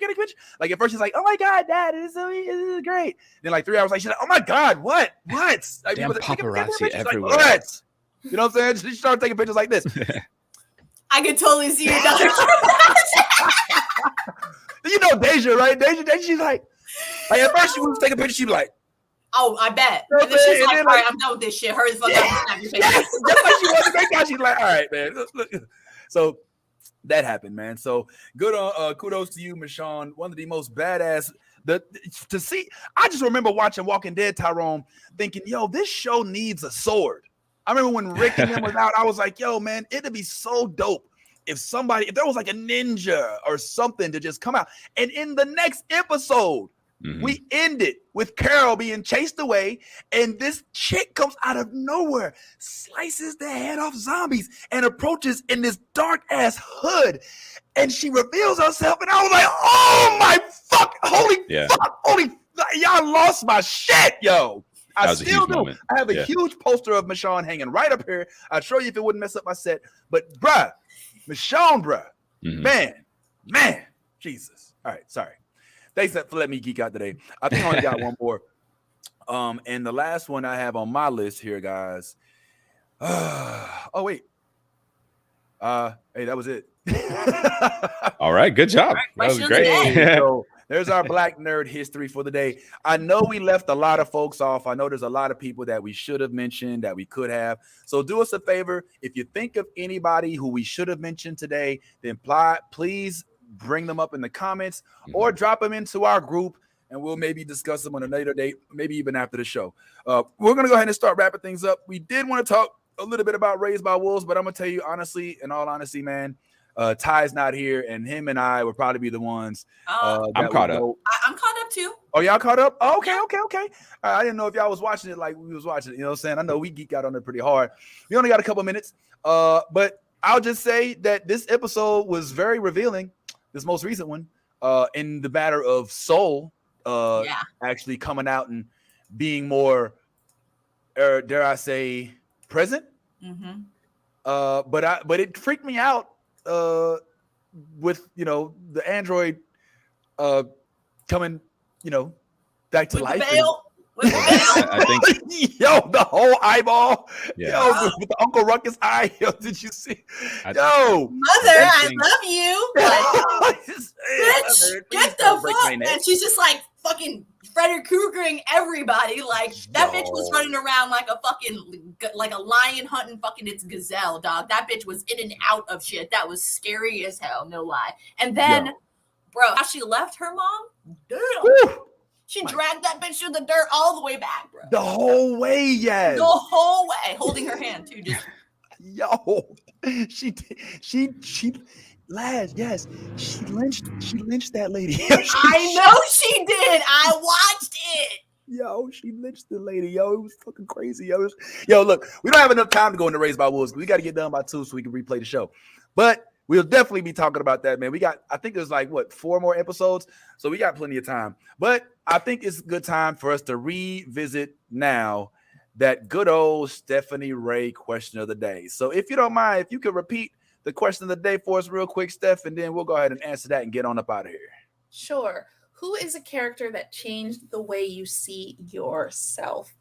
At first she's like, oh my God, Dad, this is great. Then 3 hours later, she's like, oh my God, what? Damn paparazzi everywhere. Like, what? You know what I'm saying? She started taking pictures like this. I could totally see your daughter. You know Deja, right? Deja, she's like at first she was taking pictures, she'd be like, oh, I bet. You know And then she's and like, then, all right, I'm done with this shit. Hurry the fuck up and snap your picture. Yes, just like she was right now. She's like, all right, man. Look. So that happened, man. So good on kudos to you, Michonne. One of the most badass to see. I just remember watching Walking Dead, Tyrone, thinking, yo, this show needs a sword. I remember when Rick and them was out, I was like, yo, man, it'd be so dope if there was like a ninja or something to just come out. And in the next episode, we end it with Carol being chased away, and this chick comes out of nowhere, slices the head off zombies, and approaches in this dark ass hood, and she reveals herself, and I was like, "Oh my fuck! Holy, y'all lost my shit, yo!" I still do. Moment. I have a huge poster of Michonne hanging right up here. I'd show you if it wouldn't mess up my set, but bruh, Michonne, man, Jesus. All right, sorry. Thanks for letting me geek out today. I think I only got one more. And the last one I have on my list here, guys. Oh, wait. Hey, that was it. All right, good job. That was great. So there's our Black Nerd history for the day. I know we left a lot of folks off. I know there's a lot of people that we should have mentioned that we could have. So do us a favor. If you think of anybody who we should have mentioned today, then please bring them up in the comments or drop them into our group, and we'll maybe discuss them on a later date, maybe even after the show. We're going to go ahead and start wrapping things up. We did want to talk a little bit about Raised by Wolves, but I'm going to tell you honestly, in all honesty, man, Ty's not here, and him and I would probably be the ones. I'm caught up. I'm caught up too. Oh, y'all caught up? Oh, okay. I didn't know if y'all was watching it like we was watching it. You know what I'm saying? I know we geek out on it pretty hard. We only got a couple minutes, but I'll just say that this episode was very revealing. This most recent one, in the matter of Soul, actually coming out and being more, dare I say, present. But it freaked me out with the android coming back to life. I think the whole eyeball, with the Uncle Ruckus eye. Yo, did you see? Mother, I love you. Bitch, get the fuck. And she's just like fucking Freddy Kruegering everybody. Like that bitch was running around like a lion hunting fucking its gazelle, dog. That bitch was in and out of shit. That was scary as hell, no lie. And then, bro, how she left her mom, damn. She dragged that bitch through the dirt all the way back, bro. The whole way, yes. The whole way, holding her hand too. Just she lads, yes. She lynched that lady. I know she did. I watched it. Yo, she lynched the lady. Yo, it was fucking crazy. Yo, look, we don't have enough time to go into Raised by Wolves. We got to get done by 2 so we can replay the show. But we'll definitely be talking about that, man. I think there's like 4 more episodes, so we got plenty of time. But I think it's a good time for us to revisit now that good old Stephanie Ray question of the day. So if you don't mind, if you could repeat the question of the day for us real quick, Steph, and then we'll go ahead and answer that and get on up out of here. Sure. Who is a character that changed the way you see yourself?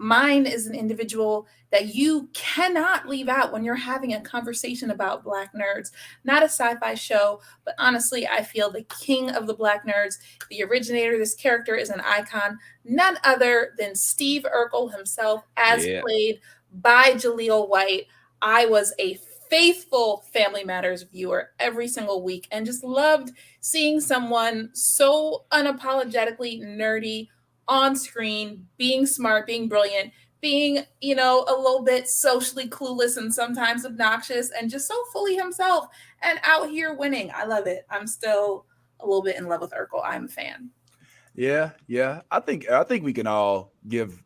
Mine is an individual that you cannot leave out when you're having a conversation about Black nerds. Not a sci-fi show, but honestly, I feel the king of the Black nerds, the originator, this character is an icon, none other than Steve Urkel himself, as played by Jaleel White. I was a faithful Family Matters viewer every single week and just loved seeing someone so unapologetically nerdy on screen, being smart, being brilliant, being, a little bit socially clueless and sometimes obnoxious, and just so fully himself and out here winning. I love it. I'm still a little bit in love with Urkel. I'm a fan. Yeah. I think we can all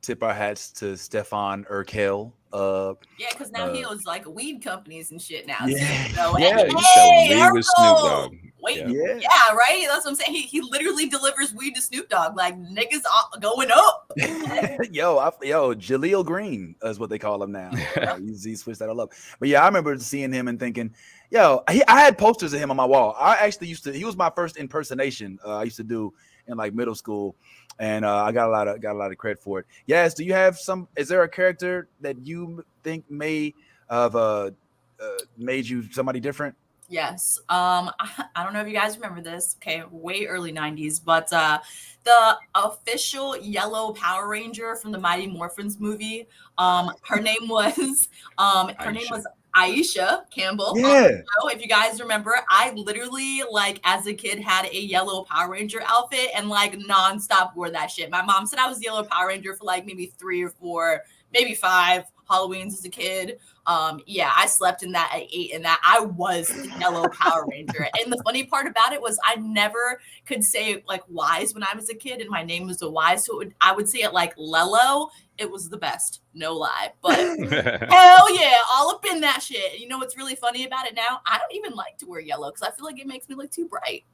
tip our hats to Stefan Urkel. Because now he owns like weed companies and shit now. Yeah. So, he's selling weed with Snoop Dogg. Wait, right? That's what I'm saying. He literally delivers weed to Snoop Dogg. Like niggas going up. Jaleel Green is what they call him now. He switched that all up. But I remember seeing him and thinking, I had posters of him on my wall. I actually he was my first impersonation I used to do in like middle school, and I got a lot of credit for it. Yes, do you have some? Is there a character that you think may have made you somebody different? Yes. I don't know if you guys remember this. Okay, way early 90s, but the official yellow Power Ranger from the Mighty Morphins movie, her name was Aisha Campbell. Yeah. If you guys remember, I literally, like, as a kid had a yellow Power Ranger outfit and like nonstop wore that shit. My mom said I was the yellow Power Ranger for like maybe 3 or 4, maybe 5 Halloweens as a kid. Yeah, I slept in that. I ate in that. I was the yellow Power Ranger. And the funny part about it was I never could say like Wise when I was a kid, and my name was the Wise. So I would say it like Lello. It was the best, no lie. But hell yeah, all up in that shit. You know what's really funny about it now? I don't even like to wear yellow because I feel like it makes me look too bright.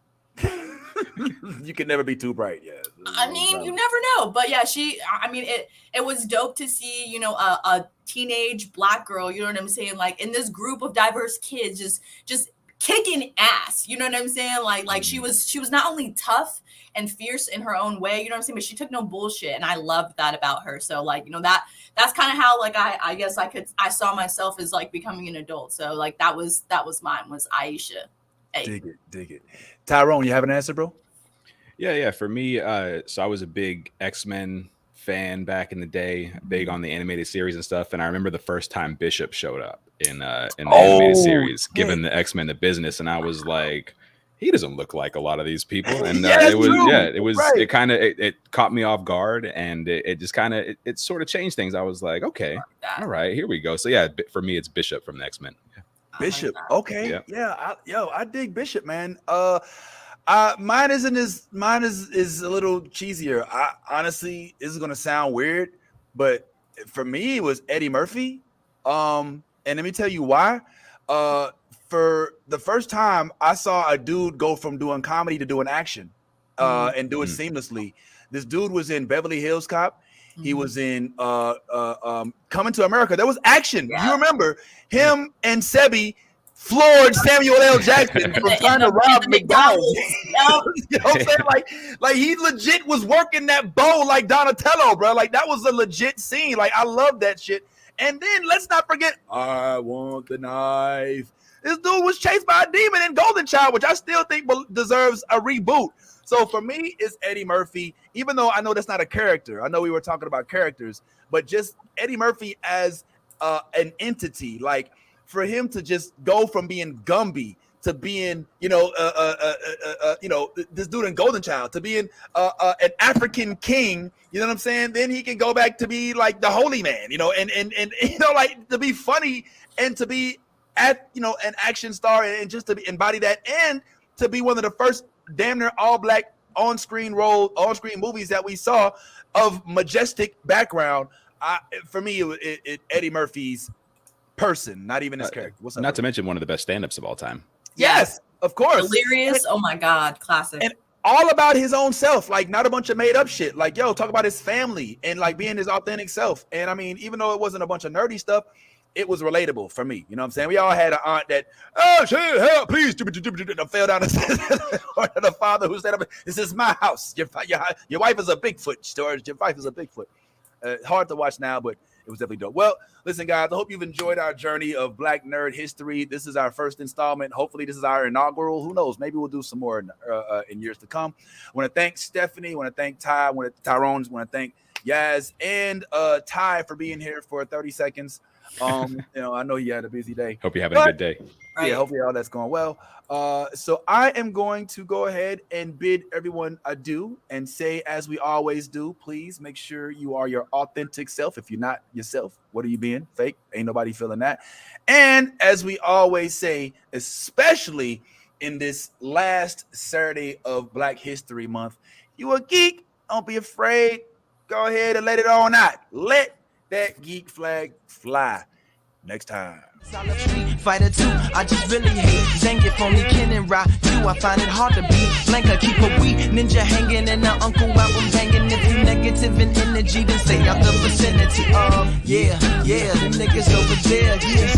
You can never be too bright. Yeah, I mean, you never know. But yeah, it was dope to see, you know, a teenage Black girl, you know what I'm saying, like in this group of diverse kids just kicking ass, you know what I'm saying, like she was not only tough and fierce in her own way, you know what I'm saying, but she took no bullshit, and I loved that about her. So like, you know, that's kind of how like I guess I saw myself as like becoming an adult. So like that was mine, was Aisha. Hey. Dig it. Tyrone, you have an answer, bro? Yeah. For me, so I was a big X-Men fan back in the day, big on the animated series and stuff. And I remember the first time Bishop showed up in the animated series, giving the X-Men the business, and I was like, he doesn't look like a lot of these people. And it caught me off guard, and it just kind of it sort of changed things. I was like, okay, all right, here we go. So yeah, for me, it's Bishop from the X-Men. Bishop, okay, yeah, I dig Bishop, man. Mine is a little cheesier. I honestly, this is gonna sound weird, but for me, it was Eddie Murphy. And let me tell you why. For the first time, I saw a dude go from doing comedy to doing action, and do it seamlessly. This dude was in Beverly Hills Cop. He was in Coming to America. There was action. Yeah. You remember him and Sebi floored Samuel L. Jackson from trying to rob McDonald's. You know what I'm saying? Like he legit was working that bow like Donatello, bro. Like that was a legit scene. Like I love that shit. And then let's not forget, I want the knife. This dude was chased by a demon in Golden Child, which I still think deserves a reboot. So for me, it's Eddie Murphy, even though I know that's not a character. I know we were talking about characters, but just Eddie Murphy as an entity, like for him to just go from being Gumby to being, this dude in Golden Child, to being an African king, you know what I'm saying? Then he can go back to be like the holy man, and like to be funny and to be an action star and just to embody that and to be one of the first damn near all black on-screen movies that we saw of majestic background. For me, it Eddie Murphy's person, not even his character. What's up, not to mention one of the best stand-ups of all time. Yes, of course. Delirious. Oh my God, classic. And all about his own self, like not a bunch of made up shit. Like, talk about his family and like being his authentic self. And I mean, even though it wasn't a bunch of nerdy stuff, it was relatable for me. You know what I'm saying? We all had an aunt that, oh shit, help, please, fell down the stairs. Or the father who said, this is my house. Your wife is a Bigfoot, George. Your wife is a Bigfoot. Hard to watch now, but it was definitely dope. Well, listen, guys, I hope you've enjoyed our journey of Black nerd history. This is our first installment. Hopefully, this is our inaugural. Who knows? Maybe we'll do some more in years to come. I want to thank Stephanie. I want to thank Ty. I want to Tyrone. I want to thank Yaz and Ty for being here for 30 seconds. I know you had a busy day. Hope you're having a good day. Yeah, hopefully all that's going well. So I am going to go ahead and bid everyone adieu and say, as we always do, please make sure you are your authentic self. If you're not yourself, what are you being? Fake? Ain't nobody feeling that. And as we always say, especially in this last Saturday of Black History Month, you a geek, don't be afraid. Go ahead and let it on out. Let that geek flag fly. Next time. Fighter 2, I just really hate Zangief, only Ken and Ra 2. I find it hard to beat Blanca, keep a wee ninja hanging and the uncle album banging. If you negative in energy, then stay out the vicinity. Yeah, them niggas over there, yeah.